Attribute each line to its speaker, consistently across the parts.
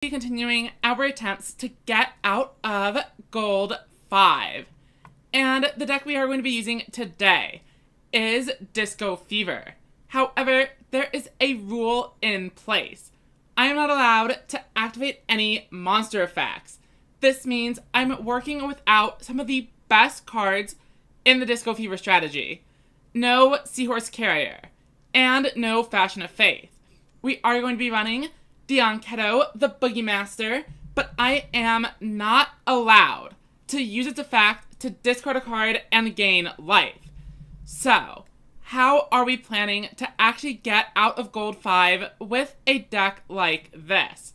Speaker 1: Be continuing our attempts to get out of Gold 5. And the deck we are going to be using today is Disco Fever. However, there is a rule in place. I am not allowed to activate any monster effects. This means I'm working without some of the best cards in the Disco Fever strategy. No Seahorse Carrier, and no Fashion of Faith. We are going to be running Dion Keto, the Boogie Master, but I am not allowed to use its effect to discard a card and gain life. So, how are we planning to actually get out of Gold 5 with a deck like this?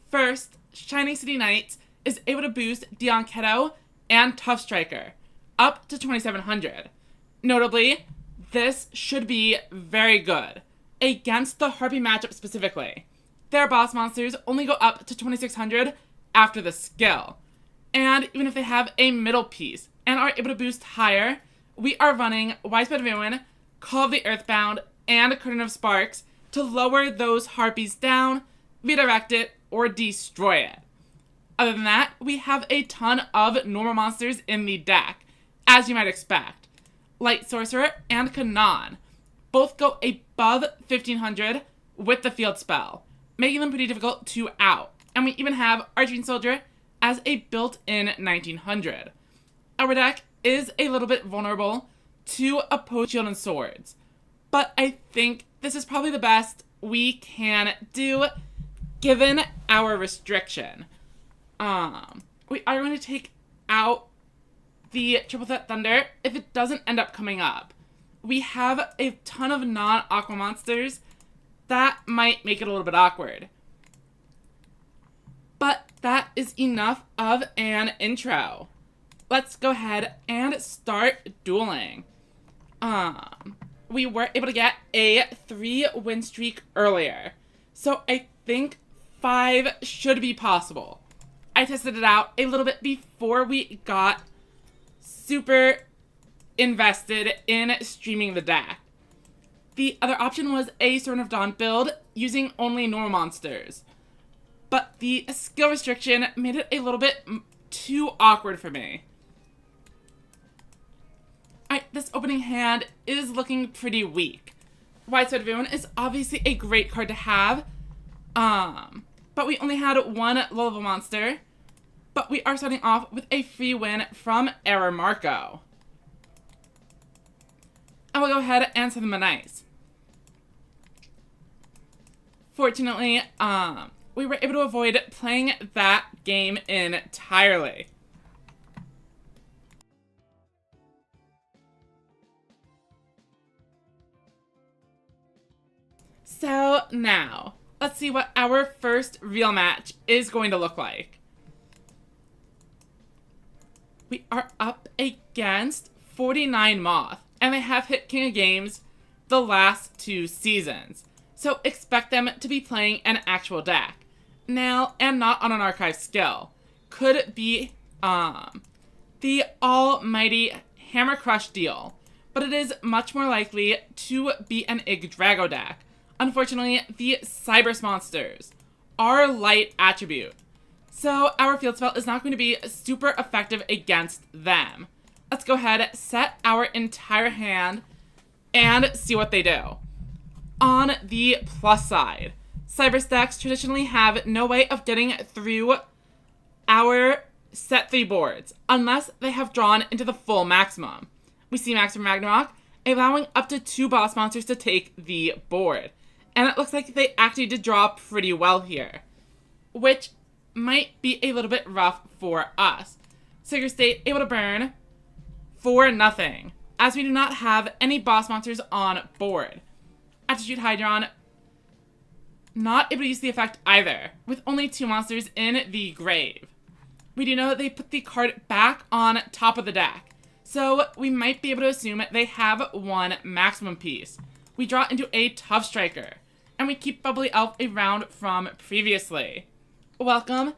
Speaker 1: First, Shining City Knights is able to boost Dion Keto and Tough Striker up to 2700. Notably, this should be very good against the Harpy matchup specifically. Their boss monsters only go up to 2600 after the skill. And even if they have a middle piece and are able to boost higher, we are running Widespread Ruin, Call of the Earthbound, and Curtain of Sparks to lower those Harpies down, redirect it, or destroy it. Other than that, we have a ton of normal monsters in the deck, as you might expect. Light Sorcerer and Kanan both go above 1500 with the field spell, making them pretty difficult to out. And we even have Arching Soldier as a built-in 1900. Our deck is a little bit vulnerable to opposed Shield and Swords, but I think this is probably the best we can do given our restriction. We are going to take out the Triple Threat Thunder if it doesn't end up coming up. We have a ton of non-Aqua monsters that might make it a little bit awkward. But that is enough of an intro. Let's go ahead and start dueling. We were able to get a 3-win streak earlier, so I think 5 should be possible. I tested it out a little bit before we got super invested in streaming the deck. The other option was a Servant of Dawn build using only normal monsters, but the skill restriction made it a little bit too awkward for me. Alright, this opening hand is looking pretty weak. Widespread Ruin is obviously a great card to have, but we only had one low-level monster. But we are starting off with a free win from Error Marco. I will go ahead and send them a nice. Fortunately, we were able to avoid playing that game entirely. So now, let's see what our first real match is going to look like. We are up against 49 Moth, and they have hit King of Games the last 2 seasons. So expect them to be playing an actual deck. Now, and not on an archive skill. Could be the almighty Hammer Crush deal, but it is much more likely to be an Yggdrago deck. Unfortunately, the Cybers monsters are light attribute, so our field spell is not going to be super effective against them. Let's go ahead, set our entire hand, and see what they do. On the plus side, Cybers decks traditionally have no way of getting through our set 3 boards, unless they have drawn into the full maximum. We see Maximum Ragnarok, allowing up to 2 boss monsters to take the board. And it looks like they actually did draw pretty well here, which might be a little bit rough for us. Sacred State able to burn for nothing, as we do not have any boss monsters on board. Attitude Hydron, not able to use the effect either, with only 2 monsters in the grave. We do know that they put the card back on top of the deck, so we might be able to assume they have 1 maximum piece. We draw into a Tough Striker, and we keep Bubbly Elf around from previously. Welcome,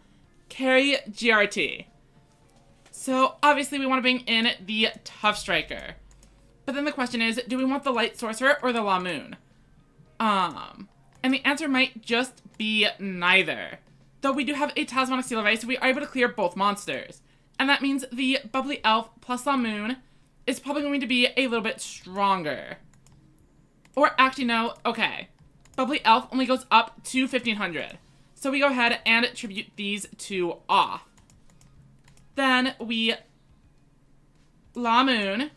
Speaker 1: Carry GRT. So obviously we want to bring in the Tough Striker. But then the question is, do we want the Light Sorcerer or the La Moon? And the answer might just be neither. Though we do have a Talismanic Seal Array, so we are able to clear both monsters. And that means the Bubbly Elf plus La Moon is probably going to be a little bit stronger. Or actually, no. Okay. Bubbly Elf only goes up to 1500. So we go ahead and tribute these two off. Then we La Moon.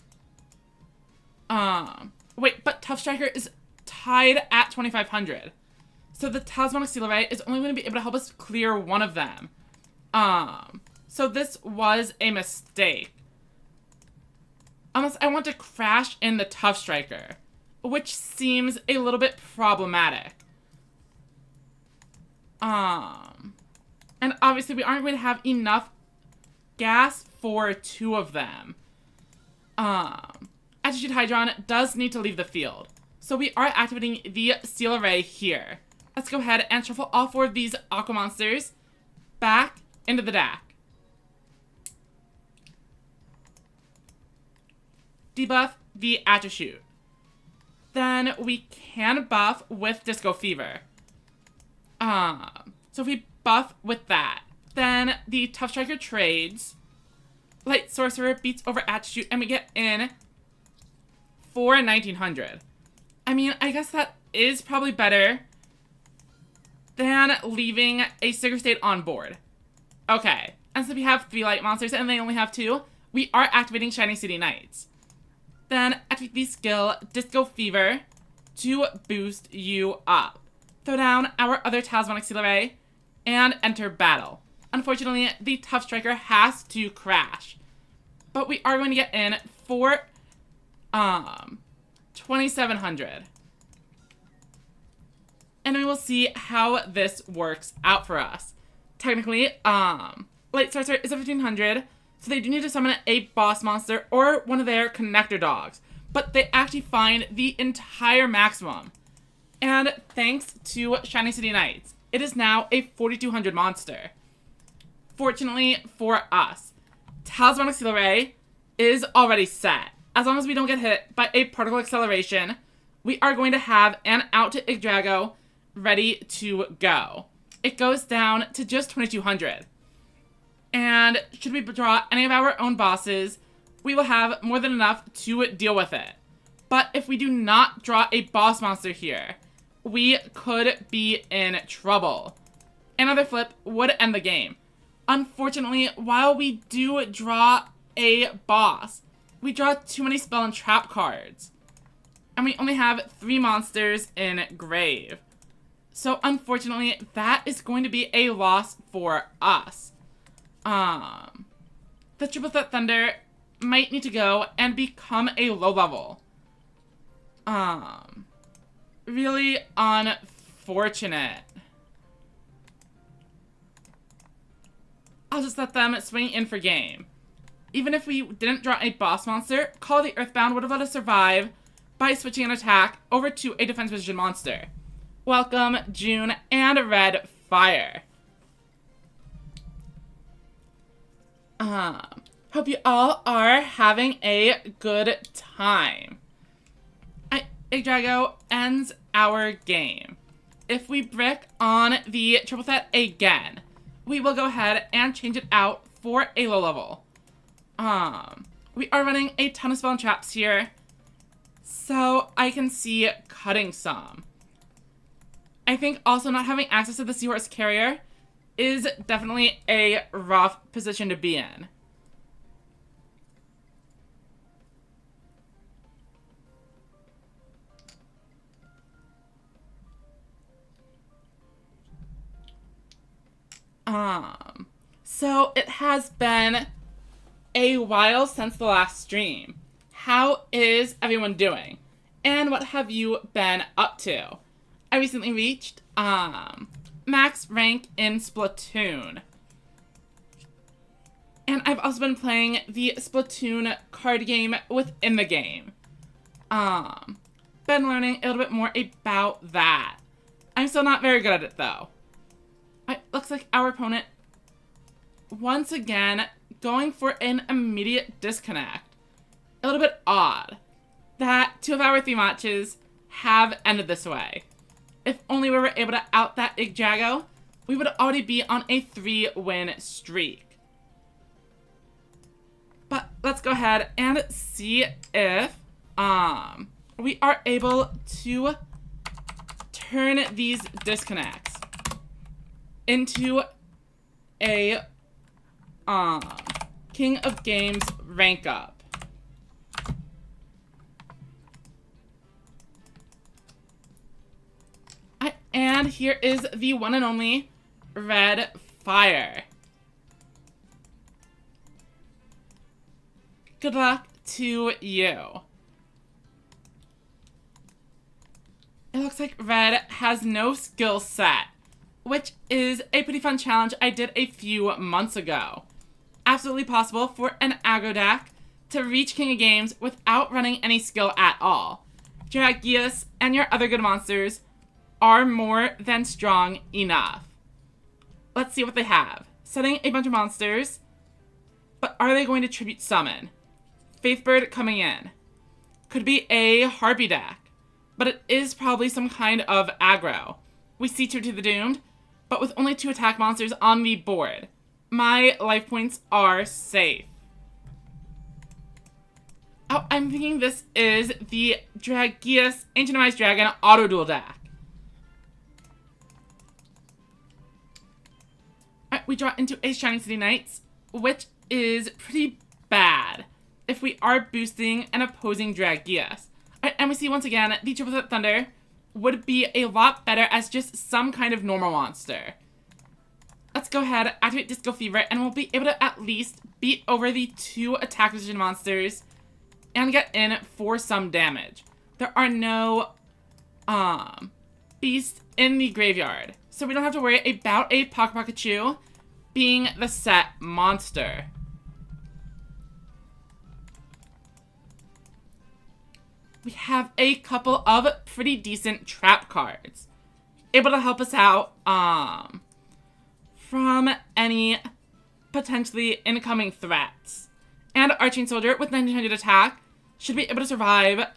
Speaker 1: Wait, but Tough Striker is tied at 2500. So the Talismanic Seal Array is only going to be able to help us clear one of them. So this was a mistake. Unless I want to crash in the Tough Striker, which seems a little bit problematic. And obviously we aren't going to have enough gas for two of them. Attitude Hydron does need to leave the field. So we are activating the Seal Array here. Let's go ahead and shuffle all four of these Aqua Monsters back into the deck. Debuff the Attribute. Then we can buff with Disco Fever. So if we buff with that, then the Tough Striker trades. Light Sorcerer beats over Attribute, and we get in for 1900. I mean, I guess that is probably better than leaving a Sticker State on board. Okay, and since we have 3 light monsters and they only have 2, we are activating Shining City Knights. Then activate the skill Disco Fever to boost you up. Throw down our other Talismanic Seal Array and enter battle. Unfortunately, the Tough Striker has to crash. But we are going to get in for 2700. And we will see how this works out for us. Technically, Light Sorcerer is a 1500, so they do need to summon a boss monster or one of their connector dogs. But they actually find the entire maximum. And thanks to Shining City Knights, it is now a 4200 monster. Fortunately for us, Talismanic Seal Array is already set. As long as we don't get hit by a particle acceleration, we are going to have an out to Yggdrago ready to go. It goes down to just 2200. And should we draw any of our own bosses, we will have more than enough to deal with it. But if we do not draw a boss monster here, we could be in trouble. Another flip would end the game. Unfortunately, while we do draw a boss, we draw too many spell and trap cards. And we only have 3 monsters in grave. So unfortunately, that is going to be a loss for us. The Triple Threat Thunder might need to go and become a low level. Really unfortunate. I'll just let them swing in for game. Even if we didn't draw a boss monster, Call of the Earthbound would have let us survive by switching an attack over to a defense position monster. Welcome, June, and Red Fire. Hope you all are having a good time. Yggdrago ends our game. If we brick on the Triple Threat again, we will go ahead and change it out for a low level. We are running a ton of spell and traps here, so I can see cutting some. I think also not having access to the Seahorse Carrier is definitely a rough position to be in. So it has been a while since the last stream. How is everyone doing? And what have you been up to? I recently reached, max rank in Splatoon. And I've also been playing the Splatoon card game within the game. Been learning a little bit more about that. I'm still not very good at it, though. It looks like our opponent, once again, going for an immediate disconnect. A little bit odd that 2 of our 3 matches have ended this way. If only we were able to out that Yggdrago, we would already be on a 3-win streak. But let's go ahead and see if we are able to turn these disconnects into a King of Games rank up. And here is the one and only Red Fire. Good luck to you. It looks like Red has no skill set, which is a pretty fun challenge I did a few months ago. Absolutely possible for an aggro deck to reach King of Games without running any skill at all. Dragius and your other good monsters are more than strong enough. Let's see what they have. Setting a bunch of monsters, but are they going to tribute summon? Faithbird coming in. Could be a Harpy deck, but it is probably some kind of aggro. We see Two to the Doomed, but with only 2 attack monsters on the board. My life points are safe. Oh, I'm thinking this is the Dragius Ancient Demise Dragon Auto Duel deck. Alright, we draw into a Shining City Knights, which is pretty bad if we are boosting an opposing Dragius. Alright, and we see once again, the Triple Threat Thunder would be a lot better as just some kind of normal monster. Let's go ahead, activate Disco Fever, and we'll be able to at least beat over the 2 attack position monsters and get in for some damage. There are no beasts in the graveyard, so we don't have to worry about a Pock Pikachu being the set monster. We have a couple of pretty decent trap cards, able to help us out from any potentially incoming threats. And Arching Soldier with 1900 attack should be able to survive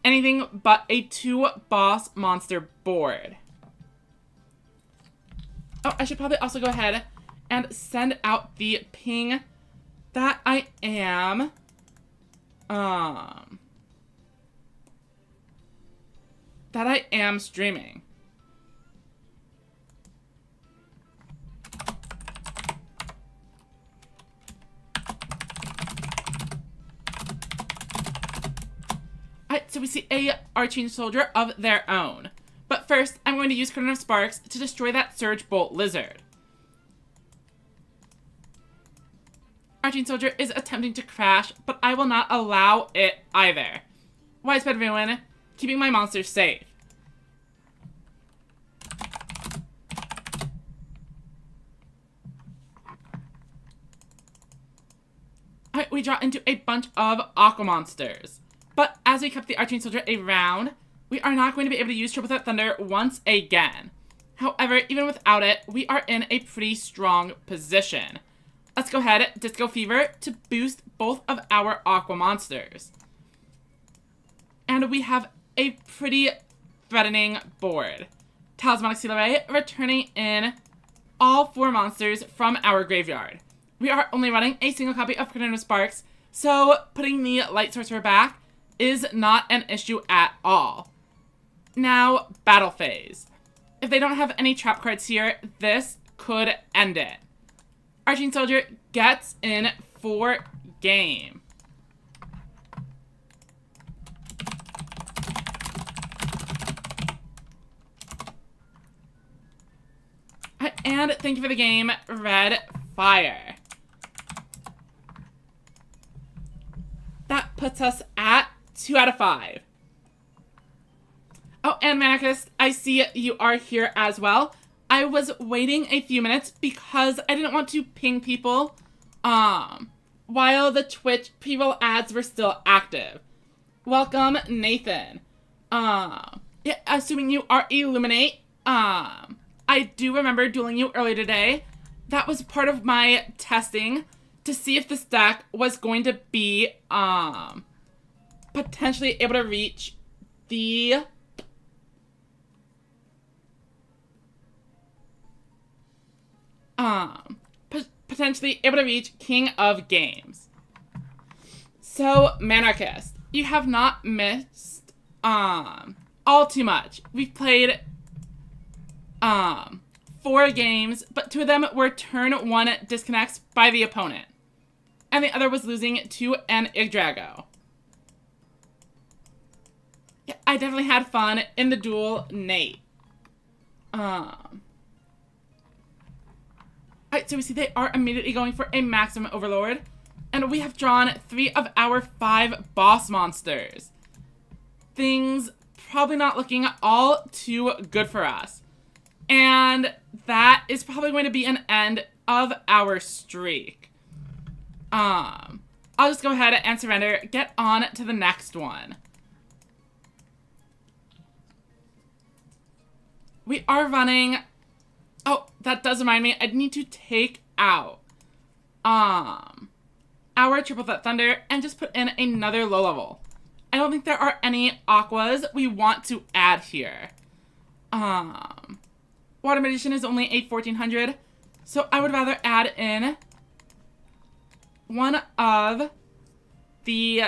Speaker 1: anything but a 2-boss monster board. Oh, I should probably also go ahead and send out the ping that I am streaming. Alright, so we see a Arching Soldier of their own. But first, I'm going to use Curtain of Sparks to destroy that Surge Bolt Lizard. Arching Soldier is attempting to crash, but I will not allow it either. Widespread Ruin, keeping my monsters safe. Alright, we draw into a bunch of Aqua monsters. But as we kept the Arching Soldier around, we are not going to be able to use Triple Threat Thunder once again. However, even without it, we are in a pretty strong position. Let's go ahead, Disco Fever, to boost both of our Aqua monsters. And we have a pretty threatening board. Talismanic Seal Array, returning in all 4 monsters from our graveyard. We are only running a single copy of Curtain of Sparks, so putting the Light Sorcerer back is not an issue at all. Now, Battle Phase. If they don't have any trap cards here, this could end it. Arching Soldier gets in for game. And thank you for the game, Red Fire. That puts us at 2 out of 5. Oh, and Manicus, I see you are here as well. I was waiting a few minutes because I didn't want to ping people while the Twitch pre-roll ads were still active. Welcome, Nathan. Yeah, assuming you are Illuminate, I do remember dueling you earlier today. That was part of my testing to see if this deck was going to be potentially able to reach the potentially able to reach King of Games. So, Manarchist, you have not missed, all too much. We've played, 4 games, but 2 of them were turn 1 disconnects by the opponent. And the other was losing to an Yggdrago. Yeah, I definitely had fun in the duel, Nate. Alright, so we see they are immediately going for a maximum overlord. And we have drawn 3 of our 5 boss monsters. Things probably not looking all too good for us. And that is probably going to be an end of our streak. I'll just go ahead and surrender, get on to the next one. We are running... Oh, that does remind me, I need to take out our Triple Threat Thunder and just put in another low level. I don't think there are any Aquas we want to add here. Water Magician is only a 1400, so I would rather add in one of the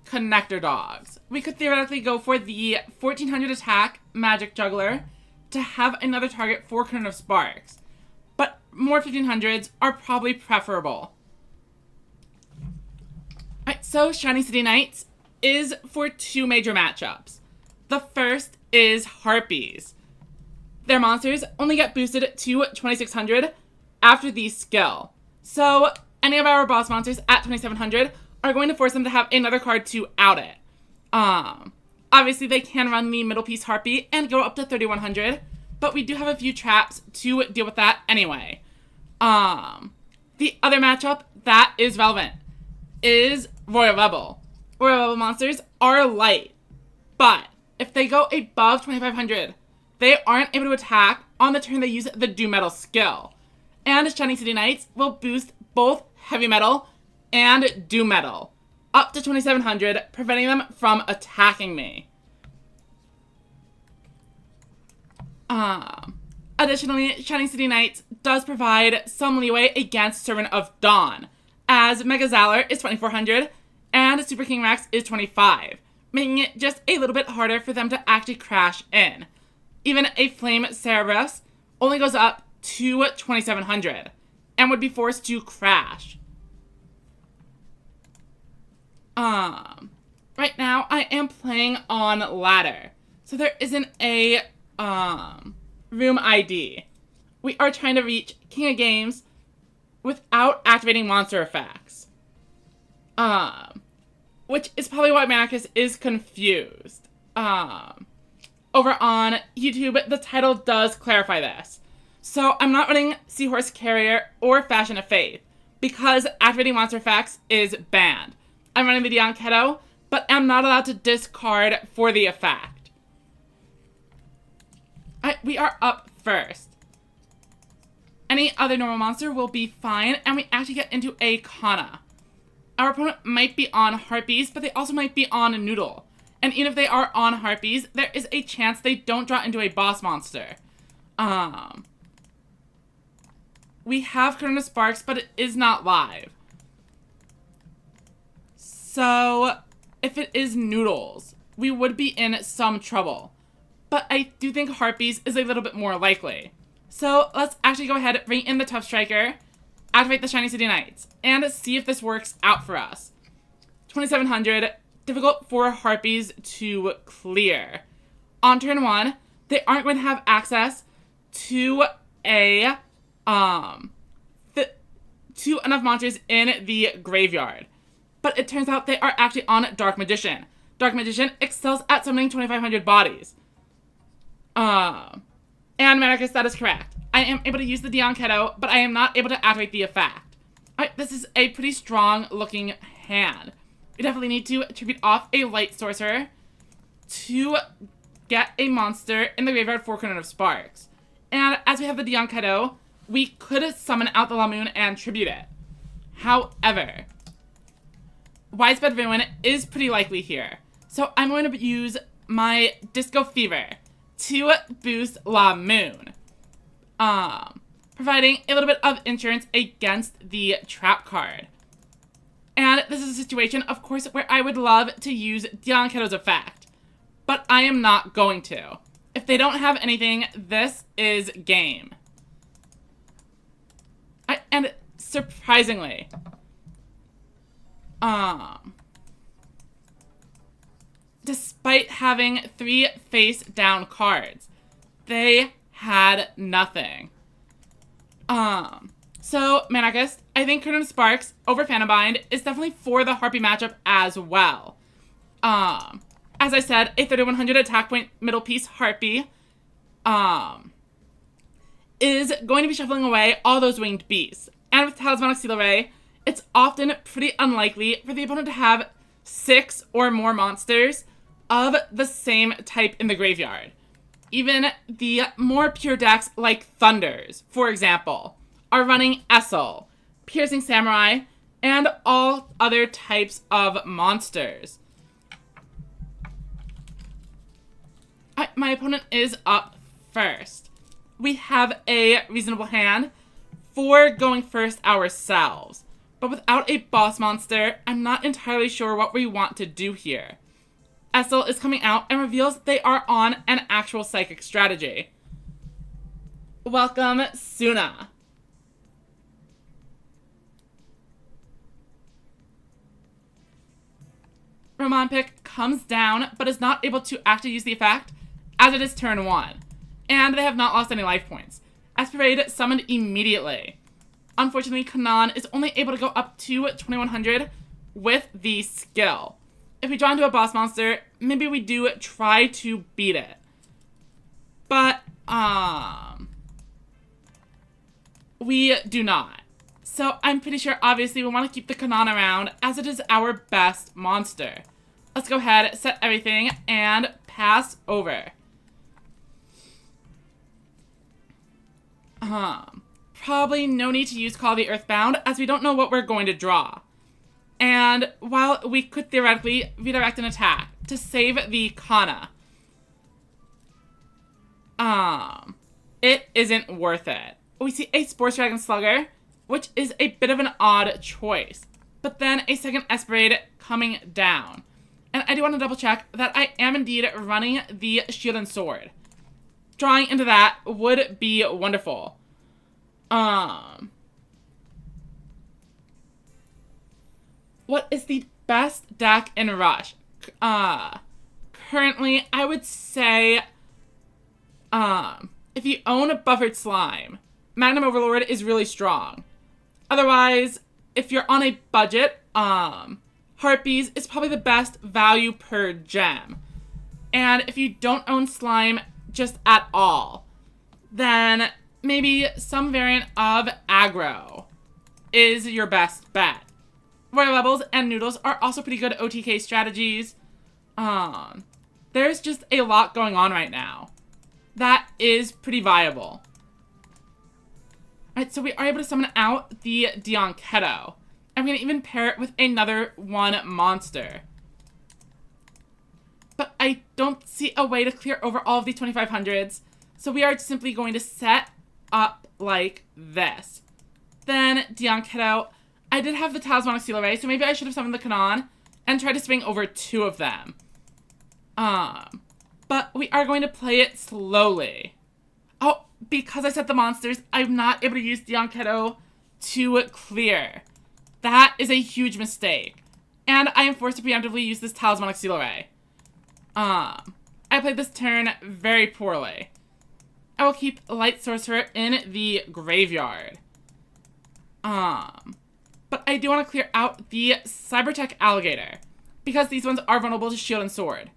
Speaker 1: Connector Dogs. We could theoretically go for the 1400 attack Magic Juggler to have another target for Current of Sparks, but more 1500s are probably preferable. Alright, so Shining City Knights is for 2 major matchups. The first is Harpies. Their monsters only get boosted to 2600 after the skill. So any of our boss monsters at 2700 are going to force them to have another card to out it. Obviously they can run the middle piece Harpy and go up to 3100, but we do have a few traps to deal with that anyway. The other matchup that is relevant is Royal Rebel. Royal Rebel monsters are light, but if they go above 2500, they aren't able to attack on the turn they use the Doom Metal skill. And Shining City Knights will boost both Heavy Metal and Doom Metal up to 2700, preventing them from attacking me. Additionally, Shining City Knights does provide some leeway against Servant of Dawn, as Mega Xalar is 2400 and Super King Rex is 25, making it just a little bit harder for them to actually crash in. Even a Flame Cerberus only goes up to 2700 and would be forced to crash. Right now I am playing on ladder, so there isn't a room ID. We are trying to reach King of Games without activating monster effects. Which is probably why Manarchist is confused. Over on YouTube, the title does clarify this. So I'm not running Seahorse Carrier or Fashion of Faith, because activating monster effects is banned. I'm running the Dion Keto, but I'm not allowed to discard for the effect. We are up first. Any other normal monster will be fine, and we actually get into a Kana. Our opponent might be on Harpies, but they also might be on Noodle. And even if they are on Harpies, there is a chance they don't draw into a boss monster. We have Current of Sparks, but it is not live. So, if it is Noodles, we would be in some trouble. But I do think Harpies is a little bit more likely. So, let's actually go ahead, bring in the Tough Striker, activate the Shining City Knights, and see if this works out for us. 2700, difficult for Harpies to clear. On turn 1, they aren't going to have access to to enough monsters in the graveyard. But it turns out they are actually on Dark Magician. Dark Magician excels at summoning 2500 bodies. And Manarchist, that is correct. I am able to use the Dion Keto, but I am not able to activate the effect. Alright, this is a pretty strong looking hand. We definitely need to tribute off a Light Sorcerer to get a monster in the graveyard for Current of Sparks. And as we have the Dion Keto, we could summon out the Lamoon and tribute it. However, Widespread Ruin is pretty likely here. So I'm going to use my Disco Fever to boost Lamoon. providing a little bit of insurance against the trap card. And this is a situation, of course, where I would love to use Dianketo's effect, but I am not going to. If they don't have anything, this is game. And surprisingly, despite having 3 face-down cards, they had nothing. So, Manarchist, I think Curtain of Sparks over Phantombind is definitely for the Harpy matchup as well. As I said, a 3100 attack point middle piece Harpy, is going to be shuffling away all those winged beasts. And with Talismanic Seal Array, it's often pretty unlikely for the opponent to have 6 or more monsters of the same type in the graveyard. Even the more pure decks like Thunders, for example, are running Essel, Piercing Samurai, and all other types of monsters. My opponent is up first. We have a reasonable hand for going first ourselves, but without a boss monster, I'm not entirely sure what we want to do here. Essel is coming out and reveals they are on an actual psychic strategy. Welcome, Suna. Romanpic comes down, but is not able to actually use the effect, as it is turn 1. And they have not lost any life points. Esperade summoned immediately. Unfortunately, Kanan is only able to go up to 2100 with the skill. If we draw into a boss monster, maybe we do try to beat it. But, we do not. So I'm pretty sure, obviously, we want to keep the Kanan around, as it is our best monster. Let's go ahead, set everything, and pass over. Probably no need to use Call of the Earthbound, as we don't know what we're going to draw. And while we could theoretically redirect an attack to save the Kana, it isn't worth it. We see a Sports Dragon Slugger, which is a bit of an odd choice, but then a second Esperade coming down. And I do want to double check that I am indeed running the Shield and Sword. Drawing into that would be wonderful. What is the best deck in Rush? Currently, I would say, if you own a Buffered Slime, Magnum Overlord is really strong. Otherwise, if you're on a budget, Harpies is probably the best value per gem. And if you don't own Slime just at all, then maybe some variant of Aggro is your best bet. Royal Rebels and Noodles are also pretty good OTK strategies. There's just a lot going on right now that is pretty viable. Alright, so we are able to summon out the Dianketo. I'm going to even pair it with another one monster. But I don't see a way to clear over all of the 2500s, so we are simply going to set up like this. Then Dianketo. I did have the Talismanic Seal Array, so maybe I should have summoned the Kanan and tried to swing over 2 of them. But we are going to play it slowly. Oh, because I set the monsters, I'm not able to use Dianketo to clear. That is a huge mistake. And I am forced to preemptively use this Talismanic Seal Array. I played this turn very poorly. I will keep Light Sorcerer in the graveyard. But I do want to clear out the Cybertech Alligator, because these ones are vulnerable to Shield and Sword.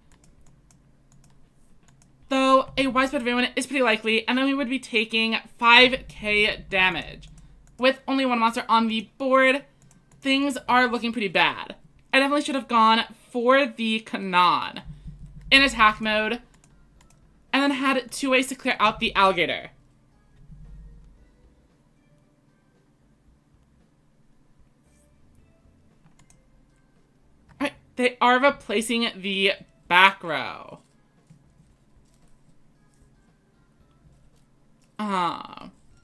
Speaker 1: Though, a Widespread Ruin is pretty likely, and then we would be taking 5k damage. With only one monster on the board, things are looking pretty bad. I definitely should have gone for the Kanan in attack mode, and then had 2 ways to clear out the Alligator. Alright, they are replacing the back row.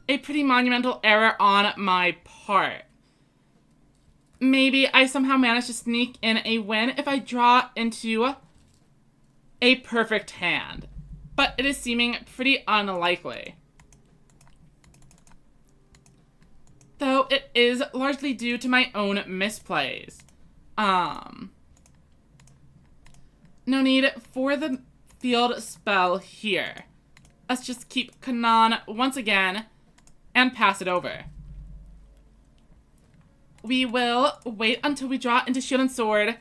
Speaker 1: a pretty monumental error on my part. Maybe I somehow manage to sneak in a win if I draw into a perfect hand, but it is seeming pretty unlikely. Though it is largely due to my own misplays. No need for the field spell here. Let's just keep Kanan once again and pass it over. We will wait until we draw into Shield and Sword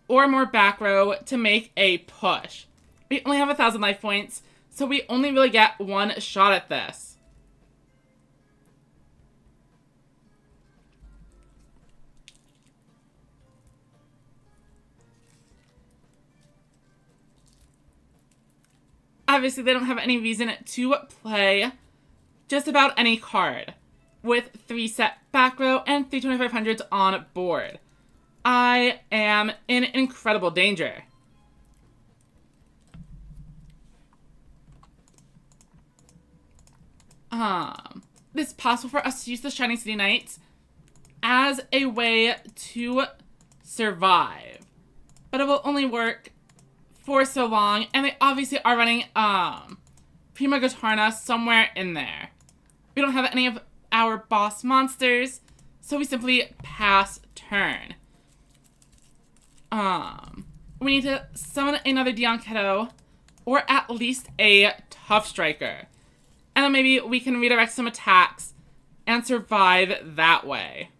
Speaker 1: or more back row to make a push. We only have 1,000 life points, so we only really get one shot at this. Obviously, they don't have any reason to play just about any card with 3 set back row and 3 2500s on board. I am in incredible danger. It's possible for us to use the Shining City Knights as a way to survive, but it will only work for so long, and they obviously are running Prima Gotarna somewhere in there. We don't have any of our boss monsters, so we simply pass turn. We need to summon another Dianketo, or at least a Tough Striker. And then maybe we can redirect some attacks and survive that way.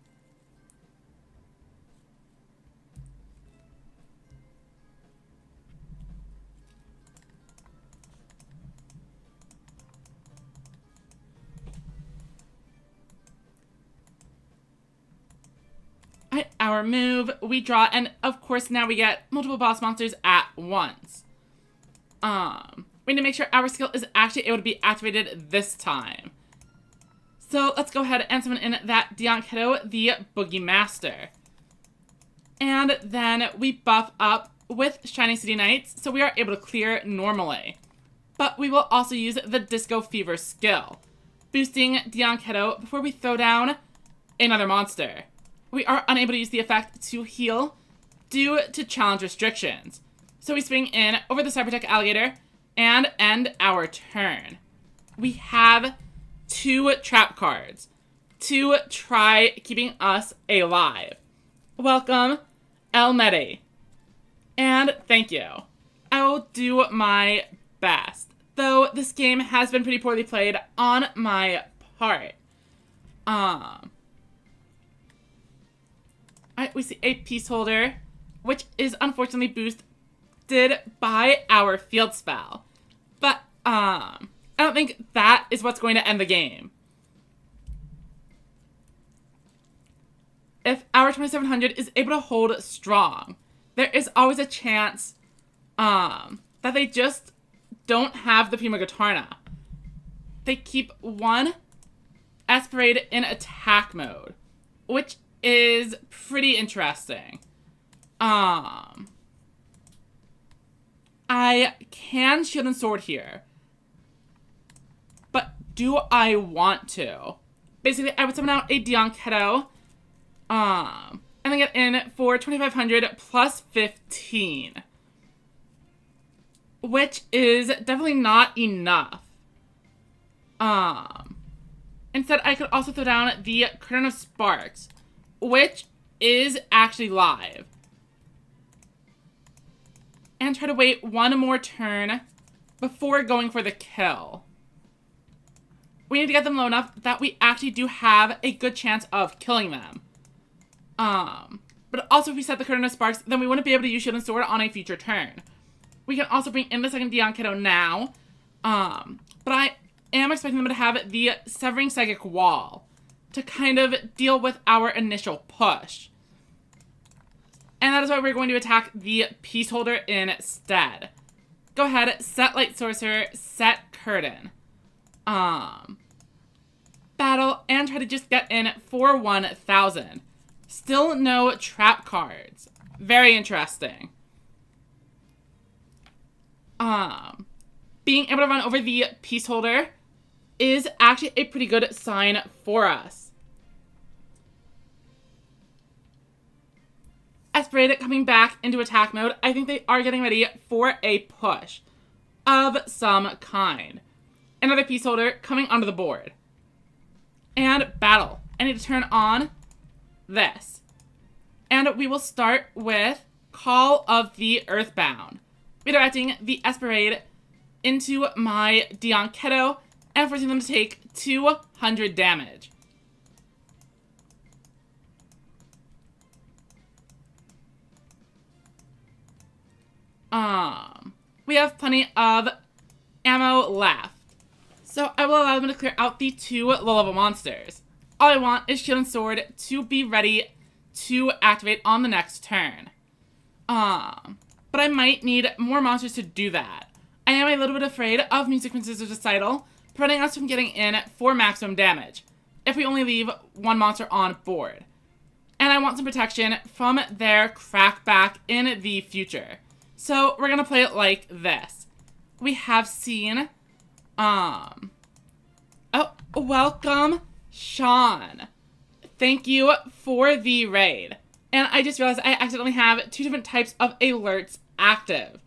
Speaker 1: Our move, we draw, and of course now we get multiple boss monsters at once. We need to make sure our skill is actually able to be activated this time. So let's go ahead and summon in that Dianketo, the Boogie Master. And then we buff up with Shining City Knights, so we are able to clear normally. But we will also use the Disco Fever skill, boosting Dianketo before we throw down another monster. We are unable to use the effect to heal due to challenge restrictions. So we swing in over the Cybertech Alligator and end our turn. We have 2 trap cards to try keeping us alive. Welcome, El Medi. And thank you. I will do my best, though this game has been pretty poorly played on my part. We see a Peace Holder, which is unfortunately boosted by our field spell. But, I don't think that is what's going to end the game. If our 2700 is able to hold strong, there is always a chance, that they just don't have the Prima Gotarna. They keep 1 Esperade in attack mode, which is pretty interesting. I can Shield and Sword here, but do I want to? Basically, I would summon out a Dianketo, and then get in for 2500 plus 15, which is definitely not enough. Instead, I could also throw down the Curtain of Sparks, which is actually live, and try to wait 1 more turn before going for the kill. We need to get them low enough that we actually do have a good chance of killing them. But also if we set the Curtain of Sparks, then we wouldn't be able to use Shield and Sword on a future turn. We can also bring in the second Dianketo now, but I am expecting them to have the Severing Psychic Wall to kind of deal with our initial push. And that is why we're going to attack the Peace Holder instead. Go ahead, set Light Sorcerer, set Curtain. Battle, and try to just get in for 1,000. Still no trap cards. Very interesting. Being able to run over the Peace Holder is actually a pretty good sign for us. Esperate coming back into attack mode. I think they are getting ready for a push of some kind. Another piece holder coming onto the board. And battle. I need to turn on this. And we will start with Call of the Earthbound. Redirecting the Esperade into my Dion Keto and forcing them to take 200 damage. We have plenty of ammo left. So I will allow them to clear out the 2 low-level monsters. All I want is Shield and Sword to be ready to activate on the next turn. But I might need more monsters to do that. I am a little bit afraid of Music Princess's Recital, preventing us from getting in for maximum damage if we only leave 1 monster on board. And I want some protection from their crackback in the future. So we're gonna play it like this. We have seen, oh, welcome, Sean. Thank you for the raid. And I just realized I accidentally have 2 different types of alerts active.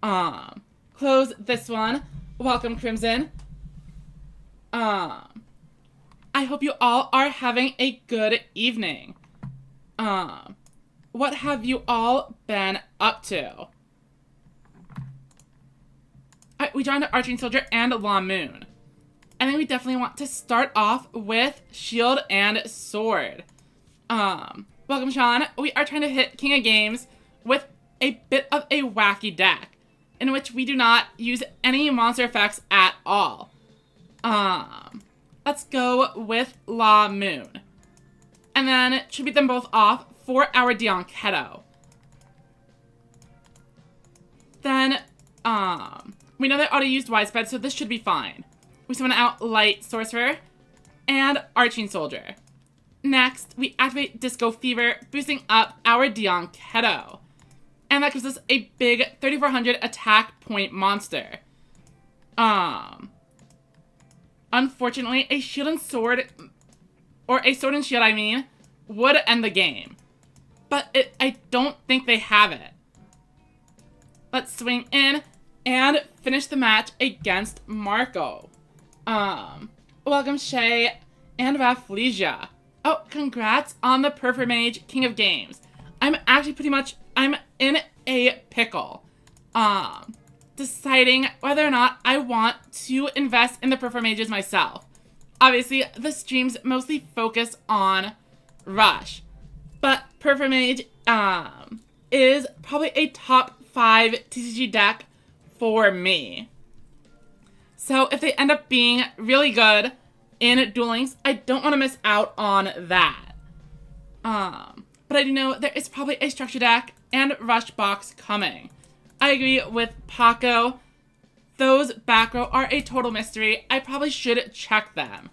Speaker 1: Close this one. Welcome, Crimson. I hope you all are having a good evening. What have you all been up to? We joined Arching Soldier and La Moon. I think we definitely want to start off with Shield and Sword. Welcome, Sean. We are trying to hit King of Games with a bit of a wacky deck, in which we do not use any monster effects at all. Let's go with La Moon. And then tribute them both off for our Dion Keto. Then, we know they already used Widespread, so this should be fine. We summon out Light Sorcerer and Arching Soldier. Next, we activate Disco Fever, boosting up our Dion Keto. And that gives us a big 3400 attack point monster. Unfortunately, a Shield and Sword, or a Sword and Shield, I mean, would end the game. But I don't think they have it. Let's swing in and finish the match against Marco. Welcome, Shay and Rafflesia. Oh, congrats on the Perfumage King of Games. I'm actually I'm in a pickle. Deciding whether or not I want to invest in the Performages myself. Obviously, the streams mostly focus on Rush, but Perfumage, is probably a top 5 TCG deck for me. So if they end up being really good in Duel Links, I don't want to miss out on that. But I do know there is probably a structure deck and Rush box coming. I agree with Paco. Those back row are a total mystery. I probably should check them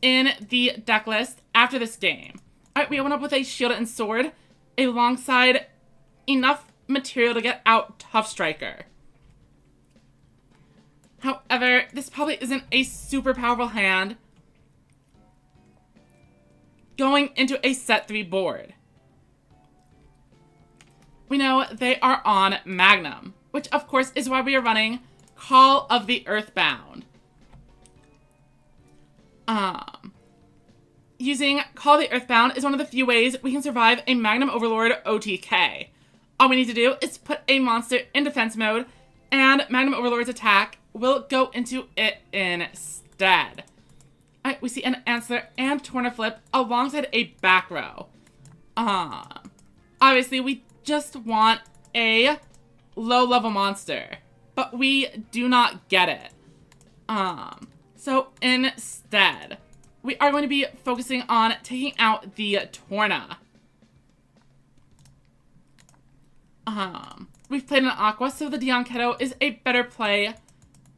Speaker 1: in the deck list after this game. Alright, we went up with a Shield and Sword alongside enough material to get out Tough Striker. However, this probably isn't a super powerful hand going into a set 3 board. We know they are on Magnum, which of course is why we are running Call of the Earthbound. Using Call of the Earthbound is one of the few ways we can survive a Magnum Overlord OTK. All we need to do is put a monster in defense mode, and Magnum Overlord's attack will go into it instead. Alright, we see an Answer and Tornaflip alongside a back row. Obviously, we just want a low-level monster, but we do not get it. So instead, we are going to be focusing on taking out the Torna. We've played an Aqua, so the Dion Keto is a better play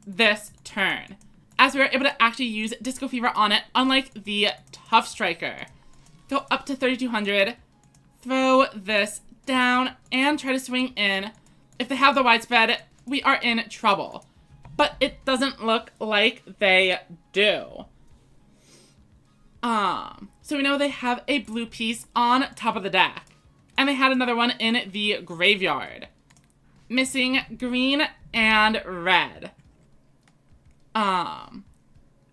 Speaker 1: this turn, as we are able to actually use Disco Fever on it, unlike the Tough Striker. Go up to 3200, throw this down, and try to swing in. If they have the widespread, we are in trouble. but it doesn't look like they do. So we know they have a blue piece on top of the deck. And they had another one in the graveyard. Missing green and red.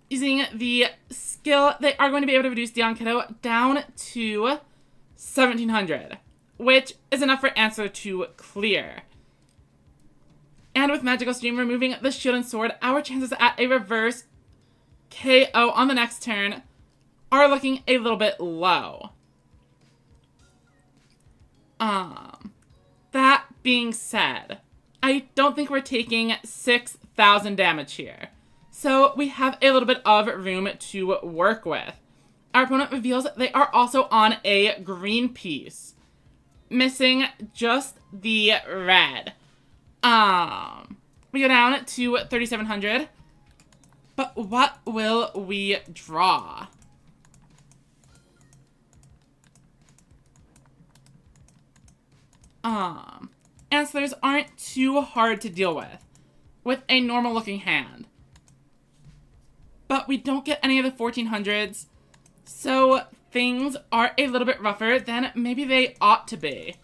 Speaker 1: Using the skill, they are going to be able to reduce Dion Kiddo down to 1700, which is enough for answer to clear. And with Magical Stream removing the shield and sword, our chances at a reverse KO on the next turn are looking a little bit low. That being said, I don't think we're taking 6,000 damage here. So we have a little bit of room to work with. Our opponent reveals they are also on a green piece. Missing just the red. We go down to 3,700. But what will we draw? Answers aren't too hard to deal with a normal looking hand. But we don't get any of the 1400s, so things are a little bit rougher than maybe they ought to be.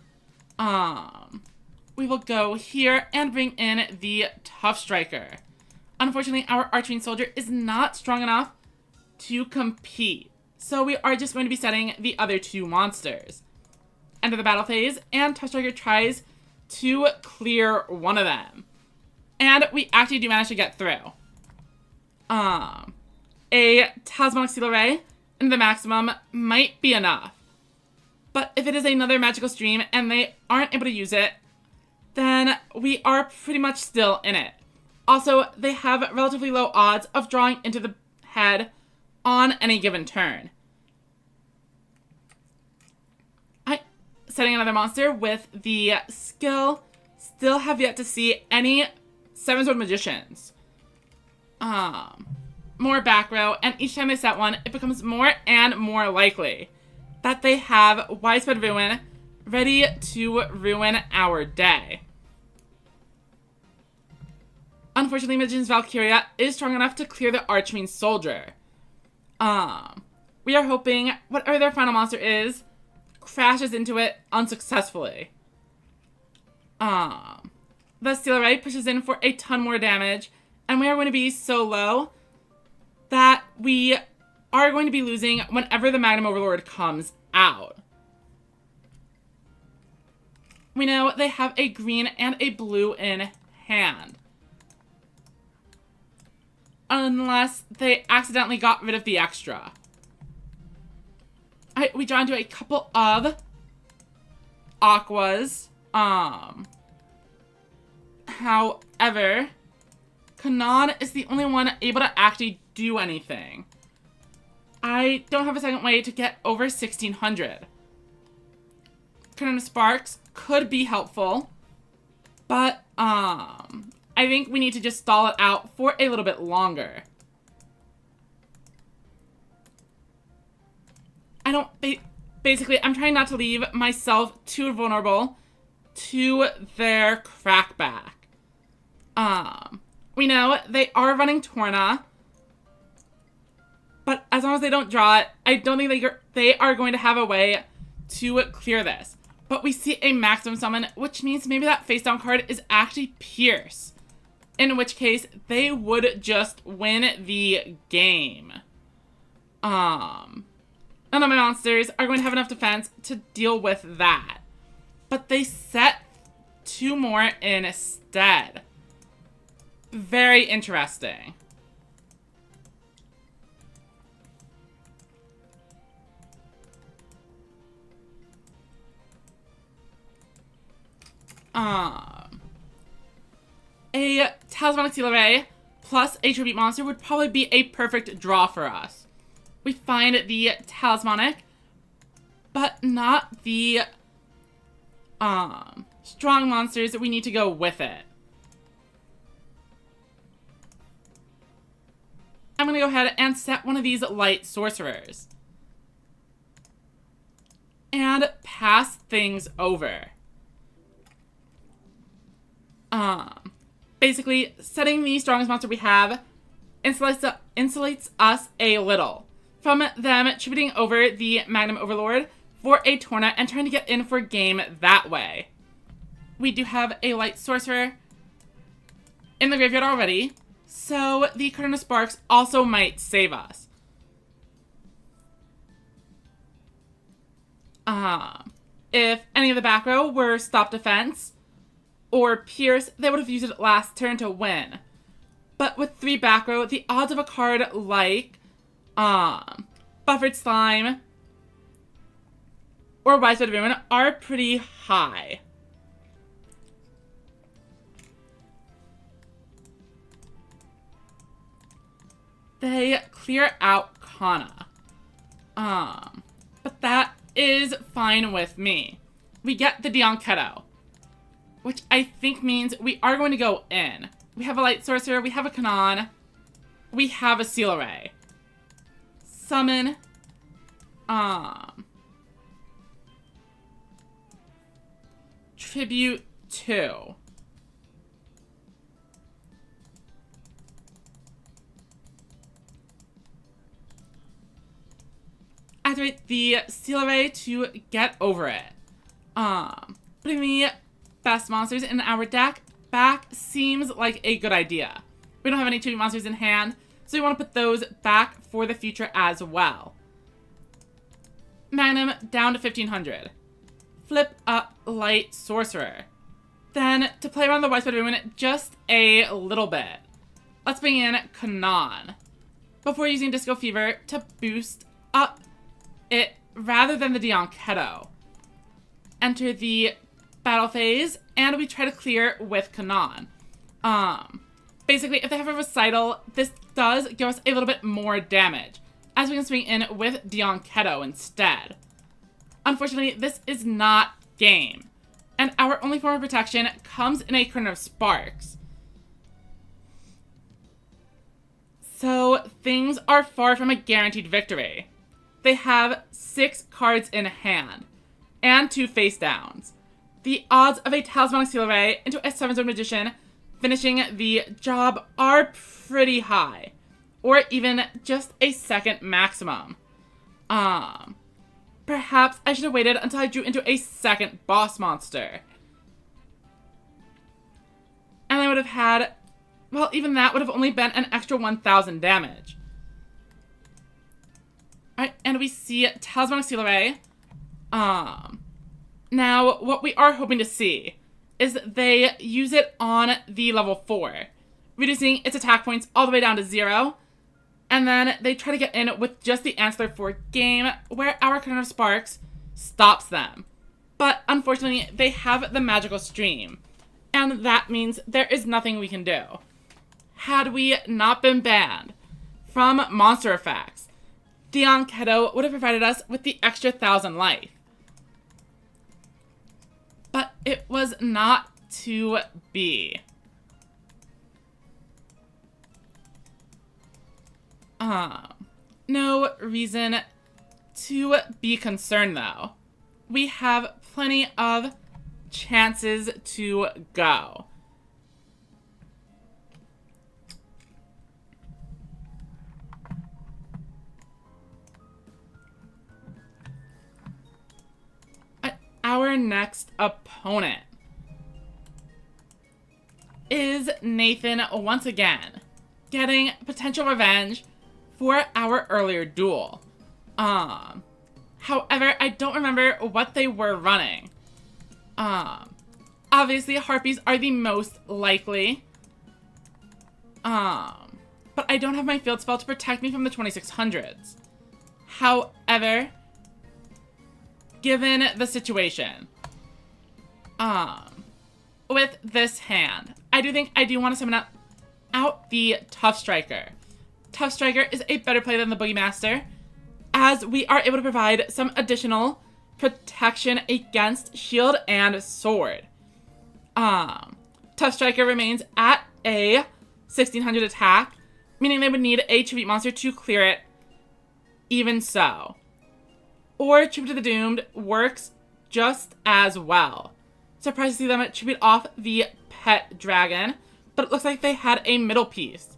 Speaker 1: We will go here and bring in the Tough Striker. Unfortunately, our Archfiend Soldier is not strong enough to compete, so we are just going to be setting the other two monsters. Enter the battle phase, and Tough Striker tries to clear one of them. And we actually do manage to get through. A Talismanic Seal Array into the maximum might be enough. But if it is another Magical Stream and they aren't able to use it, then we are pretty much still in it. Also, they have relatively low odds of drawing into the head on any given turn. Setting another monster with the skill, still have yet to see any 7-sword magicians. More back row, and each time they set one, it becomes more and more likely that they have Widespread Ruin ready to ruin our day. Unfortunately, Magician's Valkyria is strong enough to clear the Archfiend Soldier. We are hoping whatever their final monster is crashes into it unsuccessfully. The Steel Array pushes in for a ton more damage, and we are going to be so low that we are going to be losing whenever the Magnum Overlord comes out. We know they have a green and a blue in hand. Unless they accidentally got rid of the extra. We draw into a couple of Aquas. However, Kanan is the only one able to actually do anything. I don't have a second way to get over 1,600. Kanan Sparks could be helpful, but I think we need to just stall it out for a little bit longer. Basically, I'm trying not to leave myself too vulnerable to their crackback. We know they are running Torna, but as long as they don't draw it, I don't think they are going to have a way to clear this. But we see a maximum summon, which means maybe that face down card is actually Pierce. In which case, they would just win the game. None of my monsters are going to have enough defense to deal with that. But they set two more instead. Very interesting. A Talismanic Seal Array plus a Tribute Monster would probably be a perfect draw for us. We find the Talismanic, but not the strong monsters that we need to go with it. I'm going to go ahead and set one of these light sorcerers. And pass things over. Basically, setting the strongest monster we have insulates us a little from them tributing over the Magnum Overlord for a Torna and trying to get in for game that way. We do have a Light Sorcerer in the graveyard already, so the Cardinal of Sparks also might save us. If any of the back row were Stop Defense or Pierce, they would have used it last turn to win. But with 3 back row, the odds of a card like Buffered Slime or Widespread Ruin are pretty high. They clear out Kana. But that is fine with me. We get the Dianketo, which I think means we are going to go in. We have a Light Sorcerer, we have a Kanon, we have a Seal Array. Summon, Tribute 2. Activate the Seal Array to get over it. Putting the best monsters in our deck back seems like a good idea. We don't have any tribute monsters in hand, so we want to put those back for the future as well. Magnum down to 1500. Flip up Light Sorcerer. Then, to play around the Widespread Ruin just a little bit, let's bring in Kanon before using Disco Fever to boost up it rather than the Dianketo. Enter the battle phase, and we try to clear with Kanon. Basically, if they have a Recital, this does give us a little bit more damage, as we can swing in with Dianketo instead. Unfortunately, this is not game, and our only form of protection comes in a Cardinal of Sparks. So, things are far from a guaranteed victory. They have 6 cards in hand, and 2 face downs. The odds of a Talismanic Seal Array into a 7-zone Magician finishing the job are pretty high, or even just a second maximum. Perhaps I should have waited until I drew into a second boss monster. And I would have had, well, even that would have only been an extra 1000 damage. Alright, and we see Talismanic Seal Array. Now, what we are hoping to see is they use it on the level 4, reducing its attack points all the way down to 0, and then they try to get in with just the Answer for game, where our Cardinal of Sparks stops them. But unfortunately, they have the Magical Stream, and that means there is nothing we can do. Had we not been banned from monster effects, Dianketo would have provided us with the extra 1000 life. But it was not to be. No reason to be concerned, though. We have plenty of chances to go. Our next opponent is Nathan once again, getting potential revenge for our earlier duel. However, I don't remember what they were running. Obviously, Harpies are the most likely. But I don't have my field spell to protect me from the 2600s. However, given the situation, with this hand, I do want to summon out the Tough Striker. Tough Striker is a better play than the Boogie Master, as we are able to provide some additional protection against shield and sword. Tough Striker remains at a 1600 attack, meaning they would need a tribute monster to clear it even so. Or Tribute to the Doomed works just as well. Surprised to see them tribute off the Pet Dragon, but it looks like they had a middle piece.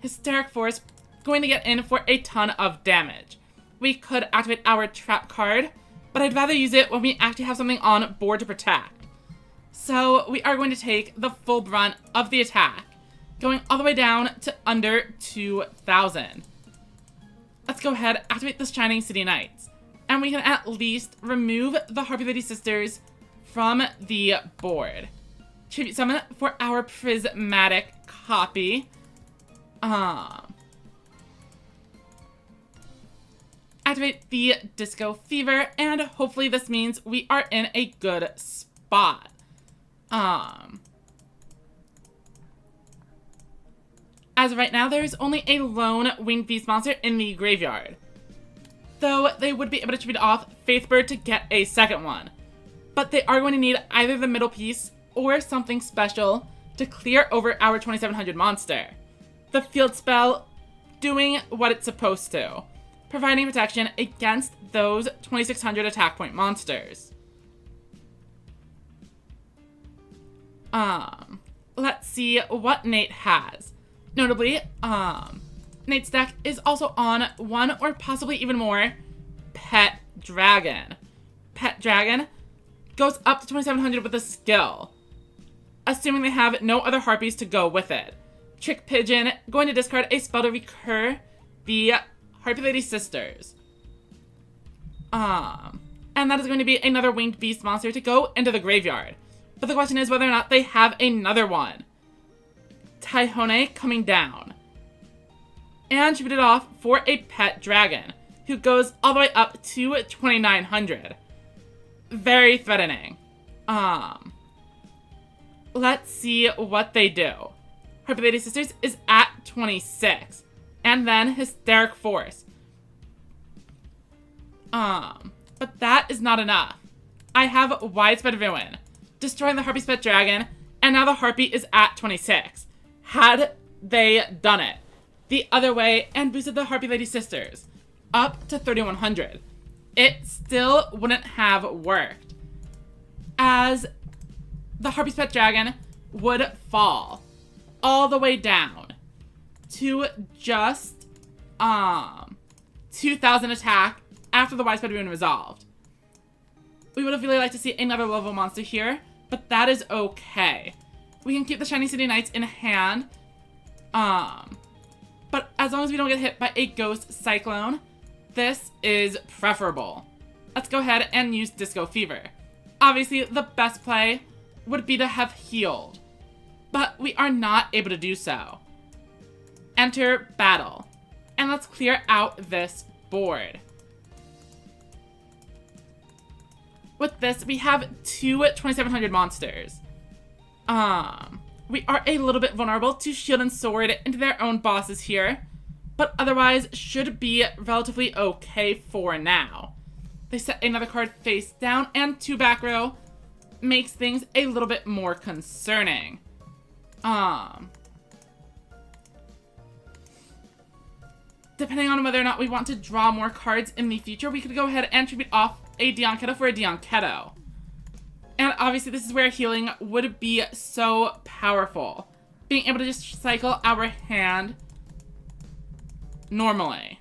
Speaker 1: Hysteric Force going to get in for a ton of damage. We could activate our trap card, but I'd rather use it when we actually have something on board to protect. So we are going to take the full brunt of the attack, going all the way down to under 2,000. Let's go ahead, activate the Shining City Knights, and we can at least remove the Harpy Lady Sisters from the board. Tribute Summon for our prismatic copy. Activate the Disco Fever, and hopefully this means we are in a good spot. As of right now, there is only a lone Winged Beast monster in the graveyard, though they would be able to tribute off Faithbird to get a second one. But they are going to need either the middle piece or something special to clear over our 2700 monster. The field spell doing what it's supposed to, providing protection against those 2600 attack point monsters. Let's see what Nate has. Notably, Nate's deck is also on one or possibly even more Pet Dragon. Pet Dragon goes up to 2700 with a skill, assuming they have no other harpies to go with it. Trick Pigeon going to discard a spell to recur the Harpy Lady Sisters. And that is going to be another Winged Beast monster to go into the graveyard. But the question is whether or not they have another one. Tyhone coming down. And tributed off for a Pet Dragon, who goes all the way up to 2900. Very threatening. Let's see what they do. Harpy Lady Sisters is at 26. And then Hysteric Force. But that is not enough. I have Widespread Ruin, destroying the Harpy's Pet Dragon, and now the Harpy is at 26. Had they done it the other way and boosted the Harpy Lady Sisters up to 3100, it still wouldn't have worked, as the Harpy's Pet Dragon would fall all the way down to just 2000 attack after the Widespread Ruin resolved. We would have really liked to see another level monster here, but that is okay. We can keep the Shining City Knights in hand, but as long as we don't get hit by a Ghost Cyclone, this is preferable. Let's go ahead and use Disco Fever. Obviously, the best play would be to have healed, but we are not able to do so. Enter battle, and let's clear out this board. With this, we have two 2700 monsters. We are a little bit vulnerable to Shield and Sword into their own bosses here, but otherwise should be relatively okay for now. They set another card face down, and 2 back row makes things a little bit more concerning. Depending on whether or not we want to draw more cards in the future, we could go ahead and tribute off a Dianketo for a Dianketo. And obviously this is where healing would be so powerful. Being able to just cycle our hand normally.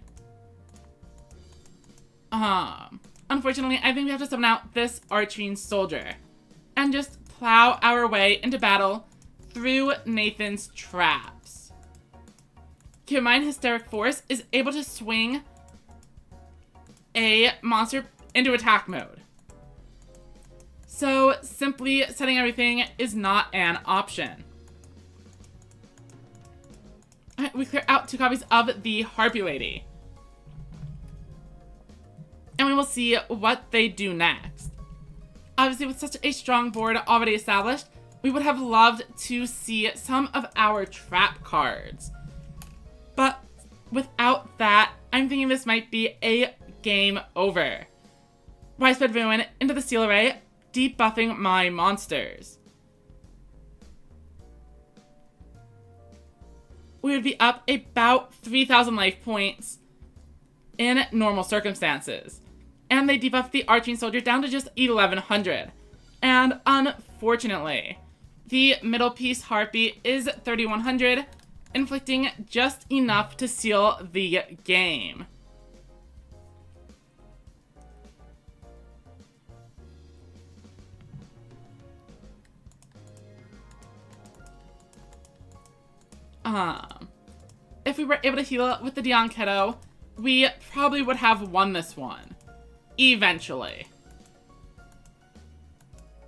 Speaker 1: Unfortunately, I think we have to summon out this Archene Soldier and just plow our way into battle through Nathan's traps. Keep in mind, Hysteric Force is able to swing a monster into attack mode. So simply setting everything is not an option. Alright, we clear out 2 copies of the Harpy Lady. And we will see what they do next. Obviously, with such a strong board already established, we would have loved to see some of our trap cards. But without that, I'm thinking this might be a game over. Widespread Ruin into the Seal Array, debuffing my monsters. We would be up about 3,000 life points in normal circumstances. And they debuffed the Archene Soldier down to just 1,100. And unfortunately, the middle piece Harpy is 3100, inflicting just enough to seal the game. If we were able to heal with the Dion Keto, we probably would have won this one. Eventually.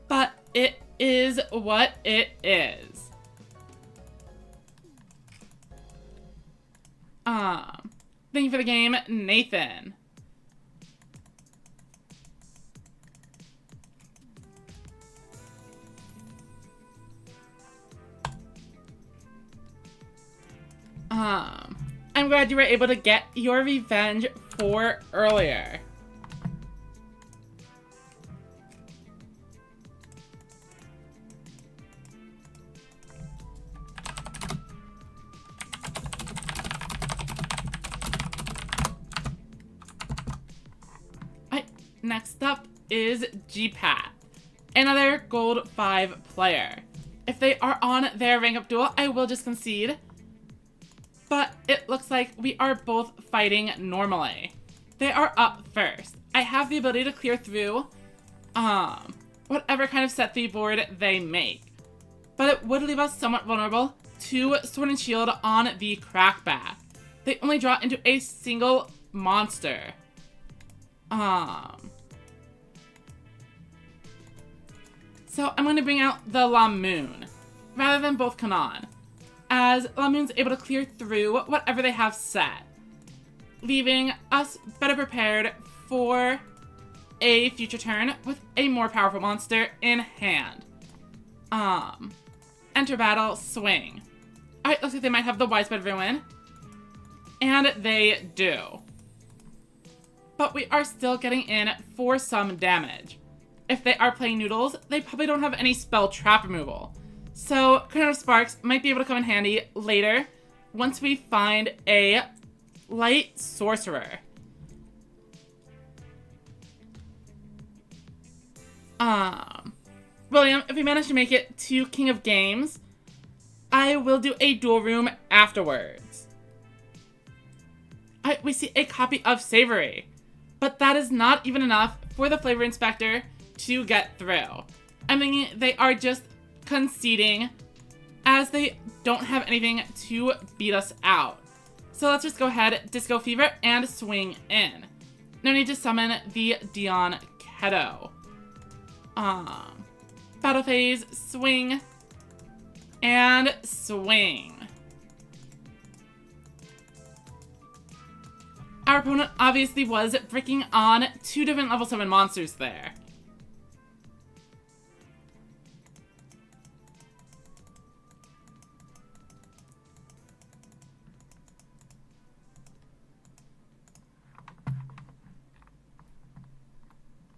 Speaker 1: But it is what it is. Thank you for the game, Nathan. I'm glad you were able to get your revenge for earlier. Next up is G-Pat, another Gold 5 player. If they are on their rank up duel, I will just concede. But it looks like we are both fighting normally. They are up first. I have the ability to clear through whatever kind of set 3 board they make. But it would leave us somewhat vulnerable to Sword and Shield on the Crackback. They only draw into a single monster. So I'm going to bring out the Lamoon, rather than both Kanan, as Lamoon's able to clear through whatever they have set, leaving us better prepared for a future turn with a more powerful monster in hand. Enter battle, swing. Alright, looks like they might have the Widespread Ruin, and they do. But we are still getting in for some damage. If they are playing Noodles, they probably don't have any spell trap removal. So, Crown of Sparks might be able to come in handy later once we find a Light Sorcerer. William, if we manage to make it to King of Games, I will do a duel room afterwards. We see a copy of Savory, but that is not even enough for the Flavor Inspector to get through. I'm thinking they are just conceding as they don't have anything to beat us out. So let's just go ahead, Disco Fever, and swing in. No need to summon the Dion Keto. Battle phase, swing, and swing. Our opponent obviously was bricking on 2 different level 7 monsters there.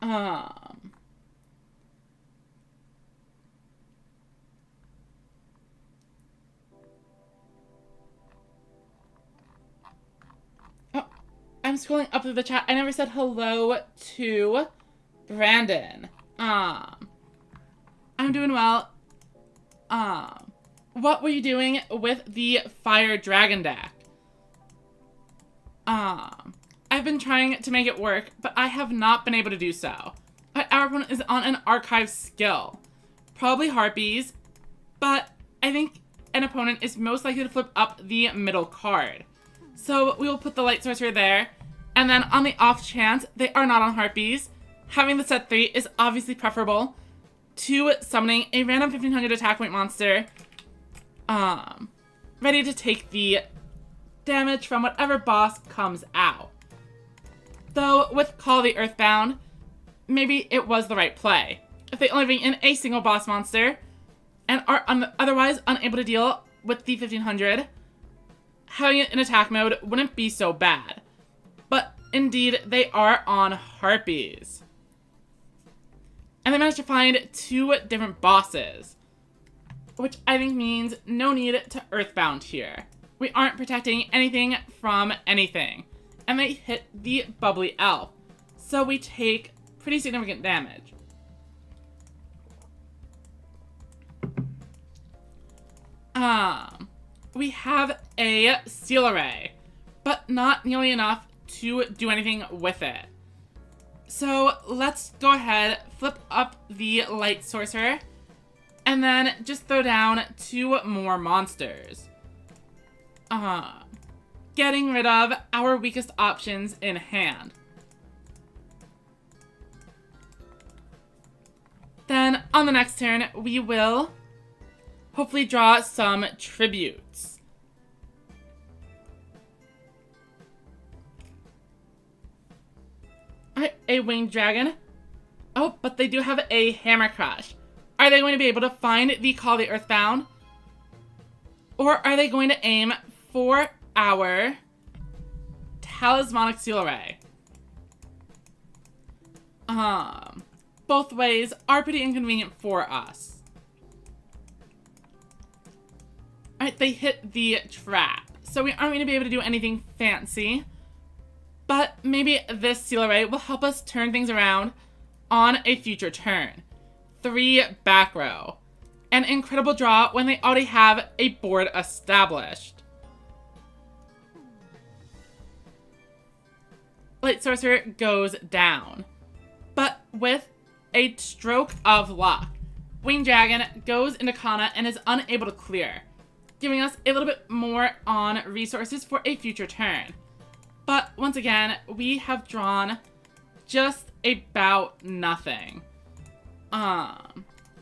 Speaker 1: Oh, I'm scrolling up through the chat. I never said hello to Brandon. I'm doing well. What were you doing with the Fire Dragon deck? I've been trying to make it work, but I have not been able to do so. Our opponent is on an archive skill. Probably Harpies, but I think an opponent is most likely to flip up the middle card. So we will put the Light Sorcerer there, and then on the off chance they are not on Harpies, having the set 3 is obviously preferable to summoning a random 1500 attack point monster, ready to take the damage from whatever boss comes out. Though, with Call of the Earthbound, maybe it was the right play. If they only bring in a single boss monster, and are otherwise unable to deal with the 1500, having it in attack mode wouldn't be so bad. But, indeed, they are on Harpies. And they managed to find 2 different bosses, which I think means no need to Earthbound here. We aren't protecting anything from anything. And they hit the Bubbly Elf. So we take pretty significant damage. We have a Seal Array, but not nearly enough to do anything with it. So let's go ahead, flip up the Light Sorcerer, and then just throw down 2 more monsters. Getting rid of our weakest options in hand. Then on the next turn, we will hopefully draw some tributes. Alright, a Winged Dragon. Oh, but they do have a Hammer Crush. Are they going to be able to find the Call of the Earthbound? Or are they going to aim for our Talismanic Seal Array? Both ways are pretty inconvenient for us. Alright, they hit the trap. So we aren't going to be able to do anything fancy. But maybe this Seal Array will help us turn things around on a future turn. 3 back row. An incredible draw when they already have a board established. Light Sorcerer goes down. But with a stroke of luck, Winged Dragon goes into Kana and is unable to clear, giving us a little bit more on resources for a future turn. But once again, we have drawn just about nothing.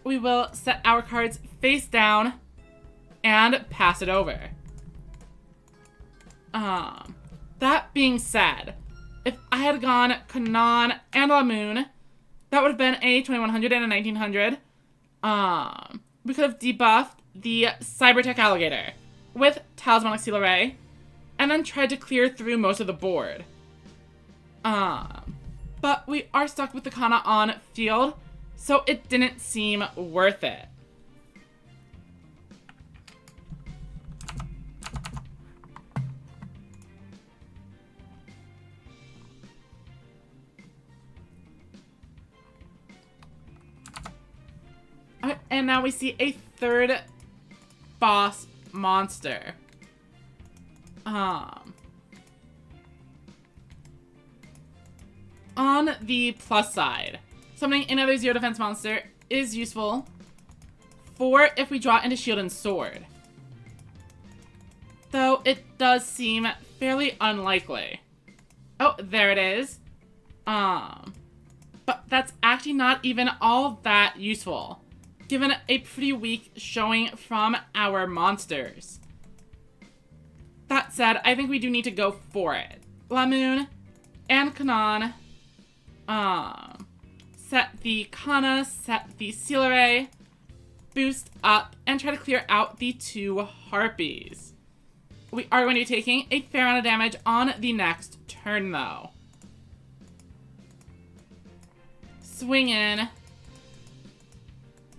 Speaker 1: We will set our cards face down and pass it over. That being said, if I had gone Kanan and Lamoon, that would have been a 2100 and a 1900. We could have debuffed the Cybertech Alligator with Talismanic Seal Array, and then tried to clear through most of the board. But we are stuck with the Kana on field, so it didn't seem worth it. Alright, and now we see a 3rd boss monster. On the plus side, summoning another 0 defense monster is useful for if we draw into Shield and Sword. Though it does seem fairly unlikely. Oh, there it is. But that's actually not even all that useful, given a pretty weak showing from our monsters. That said, I think we do need to go for it. Lamoon and Kanan. Set the Kana, set the Seal Array, boost up, and try to clear out the 2 Harpies. We are going to be taking a fair amount of damage on the next turn, though. Swing in.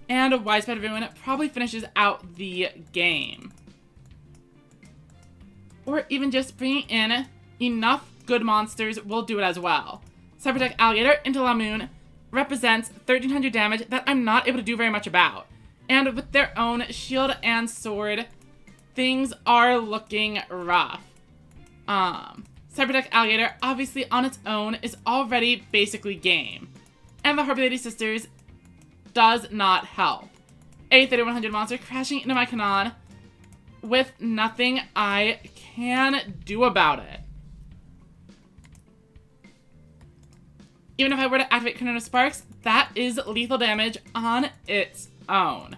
Speaker 1: And a Widespread Ruin probably finishes out the game. Or even just bringing in enough good monsters will do it as well. Cybertech Alligator into Lamoon represents 1300 damage that I'm not able to do very much about. And with their own Shield and Sword, things are looking rough. Cybertech Alligator, obviously on its own, is already basically game. And the Harpy Lady Sisters does not help. A 3100 monster crashing into my Kanan with nothing I can do about it. Even if I were to activate Cannon of Sparks, that is lethal damage on its own.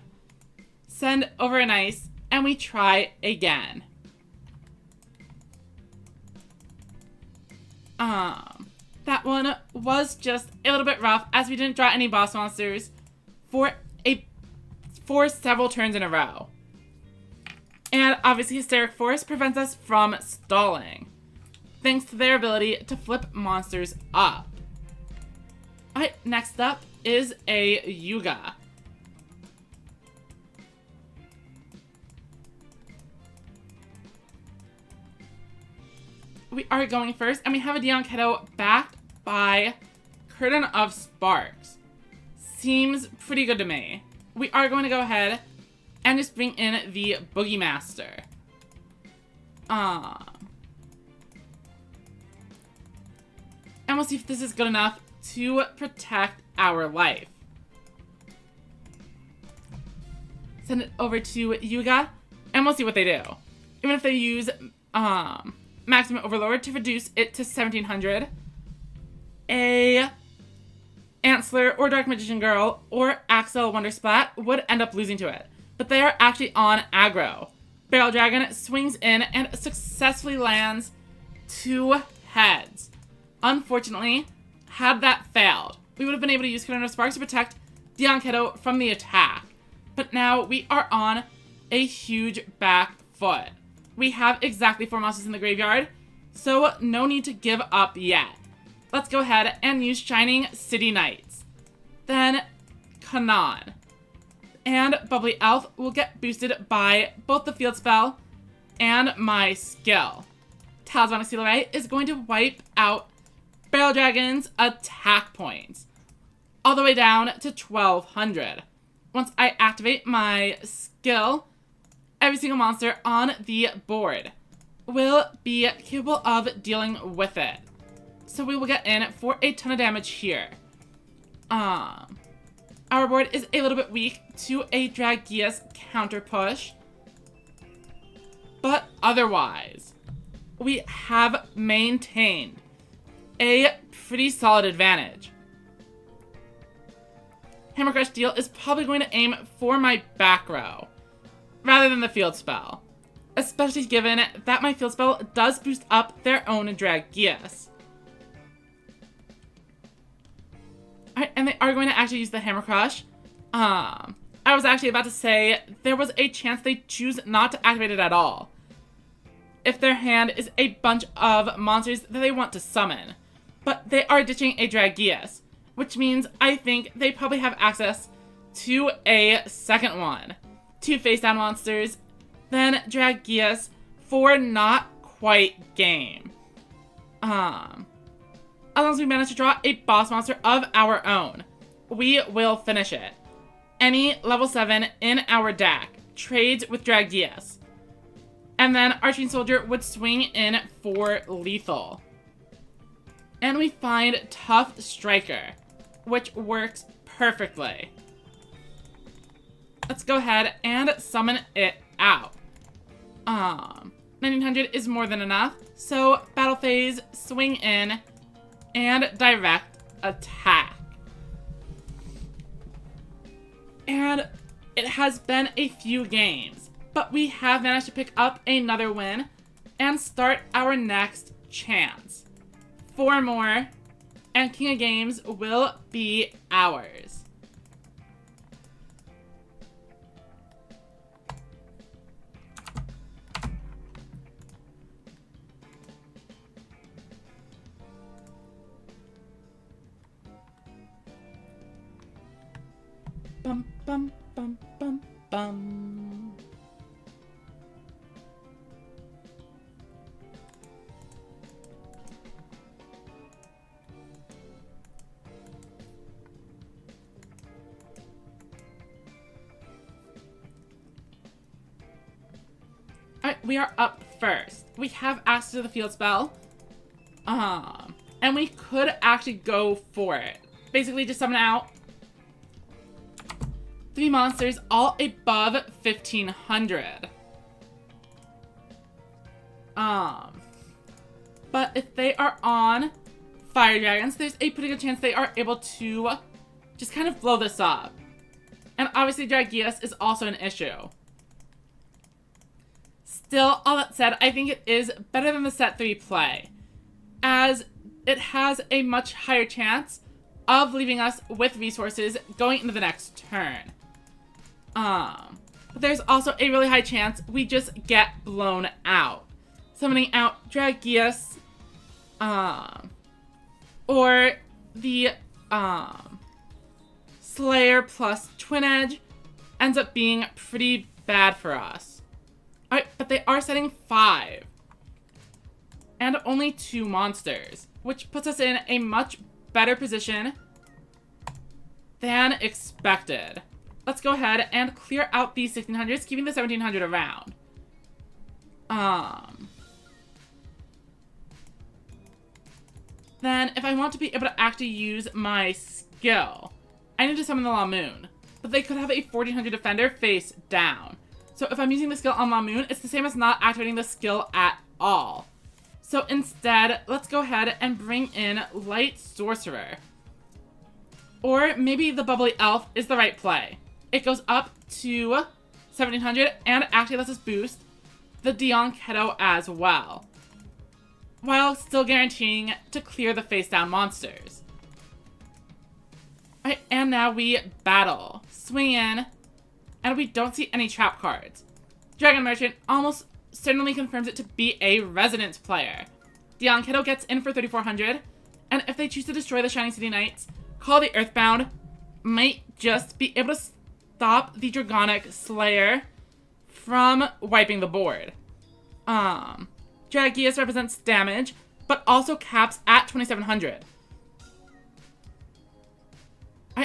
Speaker 1: Send over an ice, and we try again. That one was just a little bit rough, as we didn't draw any boss monsters for several turns in a row. And obviously Hysteric Force prevents us from stalling, thanks to their ability to flip monsters up. Alright, next up is a Yuga. We are going first, and we have a Dion Keto backed by Curtain of Sparks. Seems pretty good to me. We are going to go ahead and just bring in the Boogie Master. And we'll see if this is good enough to protect our life. Send it over to Yuga, and we'll see what they do. Even if they use Maximum Overlord to reduce it to 1700, a Antler or Dark Magician Girl or Axel Wondersplat would end up losing to it. But they are actually on aggro. Barrel Dragon swings in and successfully lands 2 heads. Unfortunately, had that failed, we would have been able to use Corona Sparks to protect Dianketo from the attack. But now we are on a huge back foot. We have exactly 4 monsters in the graveyard, so no need to give up yet. Let's go ahead and use Shining City Knights. Then Kanan and Bubbly Elf will get boosted by both the field spell and my skill. Talismanic Seal Array is going to wipe out Barrel Dragon's attack points all the way down to 1200. Once I activate my skill, every single monster on the board will be capable of dealing with it. So we will get in for a ton of damage here. Our board is a little bit weak to a Dragias counter push, but otherwise, we have maintained a pretty solid advantage. Hammer Crush Deal is probably going to aim for my back row rather than the field spell, especially given that my field spell does boost up their own Dragias. Alright, and they are going to actually use the Hammer Crush. I was actually about to say there was a chance they choose not to activate it at all if their hand is a bunch of monsters that they want to summon. But they are ditching a Dragias, which means I think they probably have access to a second one. 2 face-down monsters, then Dragias for not quite game. As long as we manage to draw a boss monster of our own, we will finish it. Any level 7 in our deck trades with Dragias. And then Arching Soldier would swing in for lethal. And we find Tough Striker, which works perfectly. Let's go ahead and summon it out. 1900 is more than enough, so Battle Phase, swing in, and direct attack. And it has been a few games, but we have managed to pick up another win and start our next chance. 4 more, and King of Games will be ours. Bum, bum, bum, bum, bum. Alright, we are up first. We have access to the field spell. And we could actually go for it. Basically just summon out 3 monsters, all above 1500. But if they are on Fire Dragons, there's a pretty good chance they are able to just kind of blow this up. And obviously Dragias is also an issue. Still, all that said, I think it is better than the set 3 play, as it has a much higher chance of leaving us with resources going into the next turn. But there's also a really high chance we just get blown out. Summoning out Dragias, or the, Slayer plus Twin Edge ends up being pretty bad for us. Alright, but they are setting 5. And only 2 monsters, which puts us in a much better position than expected. let's go ahead and clear out the 1600s, keeping the 1700 around. Then, if I want to be able to actually use my skill, I need to summon the La Moon. But they could have a 1400 defender face down. So if I'm using the skill on La Moon, it's the same as not activating the skill at all. So instead, let's go ahead and bring in Light Sorcerer. Or maybe the Bubbly Elf is the right play. It goes up to 1700 and actually lets us boost the Dion Keto as well, while still guaranteeing to clear the face-down monsters. Alright, and now we battle. Swing in, and we don't see any trap cards. Dragon Merchant almost certainly confirms it to be a Resonance player. Dion Keto gets in for 3400, and if they choose to destroy the Shining City Knights, Call the Earthbound might just be able to stop the Dragonic Slayer from wiping the board. Dragius represents damage, but also caps at 2700.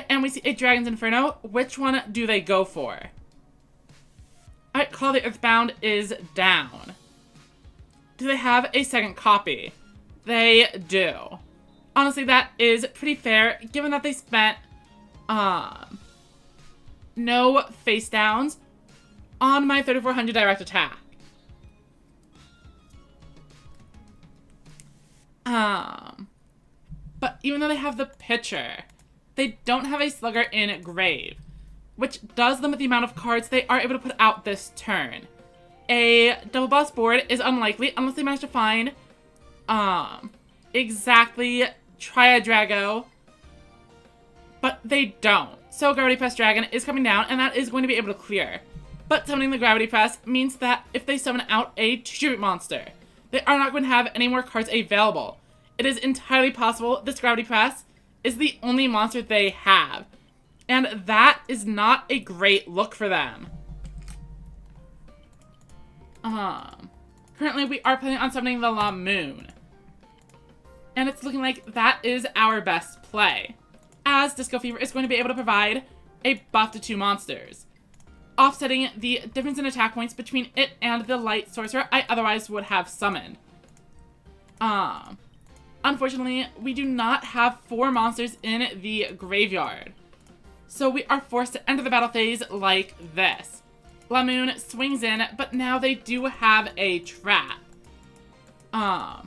Speaker 1: And we see a Dragon's Inferno. Which one do they go for? Alright, Call the Earthbound is down. Do they have a second copy? They do. Honestly, that is pretty fair, given that they spent no face downs on my 3400 direct attack. But even though they have the pitcher, they don't have a Slugger in Grave, which does limit the amount of cards they are able to put out this turn. A double boss board is unlikely unless they manage to find exactly Triad Drago, but they don't. So Gravity Press Dragon is coming down, and that is going to be able to clear. But summoning the Gravity Press means that if they summon out a tribute monster, they are not going to have any more cards available. It is entirely possible this Gravity Press is the only monster they have, and that is not a great look for them. Currently we are planning on summoning the La Moon, and it's looking like that is our best play, as Disco Fever is going to be able to provide a buff to 2 monsters, offsetting the difference in attack points between it and the Light Sorcerer I otherwise would have summoned. Unfortunately, we do not have 4 monsters in the graveyard, so we are forced to enter the battle phase like this. La Moon swings in, but now they do have a trap. Oh,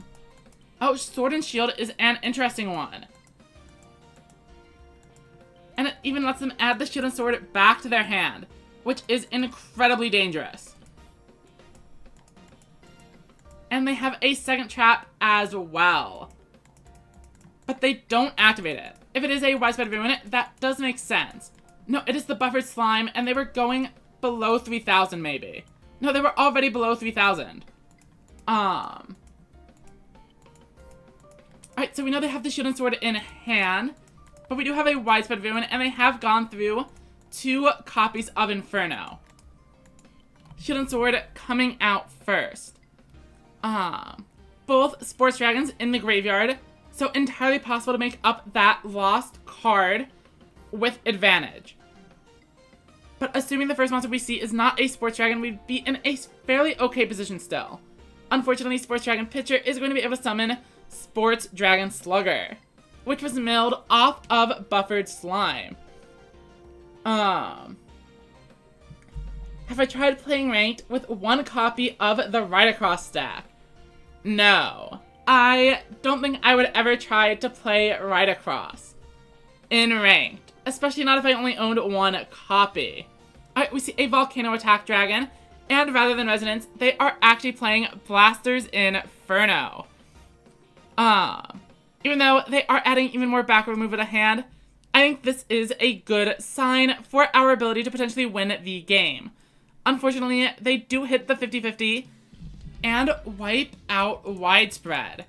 Speaker 1: Sword and Shield is an interesting one. And it even lets them add the Shield and Sword back to their hand, which is incredibly dangerous. And they have a second trap as well, but they don't activate it. If it is a Widespread Ruin, that does make sense. No, it is the Buffered Slime, and they were going below 3,000 maybe. No, they were already below 3,000. Alright, so we know they have the Shield and Sword in hand, but we do have a Widespread Ruin, and they have gone through 2 copies of Inferno. Shield and Sword coming out first. Both Sports Dragons in the graveyard, so entirely possible to make up that lost card with advantage. But assuming the first monster we see is not a Sports Dragon, we'd be in a fairly okay position still. Unfortunately, Sports Dragon Pitcher is going to be able to summon Sports Dragon Slugger, which was milled off of Buffered Slime. Have I tried playing ranked with 1 copy of the Ride Across stack? No. I don't think I would ever try to play Ride Across in ranked, especially not if I only owned 1 copy. Alright, we see a Volcano Attack Dragon, and rather than Resonance, they are actually playing Blasters Inferno. Even though they are adding even more backward move to the hand, I think this is a good sign for our ability to potentially win the game. Unfortunately, they do hit the 50-50 and wipe out Widespread.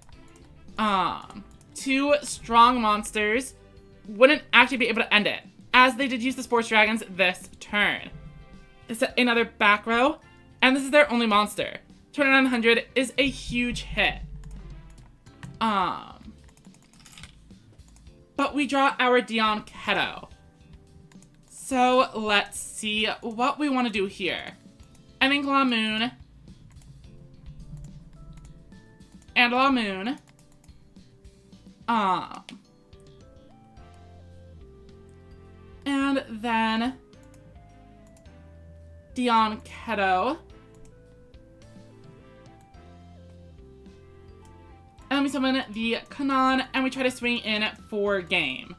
Speaker 1: 2 strong monsters wouldn't actually be able to end it, as they did use the Sports Dragons this turn. They set another back row, and this is their only monster. 2900 is a huge hit. But we draw our Dion Keto. So let's see what we want to do here. I think La Moon and La Moon. And then Dion Keto. And then we summon the Kanon, and we try to swing in for game.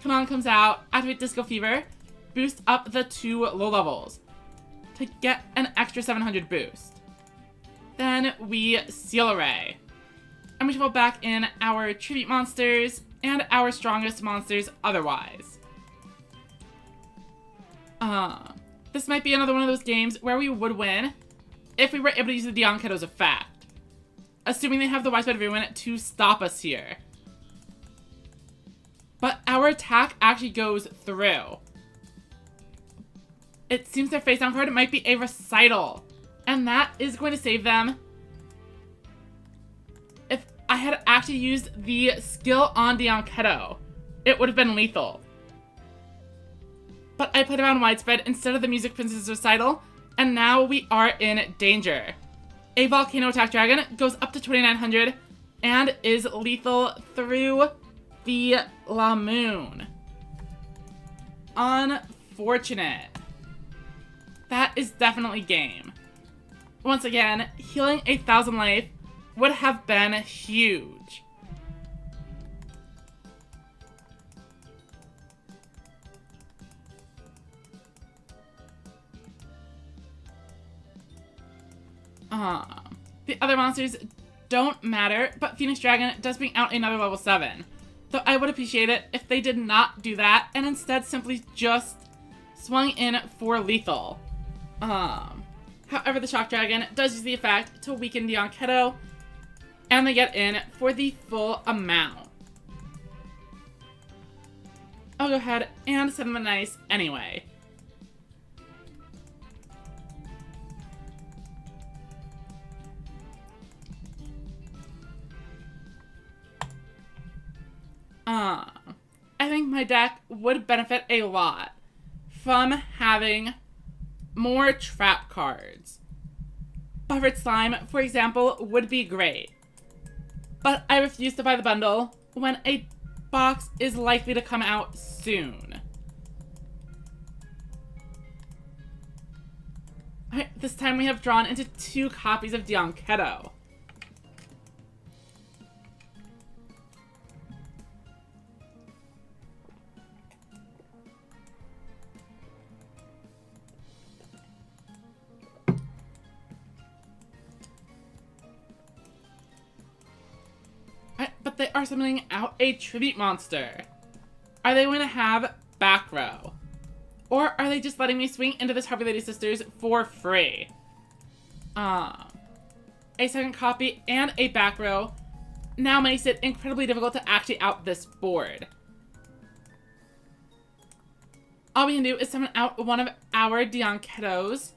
Speaker 1: Kanon comes out, activate Disco Fever, boost up the 2 low levels to get an extra 700 boost. Then we Seal Array, and we shuffle back in our tribute monsters and our strongest monsters otherwise. This might be another one of those games where we would win if we were able to use the Dion Keto's effect, assuming they have the Widespread Ruin to stop us here. But our attack actually goes through. It seems their face down card might be a Recital, and that is going to save them. If I had actually used the skill on Dion Keto, it would have been lethal. But I played around Widespread instead of the Music Princess Recital, and now we are in danger. A Volcano Attack Dragon goes up to 2900 and is lethal through the La Moon. Unfortunate. That is definitely game. Once again, healing 1,000 life would have been huge. The other monsters don't matter, but Phoenix Dragon does bring out another level 7. Though I would appreciate it if they did not do that and instead simply just swung in for lethal. However, the Shock Dragon does use the effect to weaken Dion Keto, and they get in for the full amount. I'll go ahead and send them a nice anyway. I think my deck would benefit a lot from having more trap cards. Buffered Slime, for example, would be great. But I refuse to buy the bundle when a box is likely to come out soon. Alright, this time we have drawn into 2 copies of Dion Keto. But they are summoning out a tribute monster. Are they going to have back row? Or are they just letting me swing into this Harpy Lady Sisters for free? A second copy and a back row now makes it incredibly difficult to actually out this board. All we can do is summon out one of our Dion Ketos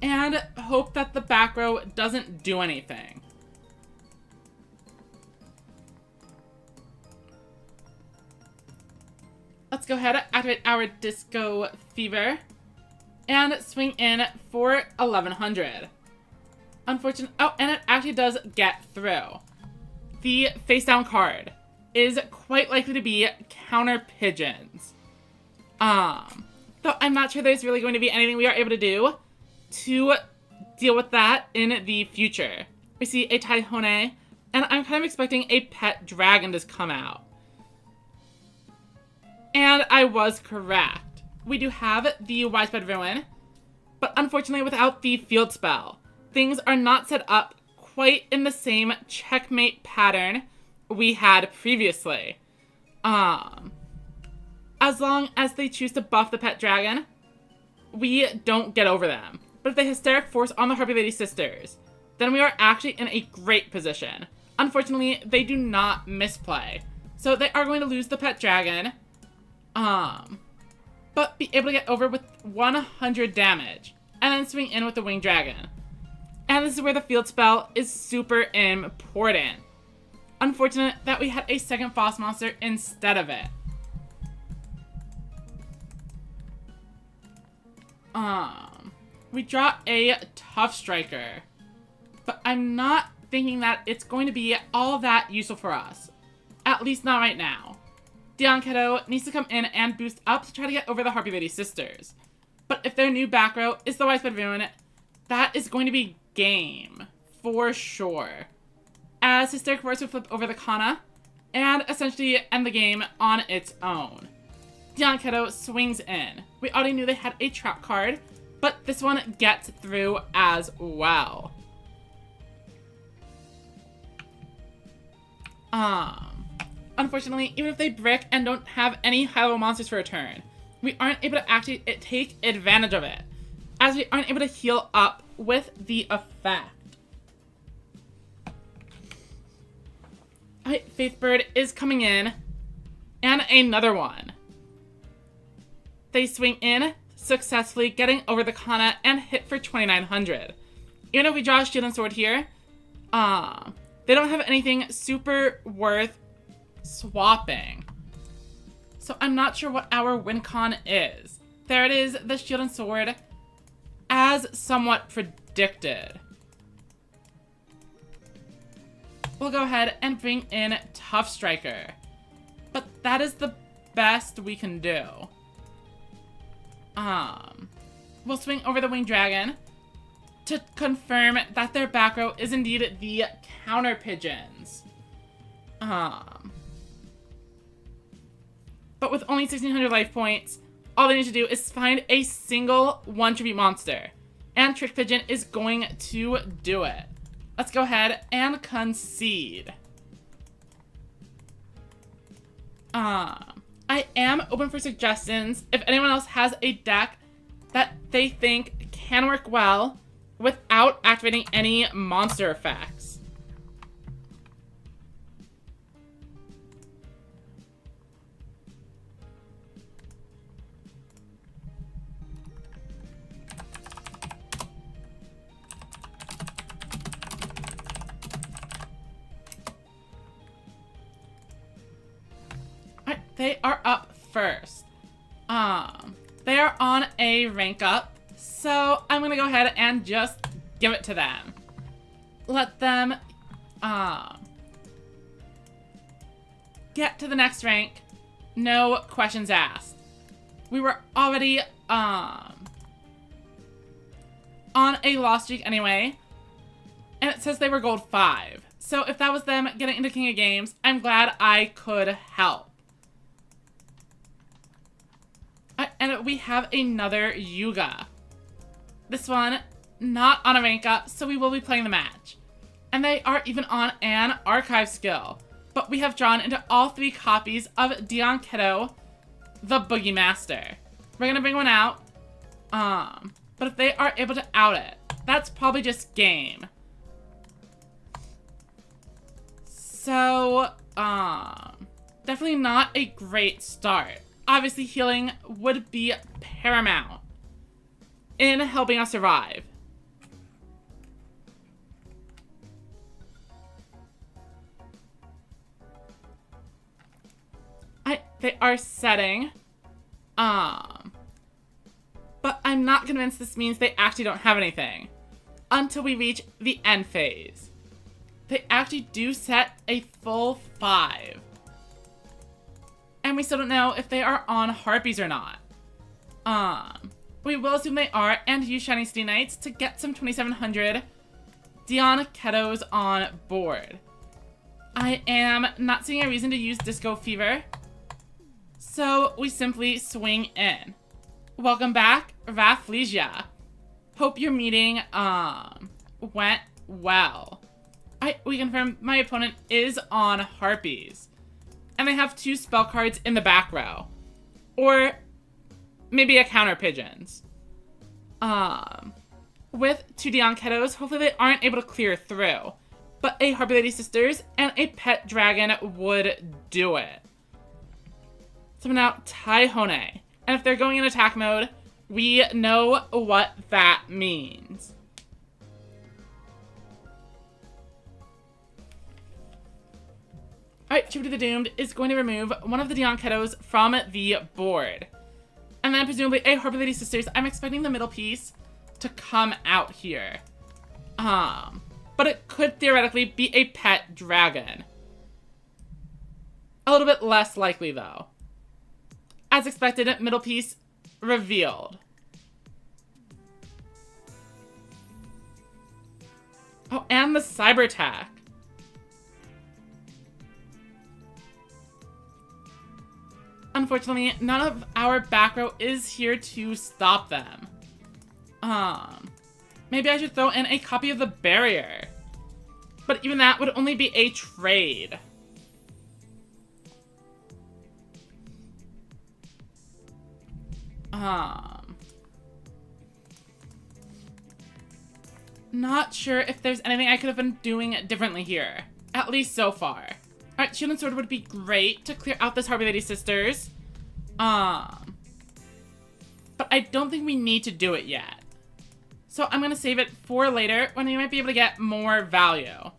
Speaker 1: and hope that the back row doesn't do anything. Let's go ahead and activate our Disco Fever and swing in for 1100. Unfortunate. Oh, and it actually does get through. The face down card is quite likely to be Counter Pigeons. Though I'm not sure there's really going to be anything we are able to do to deal with that in the future. We see a Tyhone, and I'm kind of expecting a pet dragon to come out. And I was correct. We do have the Widespread Ruin, but unfortunately without the field spell. Things are not set up quite in the same checkmate pattern we had previously. As long as they choose to buff the pet dragon, we don't get over them. But if they Hysteric Force on the Harpy Lady Sisters, then we are actually in a great position. Unfortunately, they do not misplay. So they are going to lose the pet dragon, but be able to get over with 100 damage, and then swing in with the Winged Dragon. And this is where the field spell is super important. Unfortunate that we had a second boss monster instead of it. We draw a Tough Striker, but I'm not thinking that it's going to be all that useful for us. At least not right now. Dianketo needs to come in and boost up to try to get over the Harpy Lady sisters. But if their new back row is the Widespread Ruin, that is going to be game. For sure. As Hysteric Force would flip over the Kana, and essentially end the game on its own. Dianketo swings in. We already knew they had a trap card, but this one gets through as well. Unfortunately, even if they brick and don't have any high-level monsters for a turn, we aren't able to actually take advantage of it, as we aren't able to heal up with the effect. Alright, Faithbird is coming in, and another one. They swing in, successfully getting over the Kana and hit for 2,900. Even if we draw a Shield and Sword here, they don't have anything super worth swapping. So I'm not sure what our win con is. There it is, the Shield and Sword, as somewhat predicted. We'll go ahead and bring in Tough Striker. But that is the best we can do. We'll swing over the Winged Dragon to confirm that their back row is indeed the Counter Pigeons. But with only 1,600 life points, all they need to do is find a single 1-tribute monster. And Trick Pigeon is going to do it. Let's go ahead and concede. I am open for suggestions if anyone else has a deck that they think can work well without activating any monster effects. They are up first. They are on a rank up, so I'm gonna go ahead and just give it to them. Let them get to the next rank. No questions asked. We were already on a loss streak anyway, and it says they were gold 5. So if that was them getting into King of Games, I'm glad I could help. And we have another Yuga. This one, not on a rank up, so we will be playing the match. And they are even on an archive skill. But we have drawn into all 3 copies of Dianketo, the Boogie Master. We're gonna bring one out. But if they are able to out it, that's probably just game. So, definitely not a great start. Obviously, healing would be paramount in helping us survive. They are setting. But I'm not convinced this means they actually don't have anything until we reach the end phase. They actually do set a full 5. And we still don't know if they are on Harpies or not. We will assume they are and use Shining City Knights to get some 2,700 Dianketos on board. I am not seeing a reason to use Disco Fever, so we simply swing in. Welcome back, Rafflesia. Hope your meeting went well. We confirm my opponent is on Harpies. And they have 2 spell cards in the back row. Or maybe a Counter Pigeons. With 2 Dianketos, hopefully they aren't able to clear through. But a Harpy Lady Sisters and a Pet Dragon would do it. So now Taihone. And if they're going in attack mode, we know what that means. Alright, Tribute to the Doomed is going to remove one of the Dion Ketos from the board. And then presumably a Harpy Lady Sisters. I'm expecting the middle piece to come out here. But it could theoretically be a pet dragon. A little bit less likely though. As expected, middle piece revealed. Oh, and the cyber attack. Unfortunately, none of our back row is here to stop them. Maybe I should throw in a copy of the barrier. But even that would only be a trade. Not sure if there's anything I could have been doing differently here. At least so far. Alright, Shield and Sword would be great to clear out this Harpy Lady Sisters. But I don't think we need to do it yet. So I'm going to save it for later when we might be able to get more value.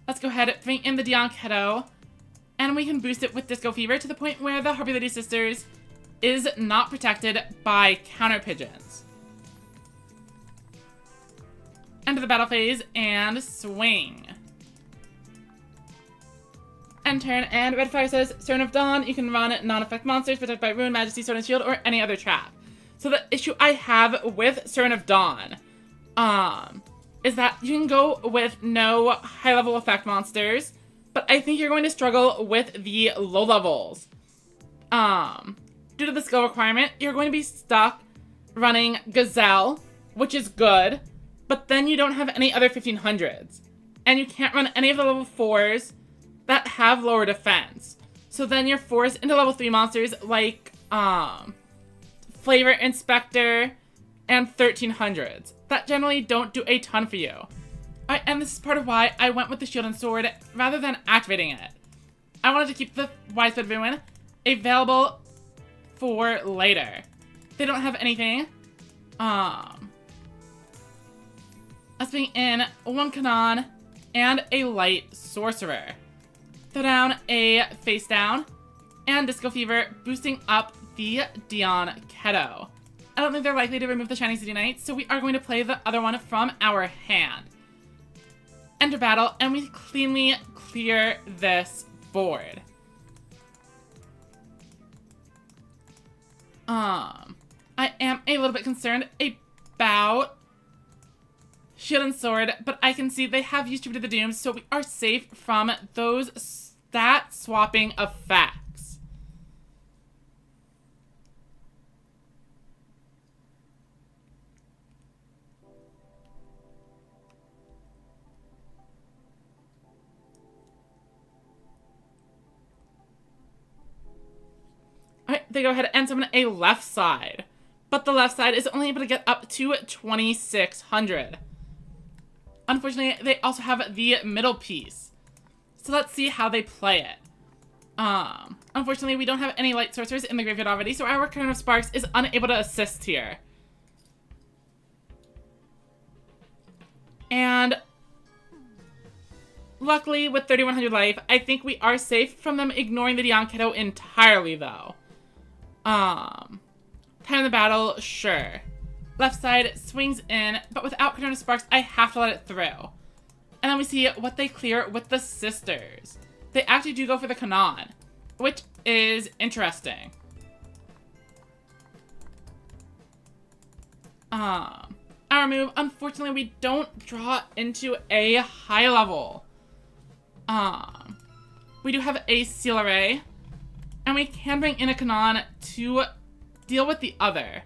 Speaker 1: Let's go ahead and bring in the Dion Keto. And we can boost it with Disco Fever to the point where the Harpy Lady Sisters is not protected by counter pigeons. Enter the battle phase and swing. End turn, and Red Fire says, Stern of Dawn, you can run non-effect monsters, protected by Ruin, Majesty, Sword and Shield, or any other trap. So the issue I have with Stern of Dawn, is that you can go with no high-level effect monsters, but I think you're going to struggle with the low levels. Due to the skill requirement, you're going to be stuck running Gazelle, which is good, but then you don't have any other 1500s. And you can't run any of the level 4s that have lower defense. So then you're forced into level 3 monsters like Flavor Inspector and 1300s. That generally don't do a ton for you. Alright, and this is part of why I went with the Shield and Sword rather than activating it. I wanted to keep the Widespread Ruin available for later. They don't have anything. Let's bring in one Kanon and a Light Sorcerer. Throw down a Face Down and Disco Fever, boosting up the Dion Keto. I don't think they're likely to remove the Shining City Knights, so we are going to play the other one from our hand. Enter battle, and we cleanly clear this board. I am a little bit concerned about Shield and Sword, but I can see they have used Tribute to the Doom, so we are safe from those stat swapping effects. Alright, they go ahead and summon a left side. But the left side is only able to get up to 2600. Unfortunately, they also have the middle piece. So let's see how they play it. Unfortunately, we don't have any Light Sorcerers in the graveyard already, so our Return of Sparks is unable to assist here. And luckily, with 3100 life, I think we are safe from them ignoring the Dion Keto entirely, though. Time of the battle, sure. Left side swings in, but without Return of Sparks, I have to let it through. And then we see what they clear with the Sisters. They actually do go for the Kanon, which is interesting. Our move, unfortunately, we don't draw into a high level. We do have a Seal Array, and we can bring in a Kanon to deal with the other.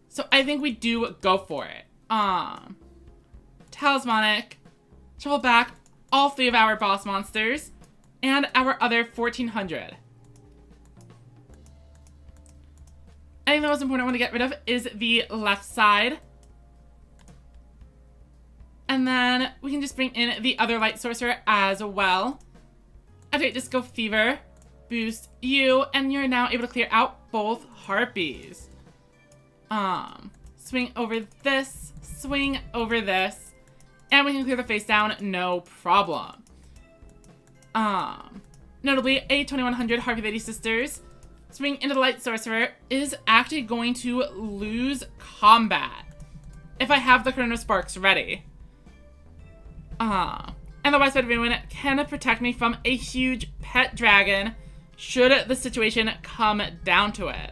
Speaker 1: So I think we do go for it. Talismanic, shuffle back all 3 of our boss monsters, and our other 1400. I think the most important one to get rid of is the left side. And then we can just bring in the other Light Sorcerer as well. Activate Disco Fever, boost you, and you're now able to clear out both Harpies. Swing over this, and we can clear the face down, no problem. Notably, a 2100 Harvey Lady Sisters swing into the Light Sorcerer is actually going to lose combat if I have the Chrono Sparks ready. And the Widespread Ruin can protect me from a huge pet dragon should the situation come down to it.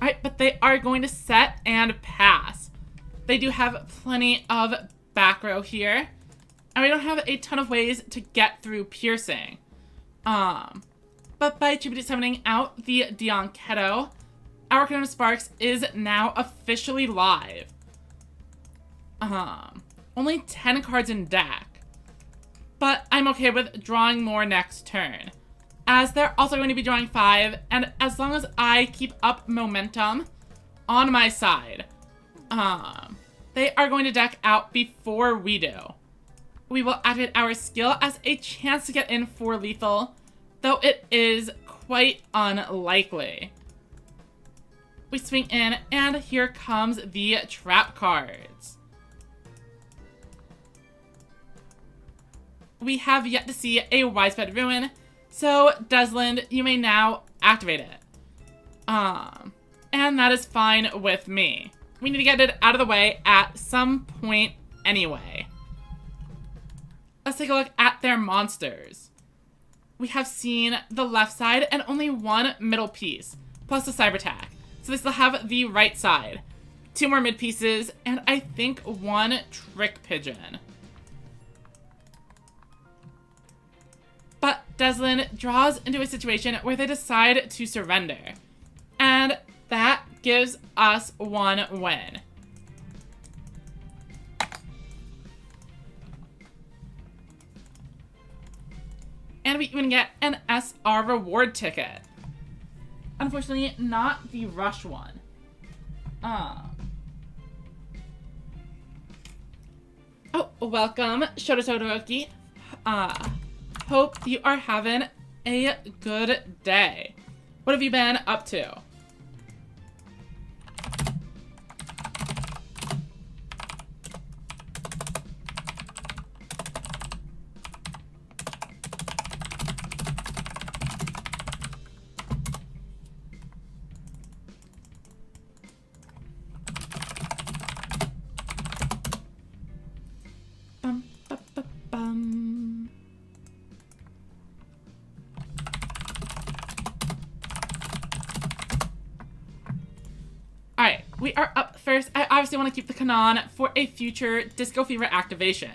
Speaker 1: Alright, but they are going to set and pass. They do have plenty of back row here, and we don't have a ton of ways to get through piercing. But by Tribute summoning out the Dion Keto, our Chrono Sparks is now officially live. Only 10 cards in deck, but I'm okay with drawing more next turn, as they're also going to be drawing 5, and as long as I keep up momentum on my side, they are going to deck out before we do. We will activate our skill as a chance to get in for lethal, though it is quite unlikely. We swing in, and here comes the trap cards. We have yet to see a Widespread Ruin, so Desland, you may now activate it. And that is fine with me. We need to get it out of the way at some point anyway. Let's take a look at their monsters. We have seen the left side and only one middle piece, plus the Cyber Attack. So they still have the right side. 2 more mid pieces, and I think 1 Trick Pigeon. But Desland draws into a situation where they decide to surrender. And that gives us 1 win. And we even get an SR reward ticket. Unfortunately, not the rush one. Oh, welcome, Shoto Todoroki. Hope you are having a good day. What have you been up to? Alright, we are up first. I obviously want to keep the Kanon for a future Disco Fever activation.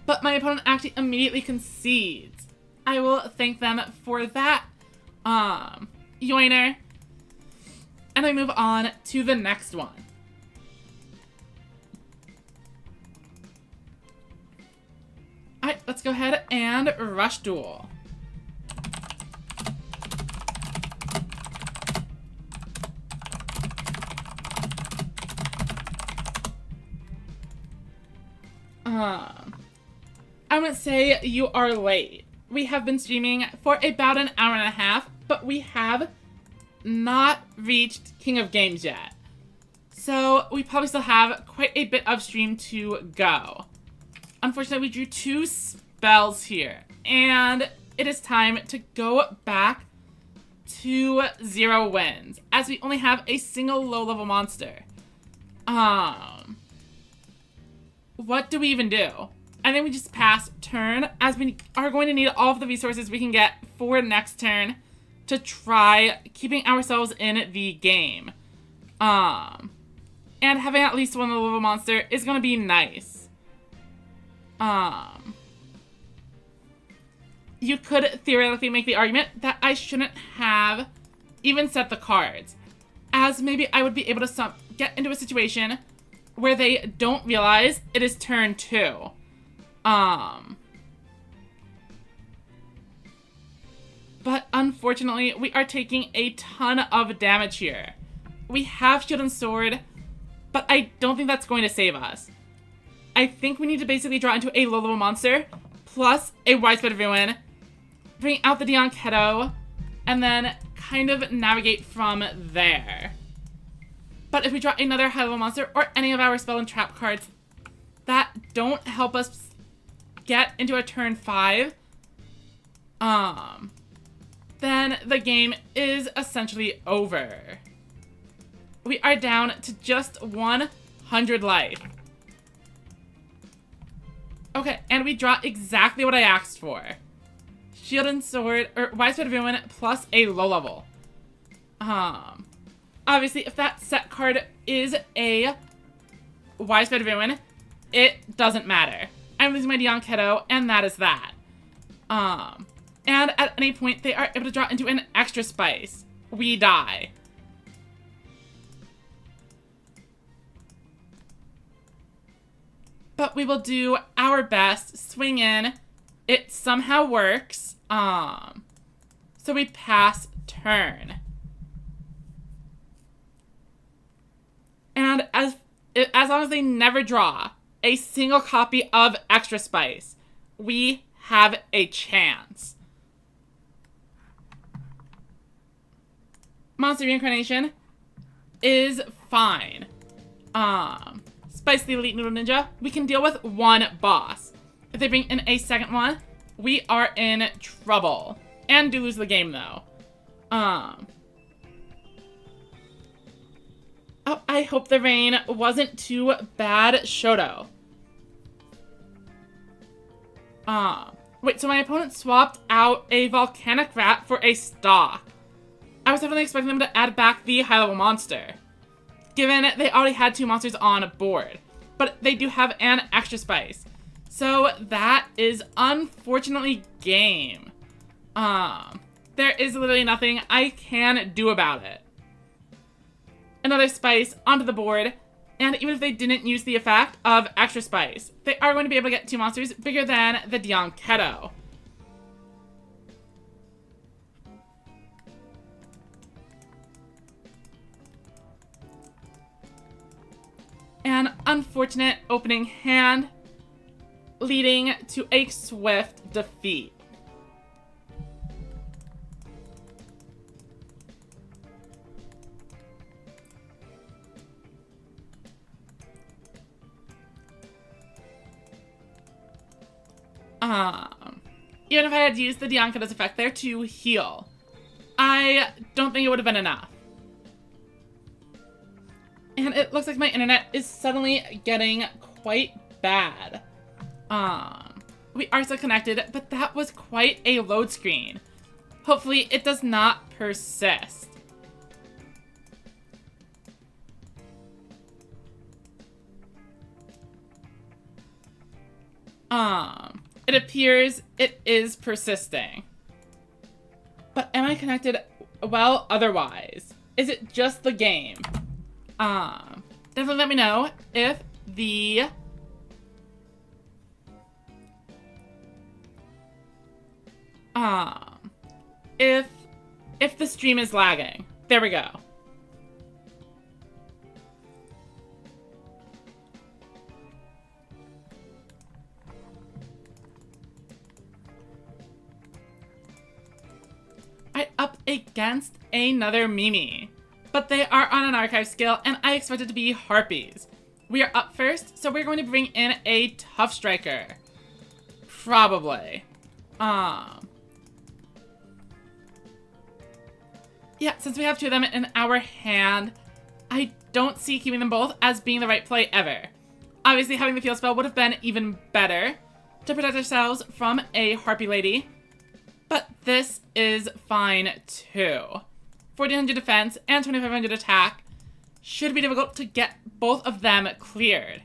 Speaker 1: But my opponent actually immediately concedes. I will thank them for that, Yoiner. And I move on to the next one. Alright, let's go ahead and rush Duel. I wouldn't say you are late. We have been streaming for about an hour and a half, but we have not reached King of Games yet. So we probably still have quite a bit of stream to go. Unfortunately, we drew 2 spells here, and it is time to go back to 0 wins, as we only have a single low-level monster. What do we even do? I think we just pass turn, as we are going to need all of the resources we can get for next turn to try keeping ourselves in the game. And having at least 1 low-level monster is going to be nice. You could theoretically make the argument that I shouldn't have even set the cards, as maybe I would be able to get into a situation where they don't realize it is turn 2. But unfortunately, we are taking a ton of damage here. We have Shield and Sword, but I don't think that's going to save us. I think we need to basically draw into a low-level monster, plus a Widespread Ruin, bring out the Dion Keto, and then kind of navigate from there. But if we draw another high-level monster or any of our spell and trap cards that don't help us get into a turn 5, then the game is essentially over. We are down to just 100 life. Okay, and we draw exactly what I asked for. Shield and Sword, or Widespread Ruin plus a low level. Obviously, if that set card is a Widespread Ruin, it doesn't matter. I'm losing my Dion Kiddo, and that is that. And at any point, they are able to draw into an extra spice. We die. But we will do our best. Swing in. It somehow works. So we pass turn. And as long as they never draw a single copy of Extra Spice, we have a chance. Monster Reincarnation is fine. Spice the Elite Noodle Ninja, we can deal with one boss. If they bring in a second one, we are in trouble. And do lose the game, though. Oh, I hope the rain wasn't too bad, Shoto. Wait, so my opponent swapped out a Volcanic Rat for a Stalk. I was definitely expecting them to add back the high-level monster, given they already had 2 monsters on board. But they do have an extra spice. So that is unfortunately game. There is literally nothing I can do about it. Another spice onto the board, and even if they didn't use the effect of extra spice, they are going to be able to get 2 monsters bigger than the Dion Kiddo. An unfortunate opening hand, leading to a swift defeat. Even if I had used the Dion Kiddo's effect there to heal, I don't think it would have been enough. And it looks like my internet is suddenly getting quite bad. We are still connected, but that was quite a load screen. Hopefully it does not persist. It appears it is persisting. But am I connected well otherwise? Is it just the game? Definitely let me know if the if the stream is lagging. There we go. Up against another Mimi. But they are on an archive scale, and I expect it to be Harpies. We are up first, so we're going to bring in a Tough Striker. Probably. Yeah, since we have 2 of them in our hand, I don't see keeping them both as being the right play ever. Obviously, having the field spell would have been even better to protect ourselves from a Harpy Lady. But this is fine, too. 1400 defense and 2500 attack should be difficult to get both of them cleared.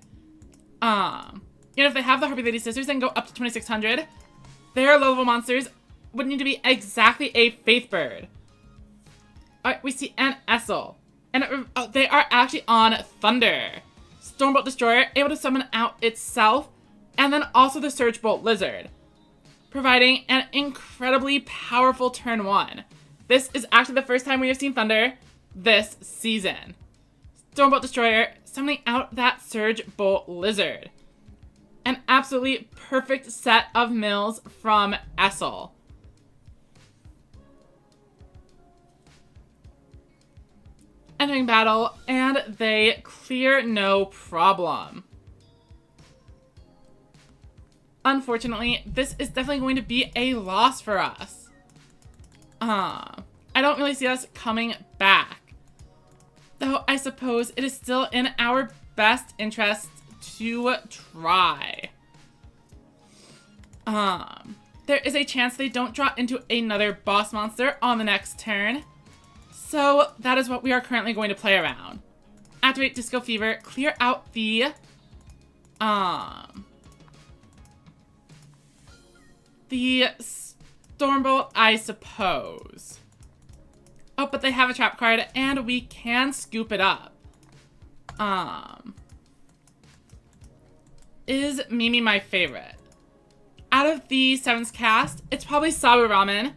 Speaker 1: If they have the Harpy Lady Sisters and go up to 2600, their low-level monsters would need to be exactly a Faith Bird. Alright, we see an Essel. And they are actually on Thunder. Stormbolt Destroyer, able to summon out itself, and then also the Surge Bolt Lizard, providing an incredibly powerful turn 1. This is actually the first time we have seen Thunder this season. Stormbolt Destroyer, summoning out that Surge Bolt Lizard. An absolutely perfect set of mills from Essel. entering battle, and they clear no problem. Unfortunately, this is definitely going to be a loss for us. I don't really see us coming back. Though I suppose it is still in our best interest to try. There is a chance they don't draw into another boss monster on the next turn. So that is what we are currently going to play around. Activate Disco Fever, clear out the Stormbolt, I suppose. Oh, but they have a trap card, and we can scoop it up. Is Mimi my favorite? Out of the 7th cast, it's probably Sabu Ramen,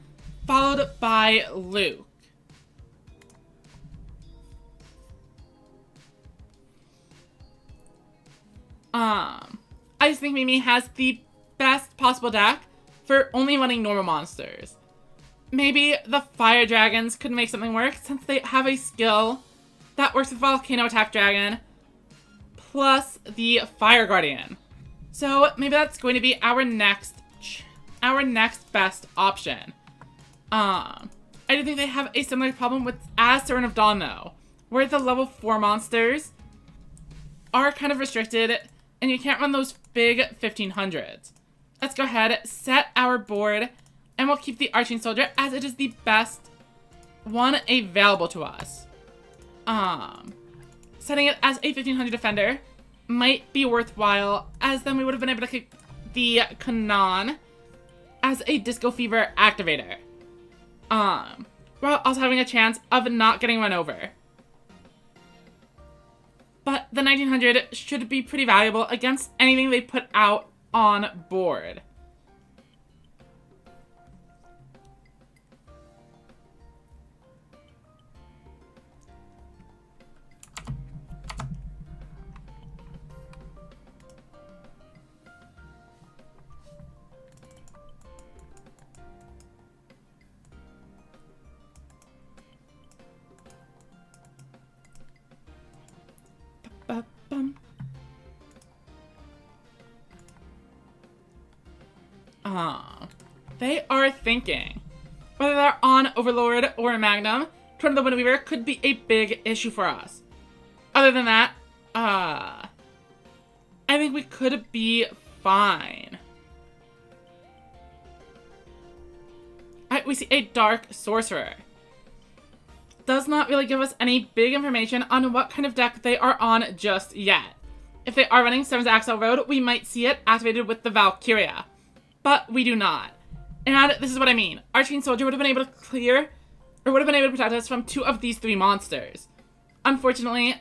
Speaker 1: followed by Luke. I just think Mimi has the best possible deck for only running normal monsters. Maybe the Fire Dragons could make something work since they have a skill that works with Volcano Attack Dragon plus the Fire Guardian. So maybe that's going to be our next best option. I do think they have a similar problem with as Servant of Dawn though, where the level 4 monsters are kind of restricted and you can't run those big 1500s. Let's go ahead, set our board, and we'll keep the Arching Soldier as it is the best one available to us. Setting it as a 1500 defender might be worthwhile, as then we would have been able to keep the Kanan as a Disco Fever activator. While also having a chance of not getting run over. But the 1900 should be pretty valuable against anything they put out on board. They are thinking. Whether they're on Overlord or Magnum, Twin of the Windweaver could be a big issue for us. Other than that, I think we could be fine. We see a Dark Sorcerer. Does not really give us any big information on what kind of deck they are on just yet. If they are running 7's Axel Road, we might see it activated with the Valkyria. But we do not. And this is what I mean. Arching Soldier would have been able to clear, or would have been able to protect us from 2 of these 3 monsters. Unfortunately,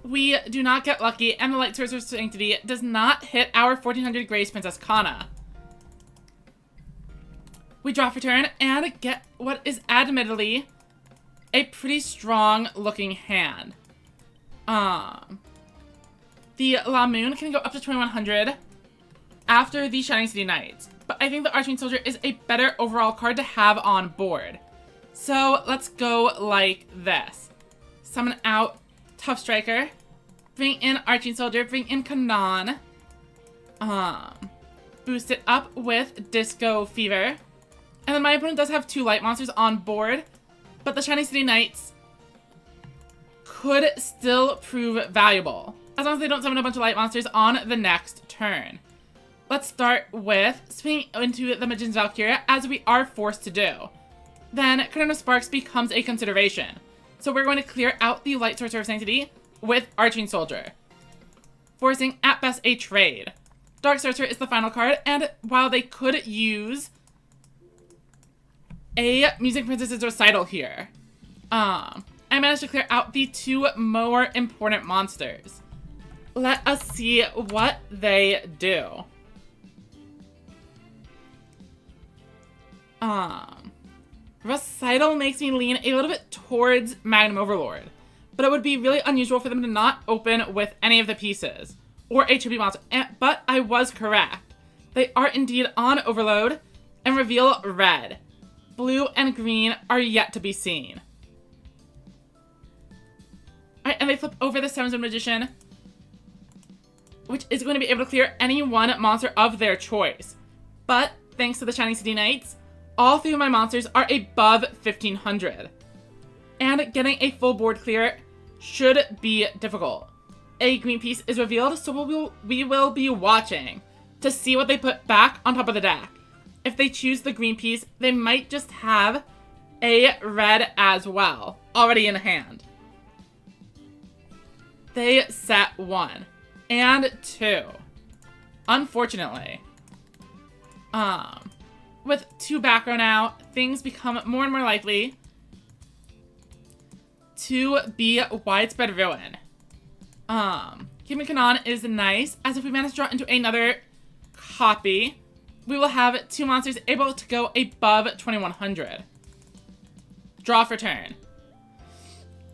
Speaker 1: we do not get lucky, and the Light Sorcerer's Sanctity does not hit our 1400 Grace Princess Kana. We draw for turn and get what is admittedly a pretty strong looking hand. The La Moon can go up to 2100 after the Shining City Knights, but I think the Arching Soldier is a better overall card to have on board. So let's go like this. Summon out Tough Striker, bring in Arching Soldier, bring in Kanan, boost it up with Disco Fever, and then my opponent does have 2 light monsters on board, but the Shining City Knights could still prove valuable, as long as they don't summon a bunch of light monsters on the next turn. Let's start with swinging into the Magician's Valkyria, as we are forced to do. Then Curtain of Sparks becomes a consideration. So we're going to clear out the Light Sorcerer of Sanctity with Arching Soldier, forcing at best a trade. Dark Sorcerer is the final card, and while they could use a Music Princess's Recital here, I managed to clear out the 2 more important monsters. Let us see what they do. Recital makes me lean a little bit towards Magnum Overlord, but it would be really unusual for them to not open with any of the pieces, or a tribute monster, but I was correct. They are indeed on Overload, and reveal red. Blue and green are yet to be seen. and they flip over the Seven-Zone Magician, which is going to be able to clear any one monster of their choice. But thanks to the Shining City Knights, all 3 of my monsters are above 1500. And getting a full board clear should be difficult. A green piece is revealed, so we will be watching to see what they put back on top of the deck. If they choose the green piece, they might just have a red as well, already in hand. They set 1 and 2. Unfortunately. With 2 back row now, things become more and more likely to be widespread ruin. King Kanan is nice, as if we manage to draw into another copy, we will have 2 monsters able to go above 2100. Draw for turn.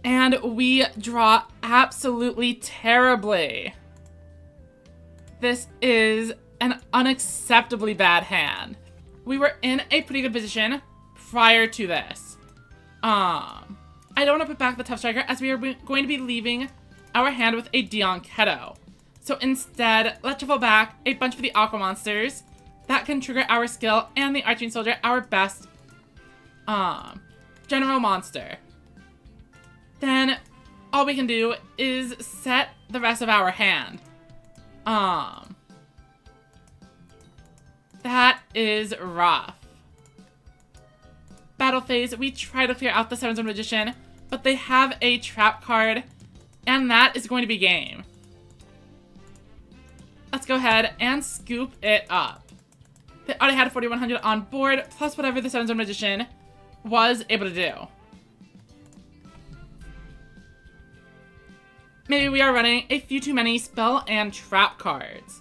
Speaker 1: And we draw absolutely terribly. This is an unacceptably bad hand. We were in a pretty good position prior to this. I don't want to put back the Tough Striker, as we are going to be leaving our hand with a Dion Keto. So instead, let's shuffle back a bunch of the Aqua monsters that can trigger our skill, and the Arching Soldier, our best general monster. Then all we can do is set the rest of our hand. That is rough. Battle phase, we try to clear out the Seven-Zone Magician, but they have a trap card, and that is going to be game. Let's go ahead and scoop it up. They already had 4100 on board, plus whatever the Seven-Zone Magician was able to do. Maybe we are running a few too many spell and trap cards.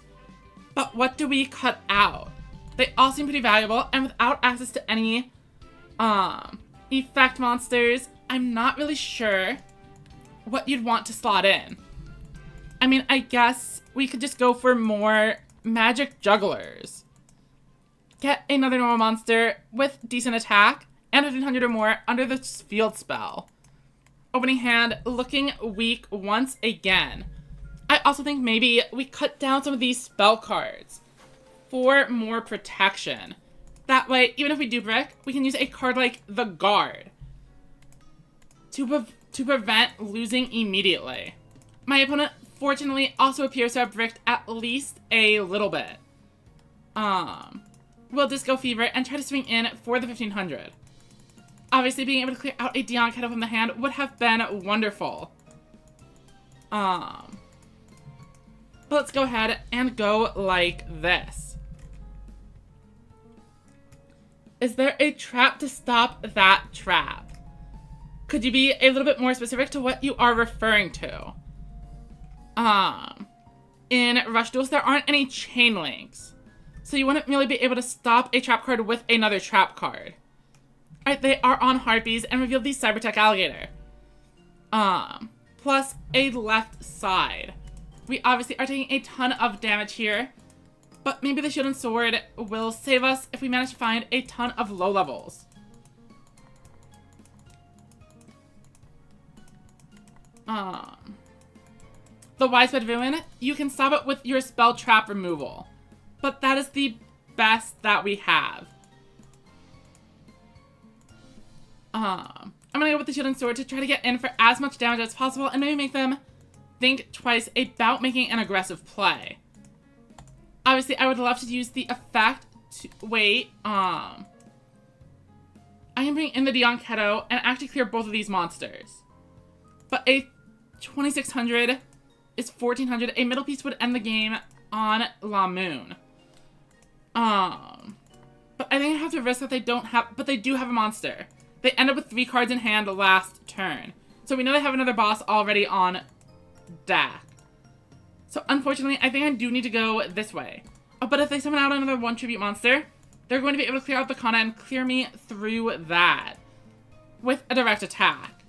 Speaker 1: But what do we cut out? They all seem pretty valuable, and without access to any effect monsters, I'm not really sure what you'd want to slot in. I mean, I guess we could just go for more magic jugglers. Get another normal monster with decent attack and 1500 or more under the field spell. Opening hand, looking weak once again. I also think maybe we cut down some of these spell cards for more protection. That way, even if we do brick, we can use a card like the Guard to prevent losing immediately. My opponent, fortunately, also appears to have bricked at least a little bit. We'll Disco Fever and try to swing in for the 1500. Obviously, being able to clear out a Dion Keto from the hand would have been wonderful. But let's go ahead and go like this. Is there a trap to stop that trap? Could you be a little bit more specific to what you are referring to? In Rush Duels, there aren't any chain links, so you wouldn't really be able to stop a trap card with another trap card. Alright, they are on Harpies and reveal the Cybertech Alligator. Plus a left side. We obviously are taking a ton of damage here, but maybe the Shield and Sword will save us if we manage to find a ton of low levels. The Widespread Ruin, you can stop it with your spell trap removal, but that is the best that we have. I'm gonna go with the Shield and Sword to try to get in for as much damage as possible and maybe make them think twice about making an aggressive play. Obviously, I would love to use the effect to wait. I can bring in the Dion Keto and actually clear both of these monsters. But a 2600 is 1400. A middle piece would end the game on La Moon. But I think I have to risk that they don't have, but they do have a monster. They end up with 3 cards in hand last turn. So we know they have another boss already on deck. So unfortunately, I think I do need to go this way. Oh, but if they summon out another 1 tribute monster, they're going to be able to clear out the Kana and clear me through that with a direct attack.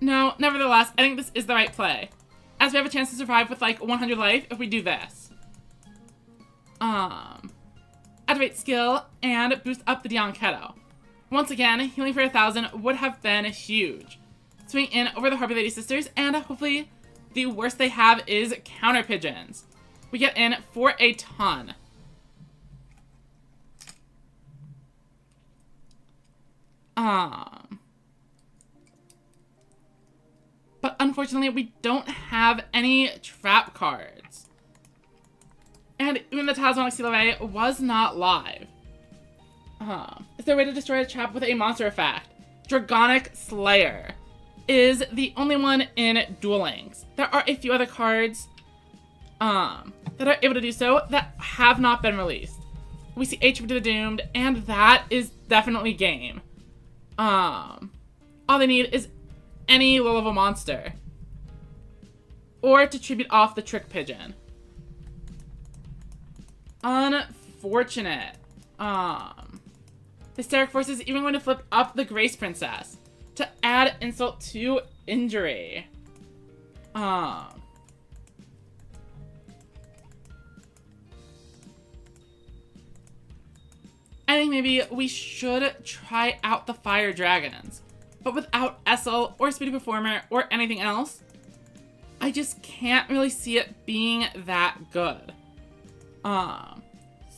Speaker 1: No, nevertheless, I think this is the right play, as we have a chance to survive with like 100 life if we do this. Activate skill and boost up the Dion Keto. Once again, healing for 1000 would have been huge. swing in over the Harpy Lady Sisters, and hopefully the worst they have is counter pigeons. We get in for a ton. But unfortunately, we don't have any trap cards. And even the Talismanic Seal Array was not live. Is there a way to destroy a trap with a monster effect? Dragonic Slayer is the only one in Duel Links. There are a few other cards that are able to do so that have not been released. We see HP to the Doomed, and that is definitely game. All they need is any low-level monster. Or to tribute off the Trick Pigeon. Unfortunate. Hysteric Force is even going to flip up the Grace Princess to add insult to injury. I think maybe we should try out the Fire Dragons. But without Essel or Speedy Performer or anything else, I just can't really see it being that good.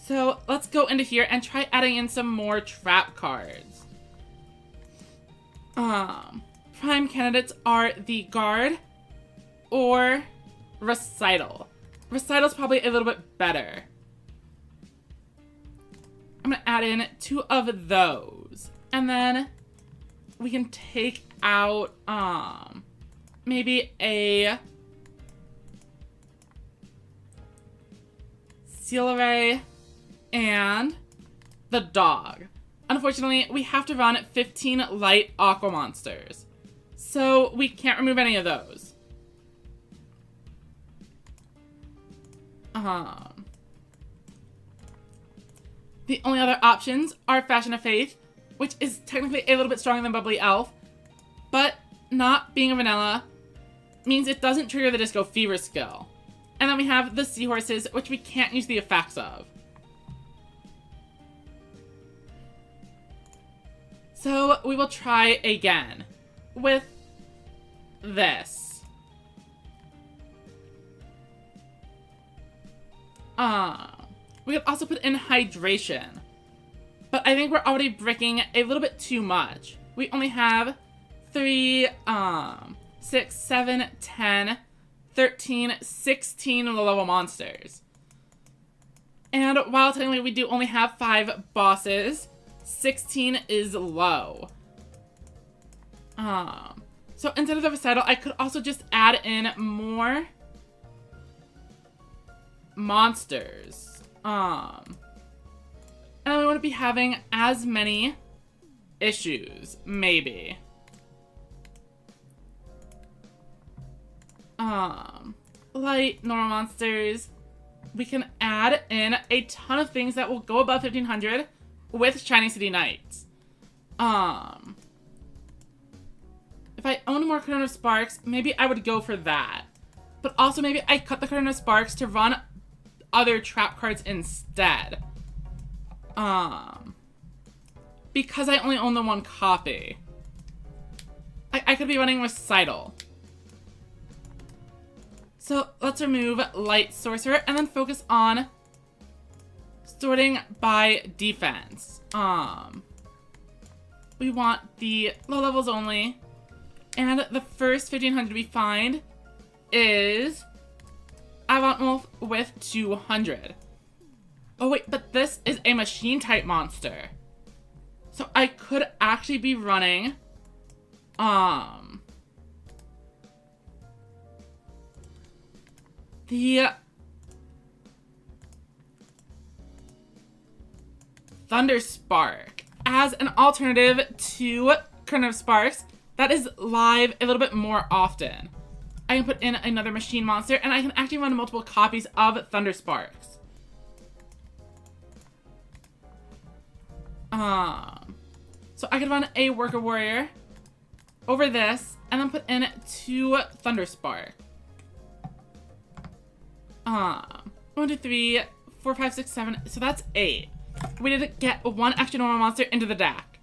Speaker 1: So let's go into here and try adding in some more trap cards. Prime candidates are the Guard or Recital. Recital's probably a little bit better. I'm gonna add in 2 of those. And then we can take out, maybe a Seal Array and the Dog. Unfortunately, we have to run 15 light Aqua Monsters. So we can't remove any of those. The only other options are Fashion of Faith, which is technically a little bit stronger than Bubbly Elf, but not being a vanilla means it doesn't trigger the Disco Fever skill. And then we have the Seahorses, which we can't use the effects of. So we will try again with this. We could also put in Hydration. But I think we're already bricking a little bit too much. We only have 3, 6, 7, 10, 13, 16 low-level monsters. And while technically we do only have 5 bosses, 16 is low. So instead of the Recital, I could also just add in more monsters. And we wouldn't be having as many issues, maybe. Light, normal monsters. We can add in a ton of things that will go above 1500 with Shiny City Knights. If I owned more Cardinal Sparks, maybe I would go for that. But also maybe I cut the Cardinal Sparks to run other trap cards instead. Because I only own the 1 copy. I could be running Recital. So let's remove Light Sorcerer and then focus on sorting by defense. We want the low levels only. And the first 1500 we find is Avant Wolf with 200. Oh wait, but this is a machine type monster. So I could actually be running the Thunder Spark as an alternative to Current of Sparks that is live a little bit more often. I can put in another machine monster and I can actually run multiple copies of Thunder Sparks. So I could run a Worker Warrior over this and then put in 2 Thunder Spark. 1, 2, 3, 4, 5, 6, 7. So that's 8. We need to get 1 extra normal monster into the deck.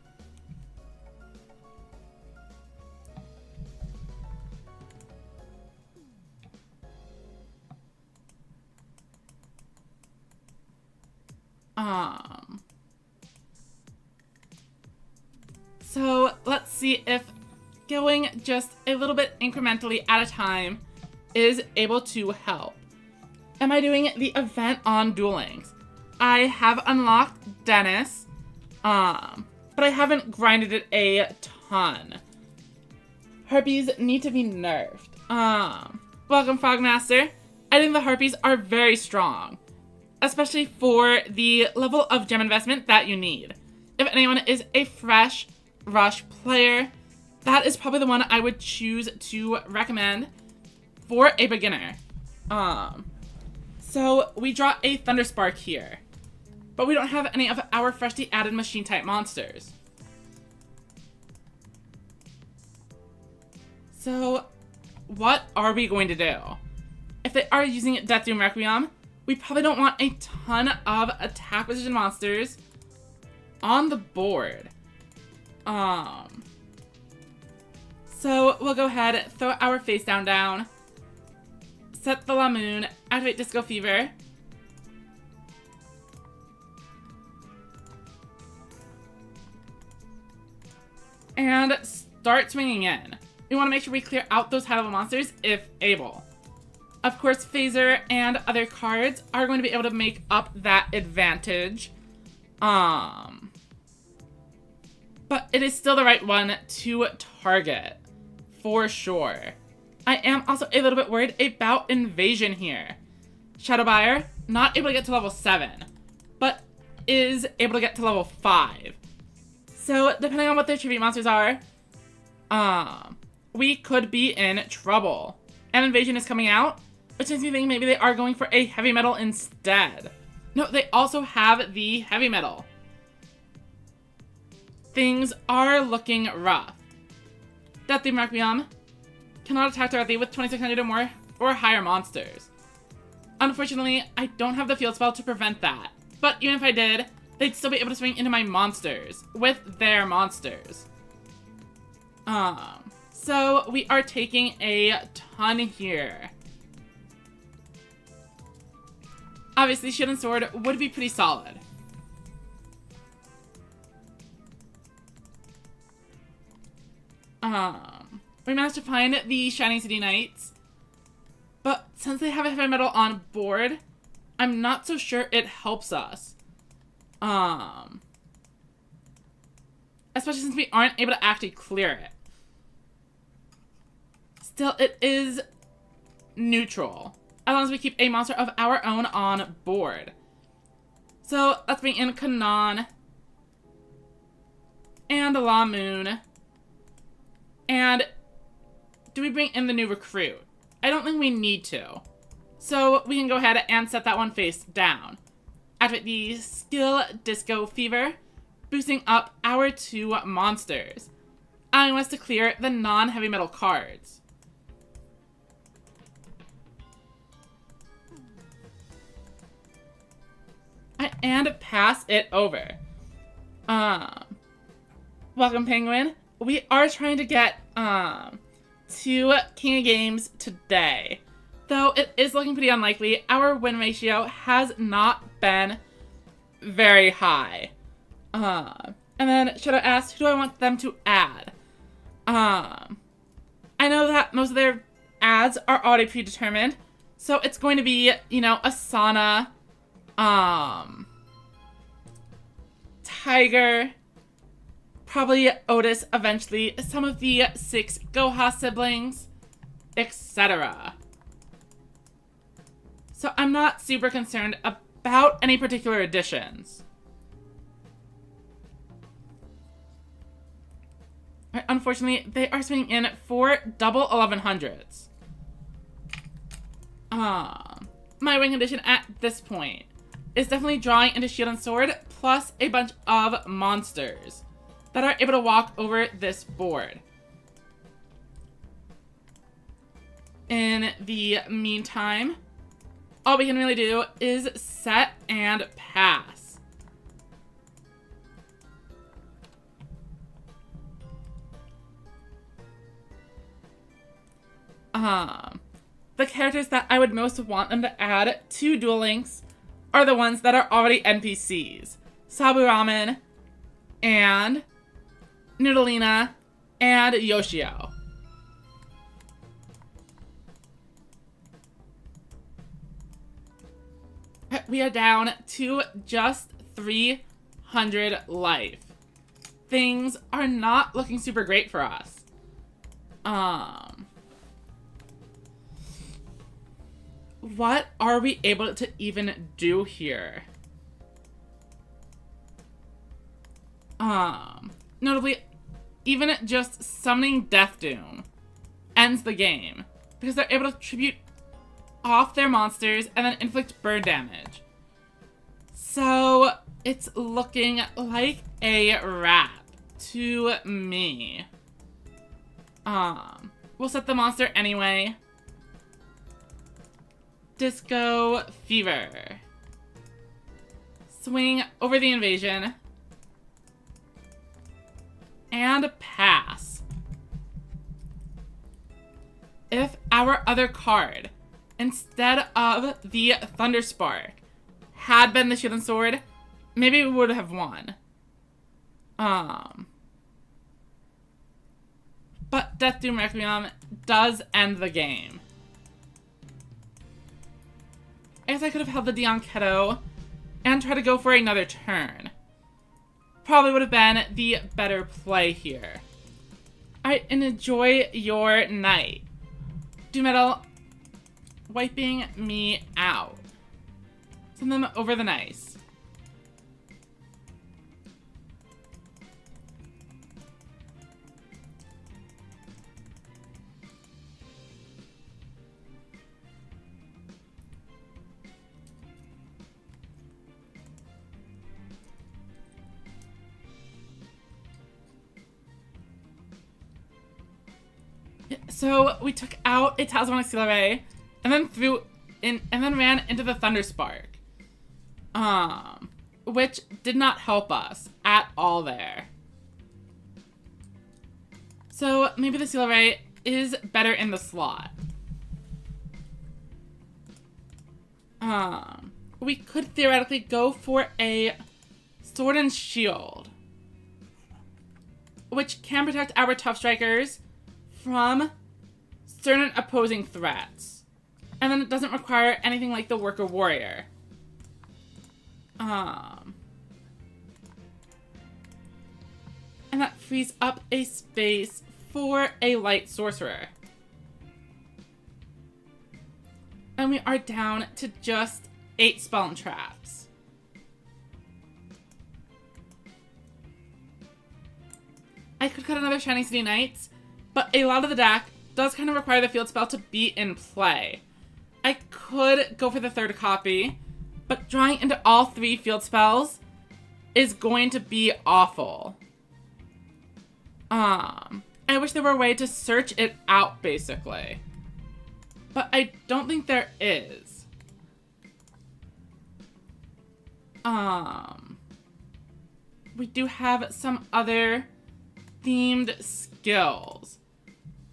Speaker 1: So let's see if going just a little bit incrementally at a time is able to help. Am I doing the event on Duel Links? I have unlocked Dennis, but I haven't grinded it a ton. Harpies need to be nerfed. Welcome, Frogmaster. I think the Harpies are very strong, especially for the level of gem investment that you need. If anyone is a fresh rush player, that is probably the one I would choose to recommend for a beginner. So we draw a Thunderspark here, but we don't have any of our freshly added machine type monsters. So what are we going to do? If they are using Death Doom Requiem, we probably don't want a ton of attack precision monsters on the board. So we'll go ahead, throw our face down, set the Lamoon, activate Disco Fever, and start swinging in. We want to make sure we clear out those high level monsters if able. Of course, Phaser and other cards are going to be able to make up that advantage. But it is still the right one to target, for sure. I am also a little bit worried about Invasion here. Shadowbuyer, not able to get to level 7, but is able to get to level 5. So, depending on what their tribute monsters are, we could be in trouble. And Invasion is coming out, which makes me think maybe they are going for a heavy metal instead. No, they also have the heavy metal. Things are looking rough. Death Doom Requiem cannot attack directly with 2600 or more or higher monsters. Unfortunately, I don't have the field spell to prevent that. But even if I did, they'd still be able to swing into my monsters with their monsters. So we are taking a ton here. Obviously, Shield and Sword would be pretty solid. We managed to find the Shining City Knights, but since they have a heavy metal on board, I'm not so sure it helps us. Especially since we aren't able to actually clear it. Still, it is neutral, as long as we keep a monster of our own on board. So let's bring in Kanan and Lamoon. And do we bring in the new recruit? I don't think we need to. So we can go ahead and set that one face down. Activate the skill Disco Fever, boosting up our 2 monsters, allowing us to clear the non-heavy metal cards. And pass it over. Welcome, Penguin. We are trying to get to King of Games today. Though it is looking pretty unlikely, our win ratio has not been very high. And then Shadow asked, who do I want them to add? I know that most of their ads are already predetermined, so it's going to be, you know, Asana, Tiger, probably Otis eventually, some of the 6 Goha siblings, etc. So I'm not super concerned about any particular additions. Unfortunately, they are swinging in for double 1100s. My win condition at this point is definitely drawing into Shield and Sword, plus a bunch of monsters that are able to walk over this board. In the meantime, all we can really do is set and pass. The characters that I would most want them to add to Duel Links are the ones that are already NPCs. Sabu Ramen and Noodlina and Yoshio. We are down to just 300 life. Things are not looking super great for us. What are we able to even do here? Notably, even just summoning Death Doom ends the game because they're able to tribute off their monsters and then inflict burn damage. So it's looking like a wrap to me. We'll set the monster anyway. Disco Fever. Swing over the invasion. And pass. If our other card, instead of the Thunderspark, had been the Shield and Sword, maybe we would have won. But Death Doom Requiem does end the game. I guess I could have held the Dion Keto and tried to go for another turn. Probably would have been the better play here. Alright, and enjoy your night. Doom Metal wiping me out. Send them over the nice. So we took out a Talismanic Seal Array, and then ran into the Thunderspark, which did not help us at all there. So maybe the Seal Array is better in the slot. We could theoretically go for a Sword and Shield, which can protect our Tough Strikers from certain opposing threats. And then it doesn't require anything like the Worker Warrior. And that frees up a space for a Light Sorcerer. And we are down to just 8 Spell and Traps. I could cut another Shining City Knights, but a lot of the deck does kind of require the field spell to be in play. I could go for the third copy, but drawing into all 3 field spells is going to be awful. I wish there were a way to search it out, basically. But I don't think there is. We do have some other themed skills.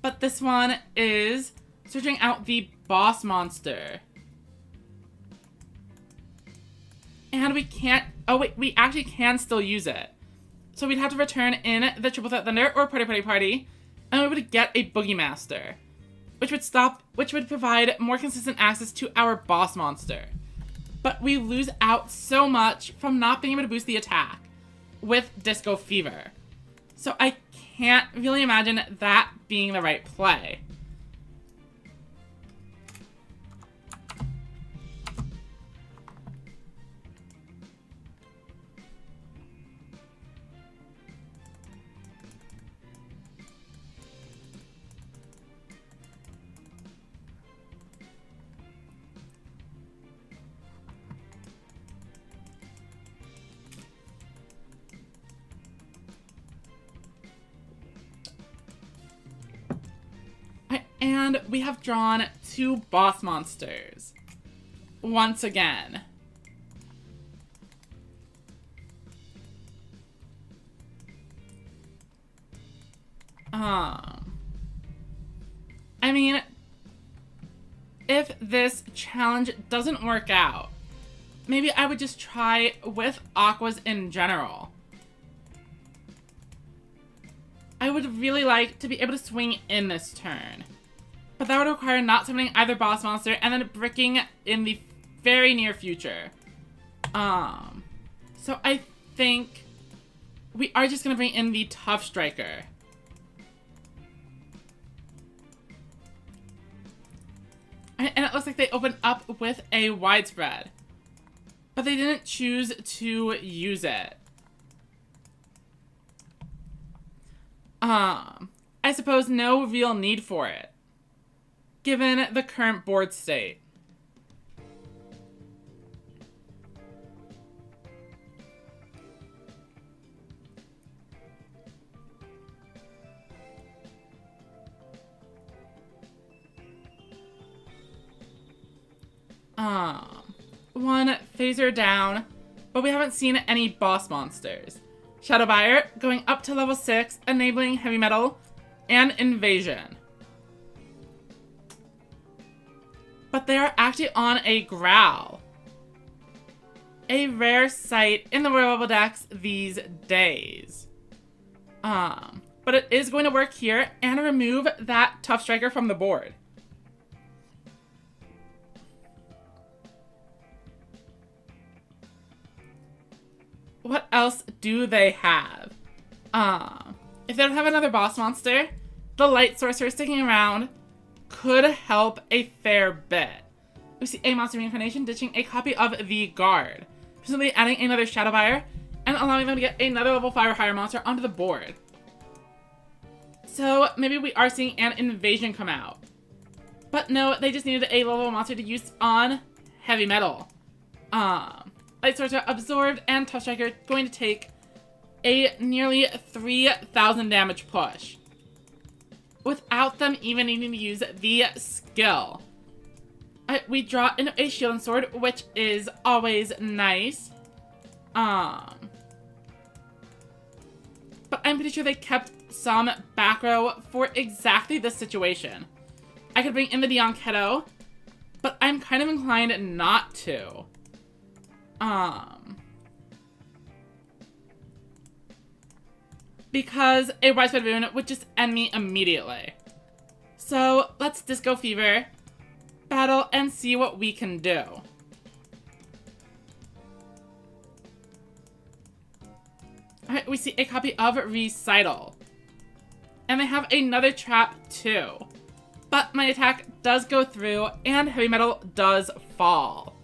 Speaker 1: But this one is searching out the boss monster. And we can't... Oh, wait. We actually can still use it. So we'd have to return in the Triple Threat Thunder or Party Party Party. And we would get a Boogie Master. Which would provide more consistent access to our boss monster. But we lose out so much from not being able to boost the attack with Disco Fever. So I can't really imagine that being the right play. And we have drawn 2 boss monsters. Once again. I mean, if this challenge doesn't work out, maybe I would just try with Aquas in general. I would really like to be able to swing in this turn. But that would require not summoning either boss monster and then bricking in the very near future. So I think we are just going to bring in the Tough Striker. And it looks like they opened up with a Widespread. But they didn't choose to use it. I suppose no real need for it, given the current board state. One phaser down, but we haven't seen any boss monsters. Shadow Buyer going up to level 6, enabling Heavy Metal and Invasion. But they are actually on a Growl. A rare sight in the Royal Level decks these days. But it is going to work here and remove that Tough Striker from the board. What else do they have? If they don't have another boss monster, the Light Sorcerer sticking around could help a fair bit. We see a monster reincarnation ditching a copy of the Guard, presumably adding another Shadow Buyer and allowing them to get another level 5 or higher monster onto the board. So maybe we are seeing an Invasion come out. But no, they just needed a level monster to use on Heavy Metal. Light Sorcerer absorbed and Tough Striker going to take a nearly 3,000 damage push without them even needing to use the skill. We draw in a Shield and Sword, which is always nice. But I'm pretty sure they kept some back row for exactly this situation. I could bring in the Dianketo, but I'm kind of inclined not to. Because a Widespread Rune would just end me immediately. So let's Disco Fever, battle, and see what we can do. Alright, we see a copy of Recital. And they have another trap too. But my attack does go through and Heavy Metal does fall.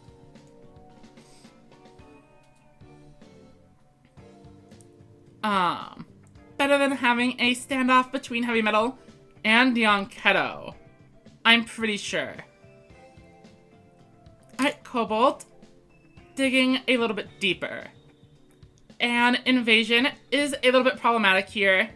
Speaker 1: Better than having a standoff between Heavy Metal and Dianketo, I'm pretty sure. Alright, Cobalt, digging a little bit deeper. And Invasion is a little bit problematic here.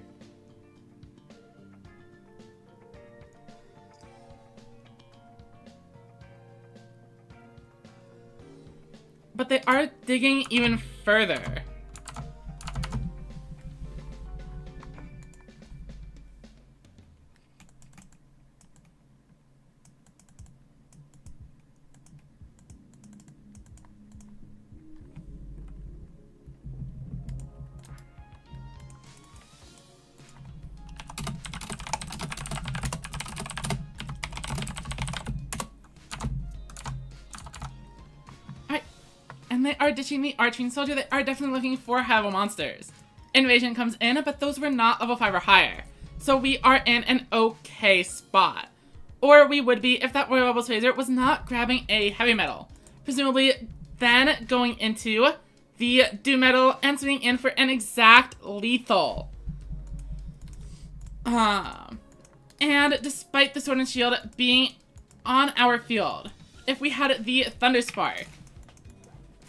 Speaker 1: But they are digging even further. And they are ditching the Archfiend Soldier. They are definitely looking for high-level monsters. Invasion comes in, but those were not level 5 or higher. So we are in an okay spot. Or we would be if that Royal Rebels Phaser was not grabbing a Heavy Metal. Presumably then going into the Doom Metal and swinging in for an exact lethal. And despite the Sword and Shield being on our field, if we had the Thunder Spark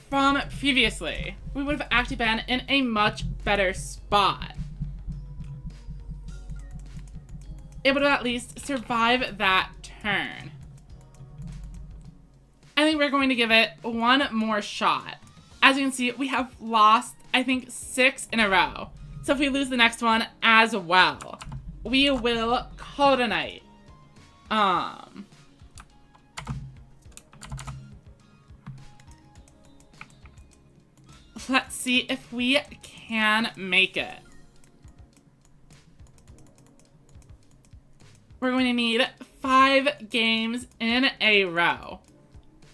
Speaker 1: from previously, we would have actually been in a much better spot. It would have at least survived that turn. I think we're going to give it one more shot. As you can see, we have lost, I think, 6 in a row. So if we lose the next one as well, we will call it a night. let's see if we can make it. We're going to need 5 games in a row.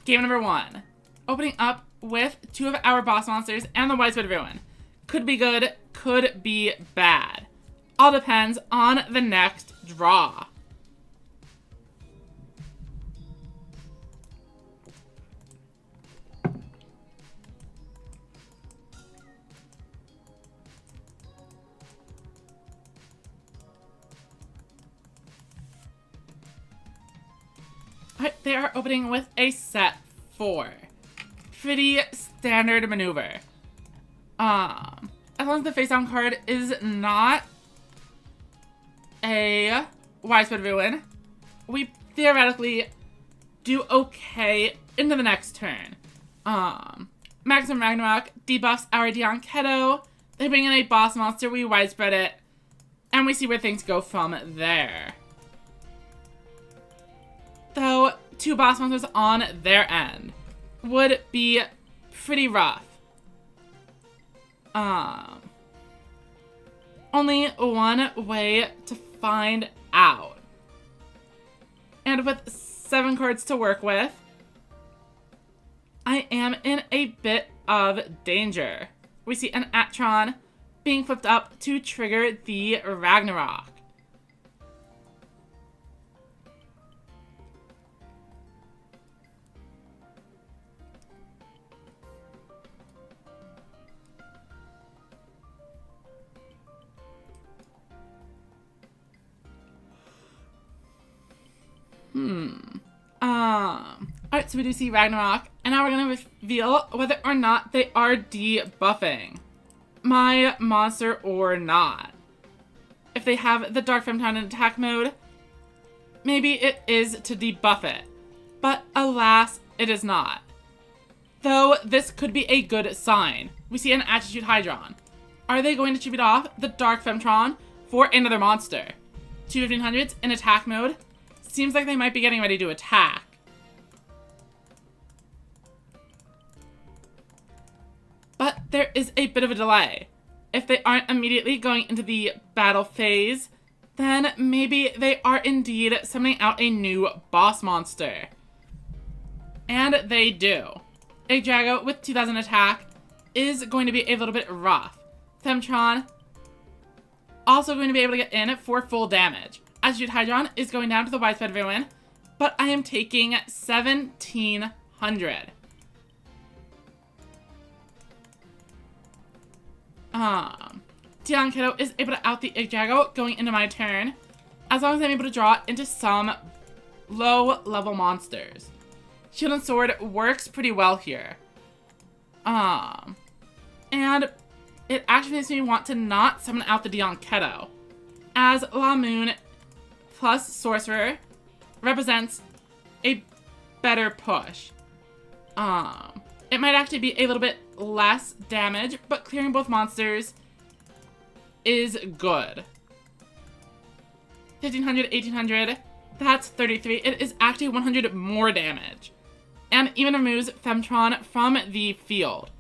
Speaker 1: Game number 1. Opening up with 2 of our boss monsters and the Widespread Ruin. Could be good, could be bad. All depends on the next draw. Alright, they are opening with a set 4. Pretty standard maneuver. As long as the face down card is not a Widespread Ruin, we theoretically do okay into the next turn. Maximum Ragnarok debuffs our Dion Keto. They bring in a boss monster, we widespread it, and we see where things go from there. Though 2 boss monsters on their end would be pretty rough. Only one way to find out. And with 7 cards to work with, I am in a bit of danger. We see an Atron being flipped up to trigger the Ragnarok. Alright, so we do see Ragnarok, and now we're gonna reveal whether or not they are debuffing my monster or not. If they have the Dark Femtown in attack mode, maybe it is to debuff it. But alas, it is not. Though this could be a good sign. We see an Attitude Hydron. Are they going to tribute off the Dark Femtron for another monster? 2 1500s in attack mode. Seems like they might be getting ready to attack. But there is a bit of a delay. If they aren't immediately going into the battle phase, then maybe they are indeed summoning out a new boss monster. And they do. A Drago with 2000 attack is going to be a little bit rough. Femtron also going to be able to get in for full damage. Attitude Hydron is going down to the Widespread Ruin, but I am taking 1700. Dion Keto is able to out the Igjago going into my turn, as long as I'm able to draw into some low-level monsters. Shield and Sword works pretty well here. And it actually makes me want to not summon out the Dion Keto, as La Moon plus Sorcerer represents a better push. It might actually be a little bit less damage, but clearing both monsters is good. 1500, 1800, that's 33. It is actually 100 more damage. And even removes Femtron from the field.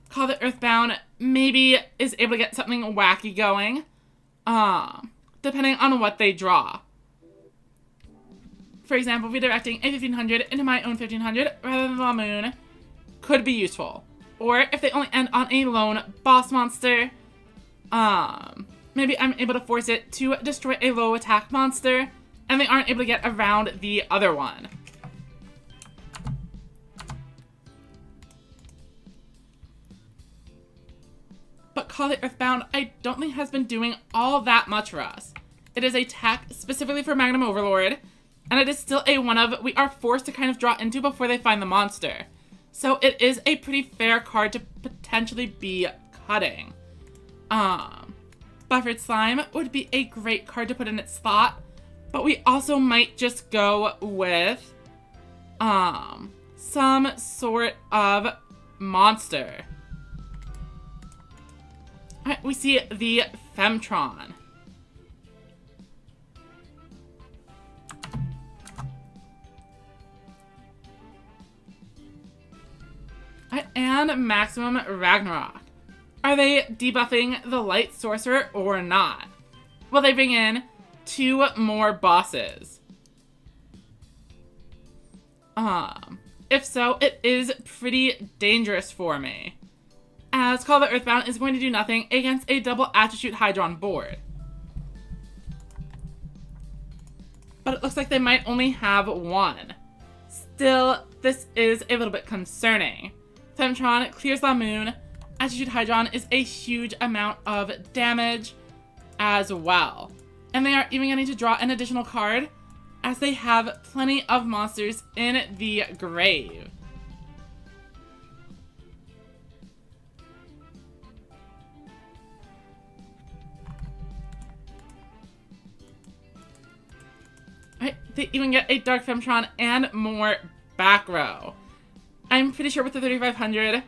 Speaker 1: Call the Earthbound maybe is able to get something wacky going. Depending on what they draw. For example, redirecting a 1500 into my own 1500 rather than La Moon could be useful. Or if they only end on a lone boss monster, maybe I'm able to force it to destroy a low attack monster, and they aren't able to get around the other one. But Call the Earthbound, I don't think has been doing all that much for us. It is a tech specifically for Magnum Overlord, and it is still a one of we are forced to kind of draw into before they find the monster. So it is a pretty fair card to potentially be cutting. Buffered Slime would be a great card to put in its slot, but we also might just go with some sort of monster. Alright, we see the Femtron. Alright, and and Maximum Ragnarok. Are they debuffing the Light Sorcerer or not? Will they bring in 2 more bosses? If so, it is pretty dangerous for me, as Call of the Earthbound is going to do nothing against a double Attribute Hydron board. But it looks like they might only have 1. Still, this is a little bit concerning. Femtron clears the moon. Attribute Hydron is a huge amount of damage as well. And they are even going to draw an additional card, as they have plenty of monsters in the grave. Alright, they even get a Dark Femtron and more back row. I'm pretty sure with the 3500,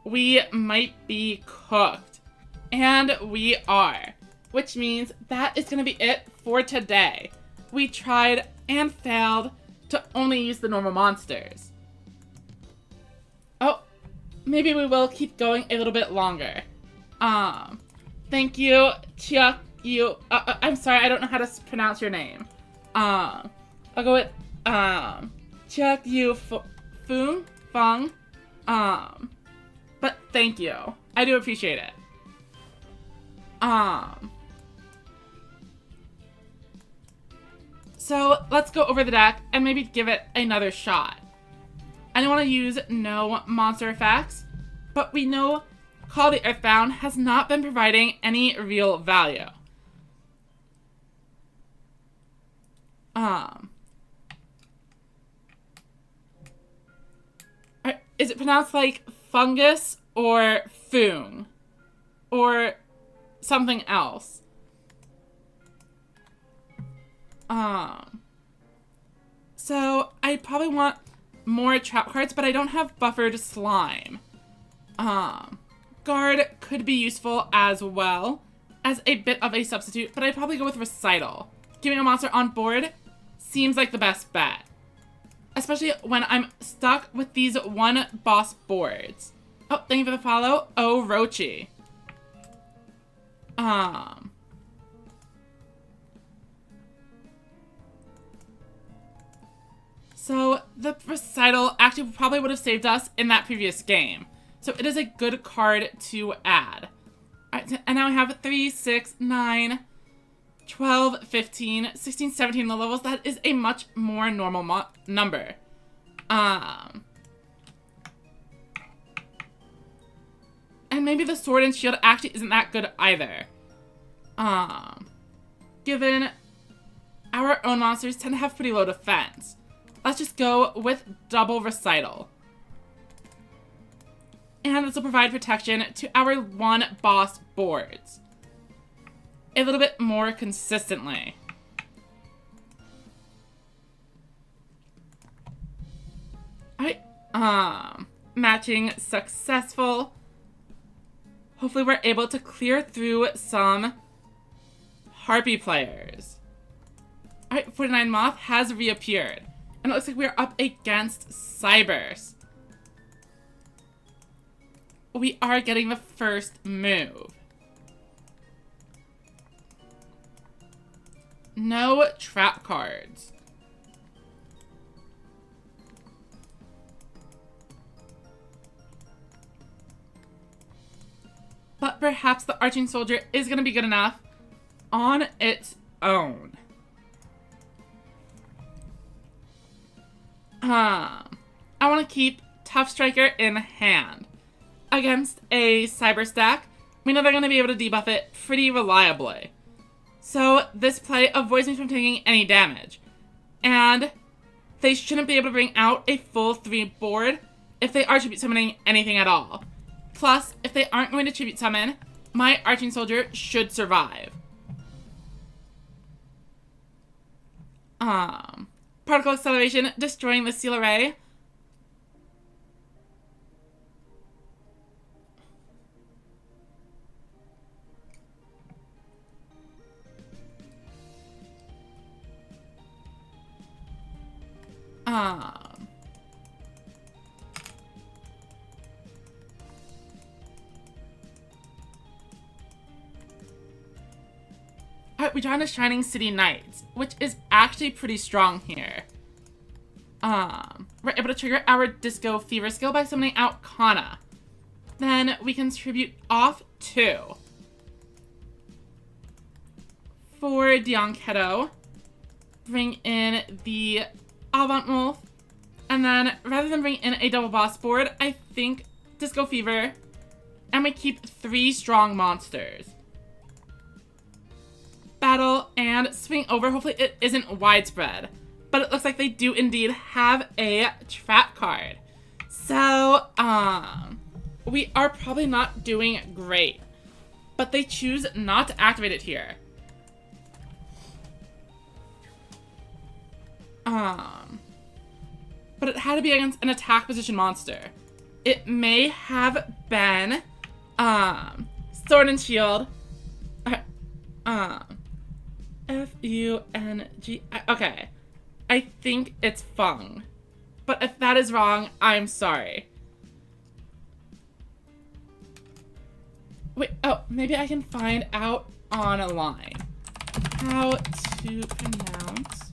Speaker 1: we might be cooked. And we are. Which means that is going to be it for today. We tried and failed to only use the normal monsters. Oh, maybe we will keep going a little bit longer. Thank you, Chuck. I'm sorry, I don't know how to pronounce your name. I'll go with, Chuck Yu Fung. But thank you. I do appreciate it. So let's go over the deck and maybe give it another shot. I don't want to use no monster effects, but we know Call of the Earthbound has not been providing any real value. Is it pronounced like fungus or fung? Or something else? So I probably want more trap cards, but I don't have buffered slime. Guard could be useful as well as a bit of a substitute, but I'd probably go with Recital. Giving a monster on board seems like the best bet, especially when I'm stuck with these 1 boss boards. Oh, thank you for the follow. Oh, Rochi. So the Recital actually probably would have saved us in that previous game. So it is a good card to add. Alright, and now we have 3, 6, 9, 12, 15, 16, 17 the levels. That is a much more normal number. And maybe the Sword and Shield actually isn't that good either. Given our own monsters tend to have pretty low defense. Let's just go with double Recital. And this will provide protection to our 1 boss boards a little bit more consistently. Alright, matching successful. Hopefully we're able to clear through some Harpy players. Alright, 49 Moth has reappeared. And it looks like we're up against Cybers. We are getting the first move. No trap cards. But perhaps the Arching Soldier is going to be good enough on its own. I want to keep Tough Striker in hand. Against a Cyber stack, we know they're going to be able to debuff it pretty reliably. So this play avoids me from taking any damage. And they shouldn't be able to bring out a full 3 board if they are tribute summoning anything at all. Plus, if they aren't going to tribute summon, my Arching Soldier should survive. Particle Acceleration, destroying the Seal Array. we draw into Shining City Knights, which is actually pretty strong here. We're able to trigger our Disco Fever skill by summoning out Kana. Then we contribute off 2. For Dianketo, bring in the Avant Wolf. And then, rather than bring in a double boss board, I think Disco Fever. And we keep 3 strong monsters. Battle and swing over. Hopefully it isn't widespread. But it looks like they do indeed have a trap card. So, we are probably not doing great. But they choose not to activate it here. But it had to be against an attack position monster. It may have been, Sword and Shield. F-U-N-G. Okay. I think it's Feng. But if that is wrong, I'm sorry. Wait, oh, maybe I can find out online how to pronounce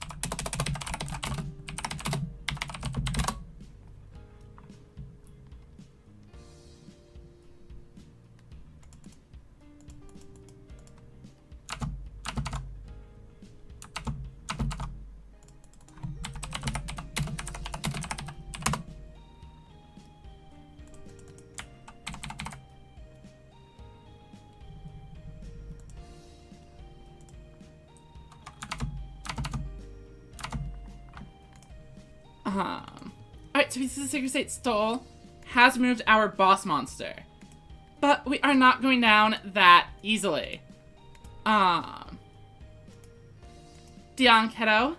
Speaker 1: Alright, so Pieces of Sacred State Stole has removed our boss monster. But we are not going down that easily. Dianketo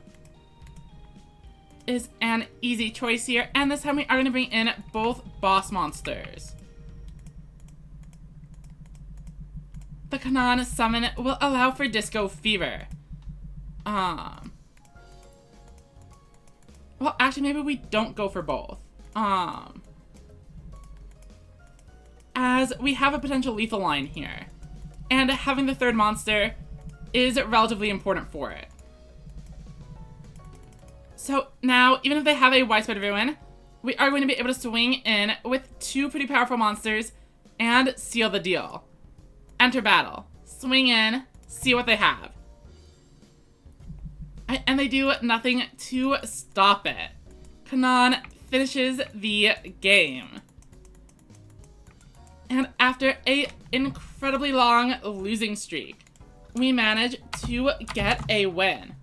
Speaker 1: is an easy choice here, and this time we are going to bring in both boss monsters. The Kanan summon will allow for Disco Fever. Well, actually, maybe we don't go for both. As we have a potential lethal line here. And having the third monster is relatively important for it. So now, even if they have a widespread ruin, we are going to be able to swing in with 2 pretty powerful monsters and seal the deal. Enter battle. Swing in, see what they have. And they do nothing to stop it. Kanan finishes the game. And after an incredibly long losing streak, we manage to get a win.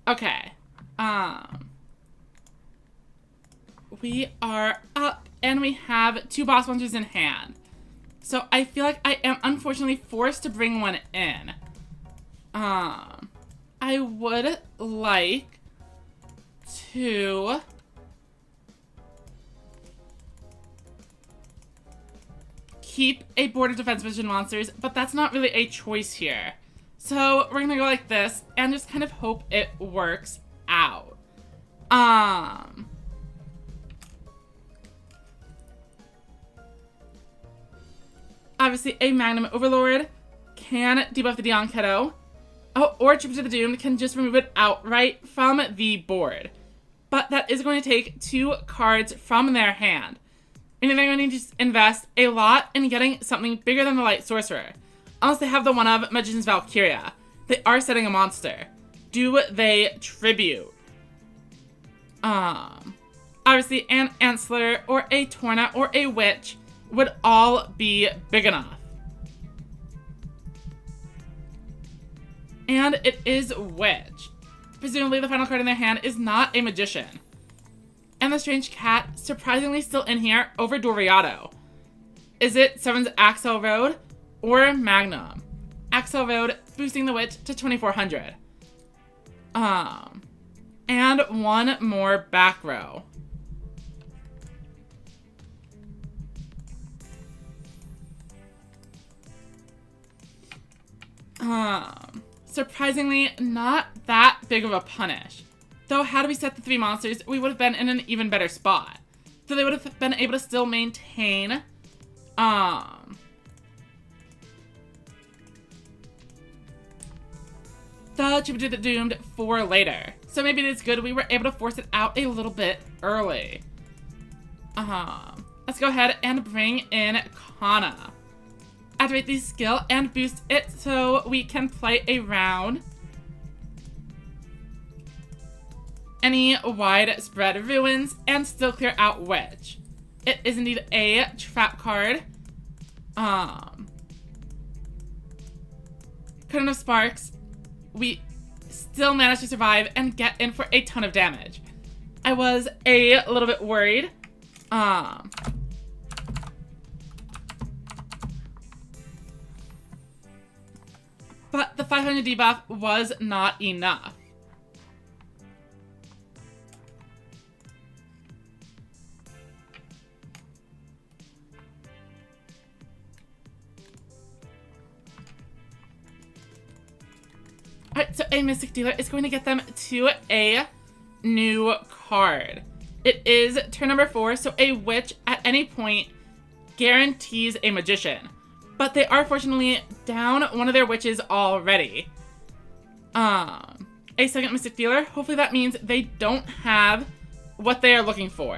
Speaker 1: Okay. We are up and we have 2 boss monsters in hand. So I feel like I am unfortunately forced to bring one in. I would like to keep a board of defense position monsters, but that's not really a choice here. So we're gonna go like this and just kind of hope it works out. Obviously, a Magnum Overlord can debuff the Dianketo. Oh, or Tribute to the Doomed can just remove it outright from the board. But that is going to take 2 cards from their hand. Meaning they're going to just invest a lot in getting something bigger than the Light Sorcerer. Unless they have the one of Magician's Valkyria. They are setting a monster. Do they tribute? Obviously obviously an Ansler or a Torna or a Witch would all be big enough. And it is Witch. Presumably the final card in their hand is not a Magician. And the Strange Cat, surprisingly still in here over Doriato. Is it 7's Axel Road or Magnum? Axel Road boosting the Witch to 2400. And one more back row. Surprisingly, not that big of a punish. Though had we set the 3 monsters, we would have been in an even better spot. So they would have been able to still maintain, the Jupiter the Doomed for later. So maybe it is good we were able to force it out a little bit early. Let's go ahead and bring in Kana. Activate the skill and boost it so we can play a round. Any widespread ruins and still clear out Witch. It is indeed a trap card. Curtain of Sparks. We still managed to survive and get in for a ton of damage. I was a little bit worried. But the 500 debuff was not enough. Alright, so a Mystic Dealer is going to get them to a new card. It is turn number 4, so a Witch at any point guarantees a Magician. But they are fortunately down one of their Witches already. A second Mystic Dealer, hopefully that means they don't have what they are looking for.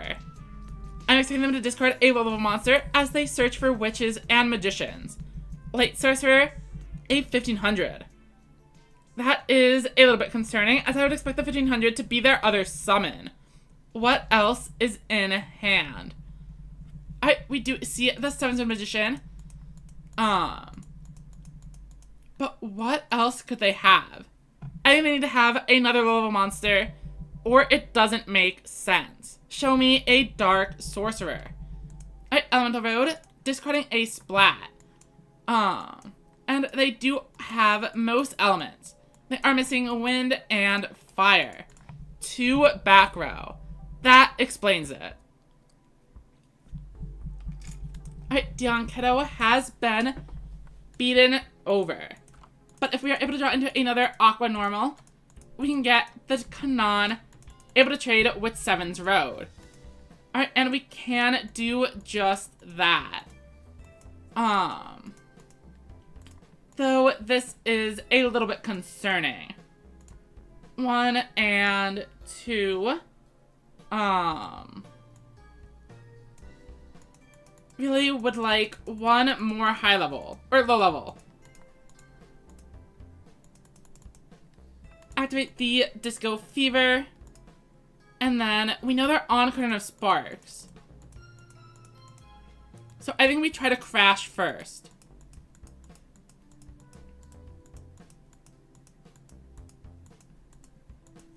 Speaker 1: I'm expecting them to discard a low-level monster as they search for Witches and Magicians. Light Sorcerer, a 1500. That is a little bit concerning, as I would expect the 1500 to be their other summon. What else is in hand? We do see the 7's Magician. But what else could they have? I think they need to have another low-level monster, or it doesn't make sense. Show me a Dark Sorcerer. Alright, Elemental Road, discarding a Splat. And they do have most elements. They are missing Wind and Fire. 2 back row. That explains it. Alright, Dianketo has been beaten over. But if we are able to draw into another Aqua Normal, we can get the Kanan able to trade with 7's Road. Alright, and we can do just that. Though this is a little bit concerning. 1 and 2. Really would like one more high level, or low level. Activate the Disco Fever. And then we know they're on Curtain of Sparks. So I think we try to crash first.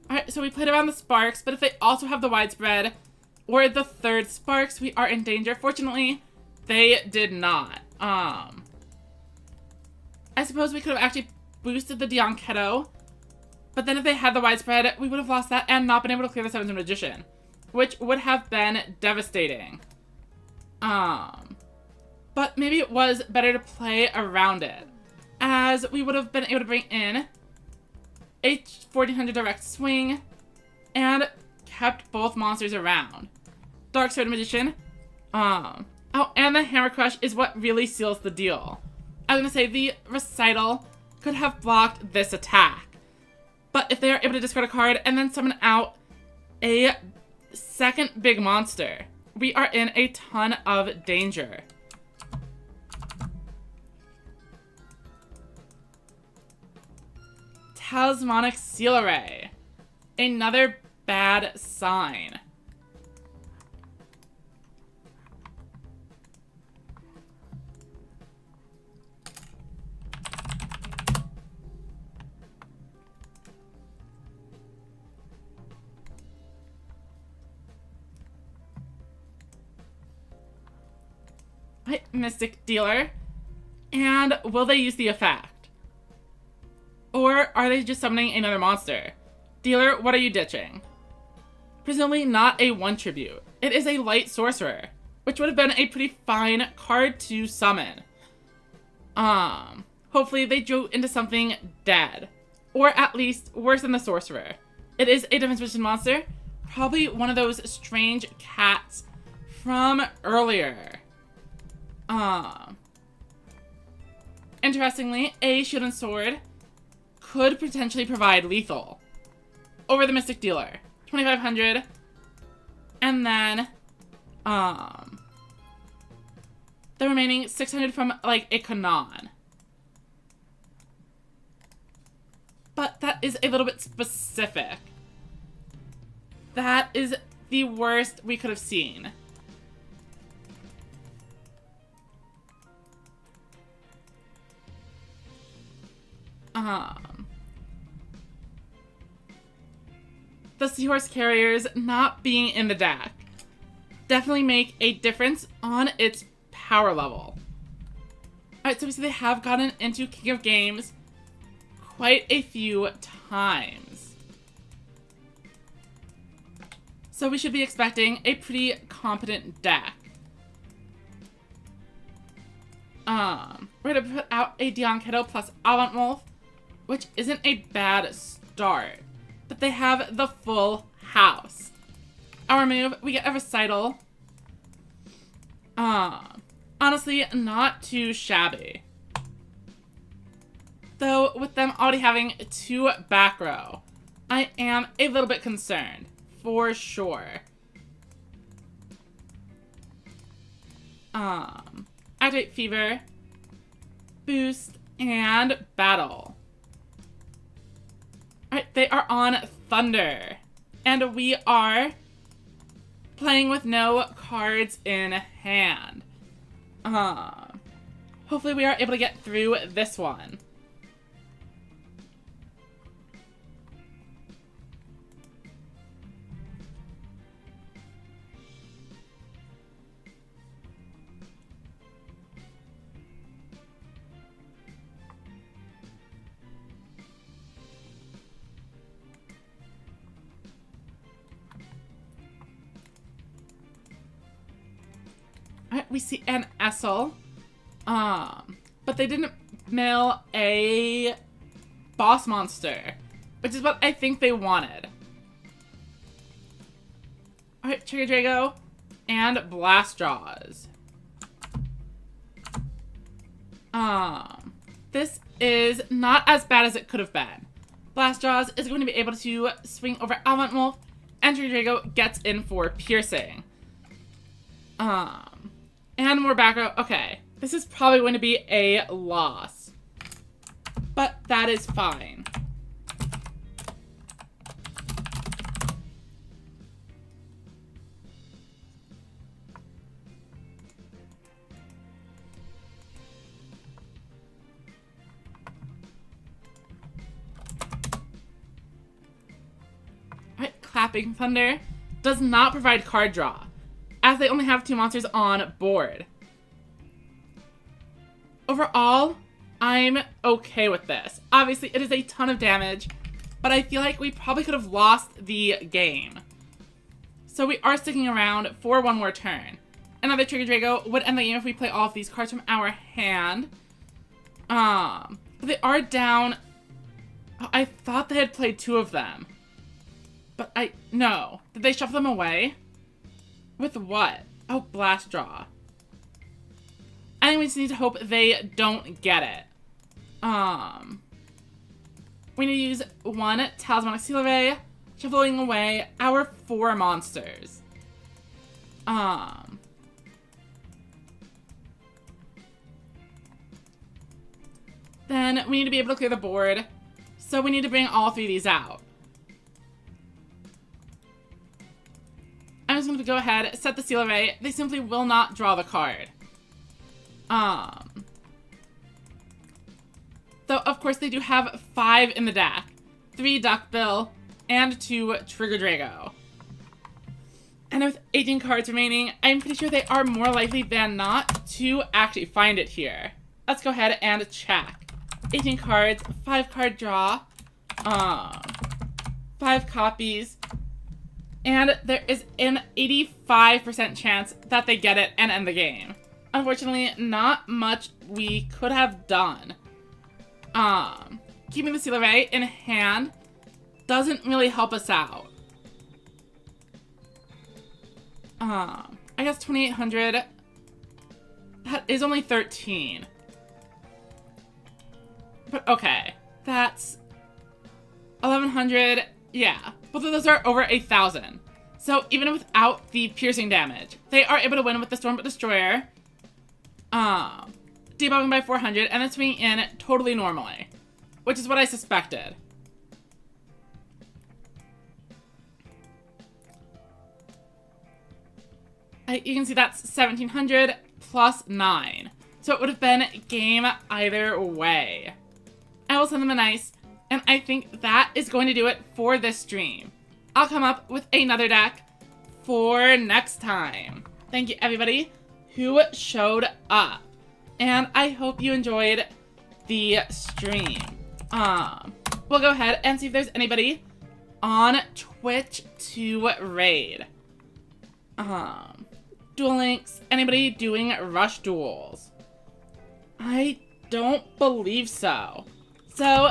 Speaker 1: Alright, so we played around the Sparks, but if they also have the Widespread or the 3rd Sparks, we are in danger. Fortunately, they did not. I suppose we could have actually boosted the Dianketo, but then if they had the Widespread, we would have lost that and not been able to clear the 7's Magician, which would have been devastating. But maybe it was better to play around it, as we would have been able to bring in a 1400 direct swing and kept both monsters around. Dark Sword Magician. Oh, and the Hammer Crush is what really seals the deal. I was gonna say the Recital could have blocked this attack. But if they are able to discard a card and then summon out a second big monster, we are in a ton of danger. Talismanic Seal Array. Another bad sign. Mystic Dealer. And will they use the effect? Or are they just summoning another monster? Dealer, what are you ditching? Presumably not a 1 tribute. It is a light sorcerer, which would have been a pretty fine card to summon. Hopefully they drew into something dead. Or at least worse than the sorcerer. It is a defense position monster. Probably one of those strange cats from earlier. Interestingly, a shield and sword could potentially provide lethal over the Mystic Dealer. 2,500. And then, the remaining 600 from, like, a Kanon. But that is a little bit specific. That is the worst we could have seen. The Seahorse Carriers not being in the deck definitely make a difference on its power level. Alright, so we see they have gotten into King of Games quite a few times. So we should be expecting a pretty competent deck. We're going to put out a Dion Kettle plus Avant Wolf, which isn't a bad start. But they have the full house. Our move, we get a Recital. Honestly, not too shabby. Though, with them already having 2 back row, I am a little bit concerned. For sure. Activate Fever, Boost, and Battle. Alright, they are on Thunder. And we are playing with no cards in hand. Hopefully we are able to get through this one. We see an Essel. But they didn't mill a boss monster, which is what I think they wanted. Alright, Trigger Drago and Blast Jaws. This is not as bad as it could have been. Blast Jaws is going to be able to swing over Avant Wolf, and Trigger Drago gets in for piercing. And more back row. Okay, this is probably going to be a loss, but that is fine. Alright, Clapping Thunder does not provide card draw, as they only have 2 monsters on board. Overall, I'm okay with this. Obviously, it is a ton of damage, but I feel like we probably could have lost the game. So we are sticking around for one more turn. Another Trigger Drago would end the game if we play all of these cards from our hand. But they are down. I thought they had played 2 of them. But no. Did they shuffle them away? With what? Oh, Blast Draw. I think we just need to hope they don't get it. We need to use 1 Talismanic Seal Ray, shuffling away our 4 monsters. Then we need to be able to clear the board, so we need to bring all 3 of these out. I'm just going to go ahead, set the Seal Array. They simply will not draw the card. Though, of course, they do have 5 in the deck. 3 Duckbill and 2 Trigger Drago. And with 18 cards remaining, I'm pretty sure they are more likely than not to actually find it here. Let's go ahead and check. 18 cards, 5 card draw, 5 copies, and there is an 85% chance that they get it and end the game. Unfortunately, not much we could have done. Keeping the seal array in hand doesn't really help us out. I guess 2,800, that is only 13. But okay, that's 1,100, yeah. Both of those are over 1,000. So even without the piercing damage, they are able to win with the Stormbolt Destroyer, debuffing by 400, and then swinging in totally normally, which is what I suspected. You can see that's 1,700 plus 9. So it would have been game either way. I will send them a nice, and I think that is going to do it for this stream. I'll come up with another deck for next time. Thank you everybody who showed up, and I hope you enjoyed the stream. We'll go ahead and see if there's anybody on Twitch to raid. Duel Links, anybody doing Rush Duels? I don't believe so. So